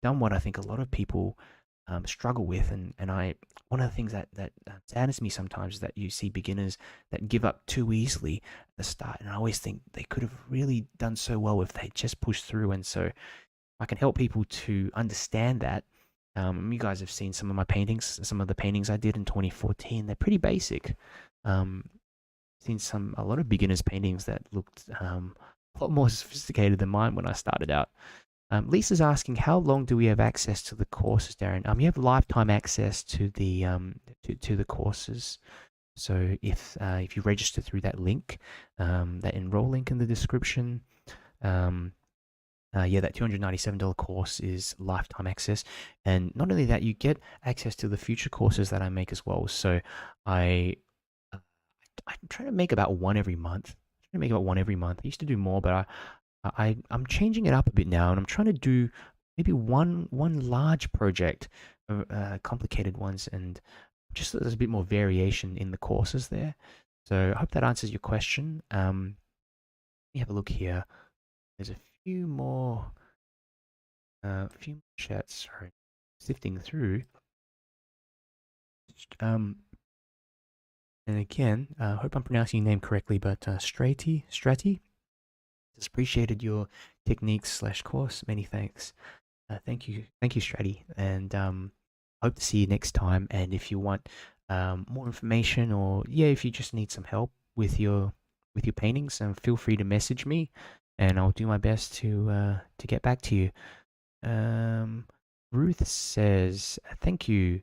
done what I think a lot of people struggle with, and one of the things that saddens me sometimes is that you see beginners that give up too easily at the start, and I always think they could have really done so well if they just pushed through. And so I can help people to understand that. You guys have seen some of my paintings, some of the paintings I did in 2014. They're pretty basic. Seen a lot of beginners' paintings that looked a lot more sophisticated than mine when I started out. Lisa's asking, how long do we have access to the courses, Darren? You have lifetime access to the to the courses. So if you register through that link, that enroll link in the description, yeah, that $297 course is lifetime access. And not only that, you get access to the future courses that I make as well. So I'm trying to make about one every month. I used to do more, but I'm changing it up a bit now, and I'm trying to do maybe one large project, complicated ones, and just so there's a bit more variation in the courses there. So I hope that answers your question. Let me have a look here. There's a few more chats. Sorry, sifting through. And again, I hope I'm pronouncing your name correctly, but Strati, just appreciated your techniques / course. Many thanks. Thank you, Strati, and hope to see you next time. And if you want more information, or yeah, if you just need some help with your paintings, feel free to message me, and I'll do my best to get back to you. Ruth says, "Thank you.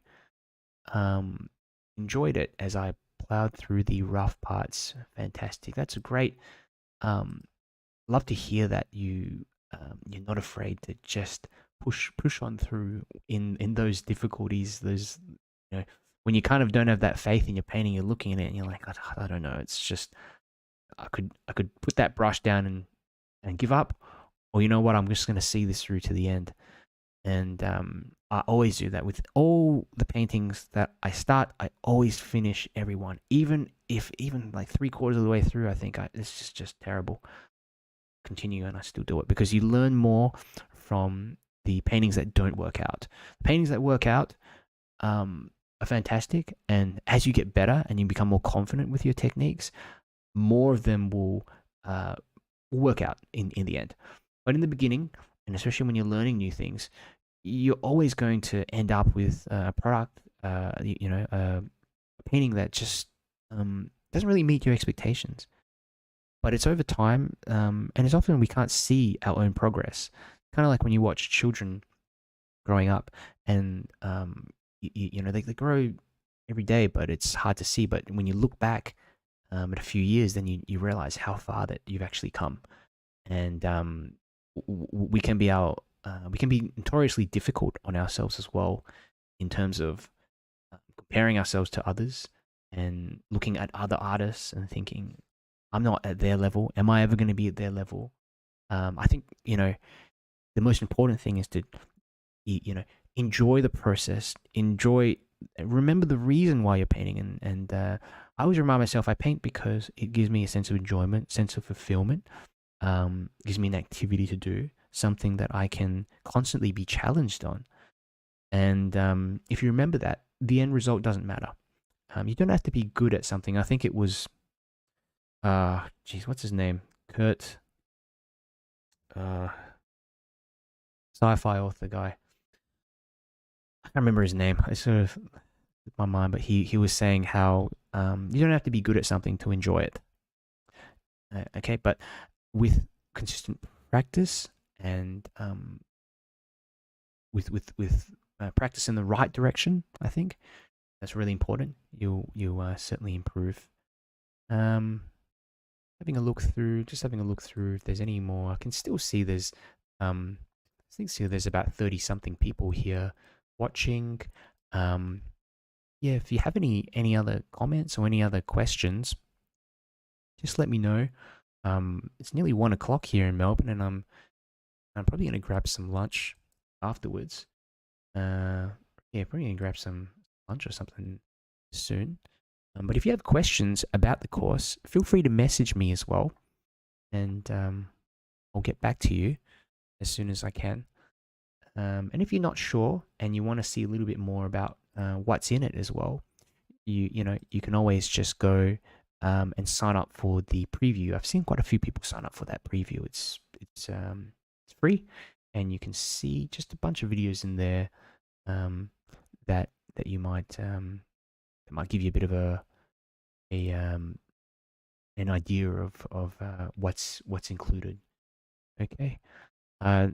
Enjoyed it as I plowed through the rough parts. Fantastic. That's a great. Love to hear that you're not afraid to just push on through in those difficulties. Those, when you kind of don't have that faith in your painting, you're looking at it and you're like, I don't know. It's just I could put that brush down and give up, or you know what, I'm just going to see this through to the end. And I always do that with all the paintings that I start. I always finish everyone, even if even like 3/4 of the way through, I think it's just terrible. Continue, and I still do it because you learn more from the paintings that don't work out. The paintings that work out are fantastic, and as you get better and you become more confident with your techniques, more of them will work out in the end. But in the beginning, and especially when you're learning new things, you're always going to end up with a product, a painting that just doesn't really meet your expectations. But it's over time, and it's often we can't see our own progress. Kind of like when you watch children growing up, and they grow every day, but it's hard to see. But when you look back at a few years, then you realize how far that you've actually come. And we can be notoriously difficult on ourselves as well, in terms of comparing ourselves to others and looking at other artists and thinking, I'm not at their level. Am I ever going to be at their level? I think the most important thing is to enjoy the process, remember the reason why you're painting, and I always remind myself I paint because it gives me a sense of enjoyment, sense of fulfillment. Gives me an activity to do, something that I can constantly be challenged on. And if you remember that, the end result doesn't matter. You don't have to be good at something. I think it was, what's his name? Kurt, sci-fi author guy. I can't remember his name. I sort of slipped my mind, but he was saying how you don't have to be good at something to enjoy it. Okay, but with consistent practice and with practice in the right direction, I think that's really important. You certainly improve. Having a look through if there's any more. I can still see there's I think there's about 30 something people here watching. Yeah, if you have any other comments or any other questions, just let me know. It's nearly 1 o'clock here in Melbourne, and I'm probably gonna grab some lunch afterwards. Yeah, probably gonna grab some lunch or something soon. But if you have questions about the course, feel free to message me as well, and I'll get back to you as soon as I can. And if you're not sure and you want to see a little bit more about what's in it as well, you can always just go and sign up for the preview. I've seen quite a few people sign up for that preview. It's free, and you can see just a bunch of videos in there that you might that might give you a bit of an idea of what's included. Okay. Yeah,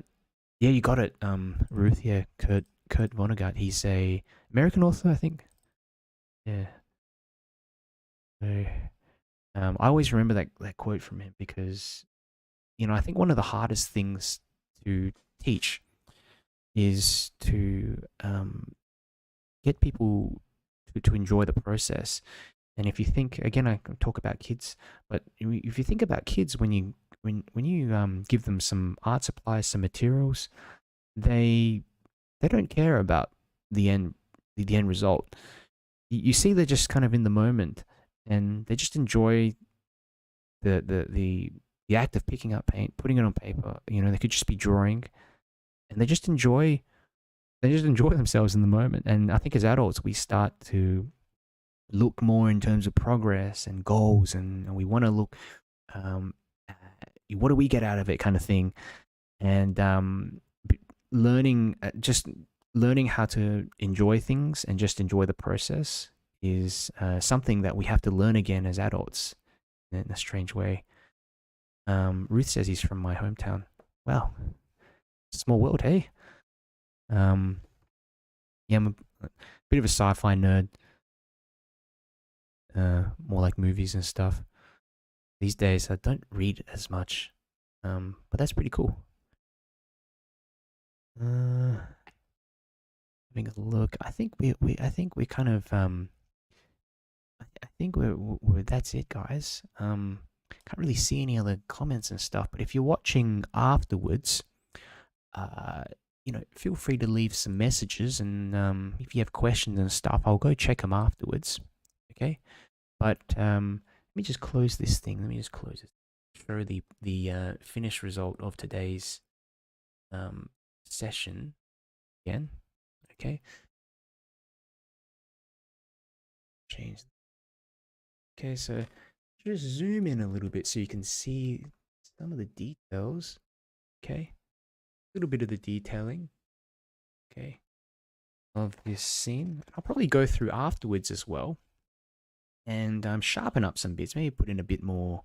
you got it, Ruth. Yeah, Kurt Vonnegut. He's a American author, I think. Yeah. So, I always remember that quote from him because, I think one of the hardest things to teach is to get people to enjoy the process. And if you think, again, I can talk about kids, but if you think about kids, when you give them some art supplies, some materials, they don't care about the end result. You see, they're just kind of in the moment, and they just enjoy the act of picking up paint, putting it on paper. They could just be drawing, and they just enjoy themselves in the moment. And I think as adults, we start to look more in terms of progress and goals, and we want to look what do we get out of it, kind of thing. And learning how to enjoy things and just enjoy the process is something that we have to learn again as adults in a strange way. Ruth says he's from my hometown. Wow, small world, hey. Yeah, I'm a bit of a sci-fi nerd. More like movies and stuff. These days, I don't read as much, but that's pretty cool. Having a look, I think we kind of I think we're that's it, guys. Can't really see any other comments and stuff, but if you're watching afterwards, uh, feel free to leave some messages, and if you have questions and stuff, I'll go check them afterwards. Okay, but let me just close this thing. Let me just close it. Show the finished result of today's session again. Okay, change. Okay, so just zoom in a little bit so you can see some of the details. Okay, a little bit of the detailing. Okay, of this scene. I'll probably go through afterwards as well and sharpen up some bits. Maybe put in a bit more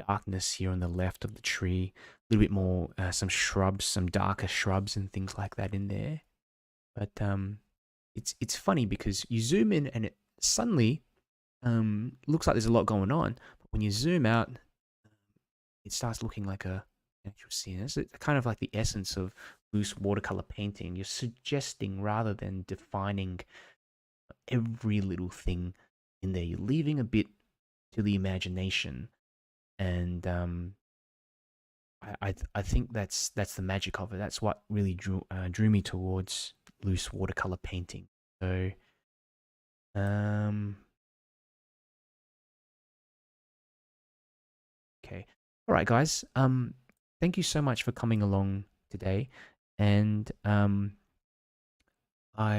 darkness here on the left of the tree, a little bit more, some shrubs, some darker shrubs and things like that in there. But it's funny because you zoom in and it suddenly looks like there's a lot going on. But when you zoom out, it starts looking like a actual scene. It's kind of like the essence of loose watercolor painting. You're suggesting rather than defining every little thing in there. You're leaving a bit to the imagination, and I think that's the magic of it. That's what really drew me towards loose watercolor painting. So, okay, all right, guys. Thank you so much for coming along today, and I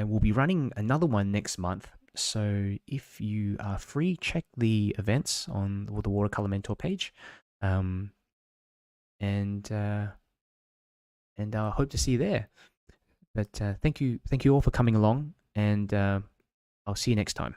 will be running another one next month. So if you are free, check the events on the Watercolor Mentor page. Um, and I hope to see you there. But thank you all for coming along, and I'll see you next time.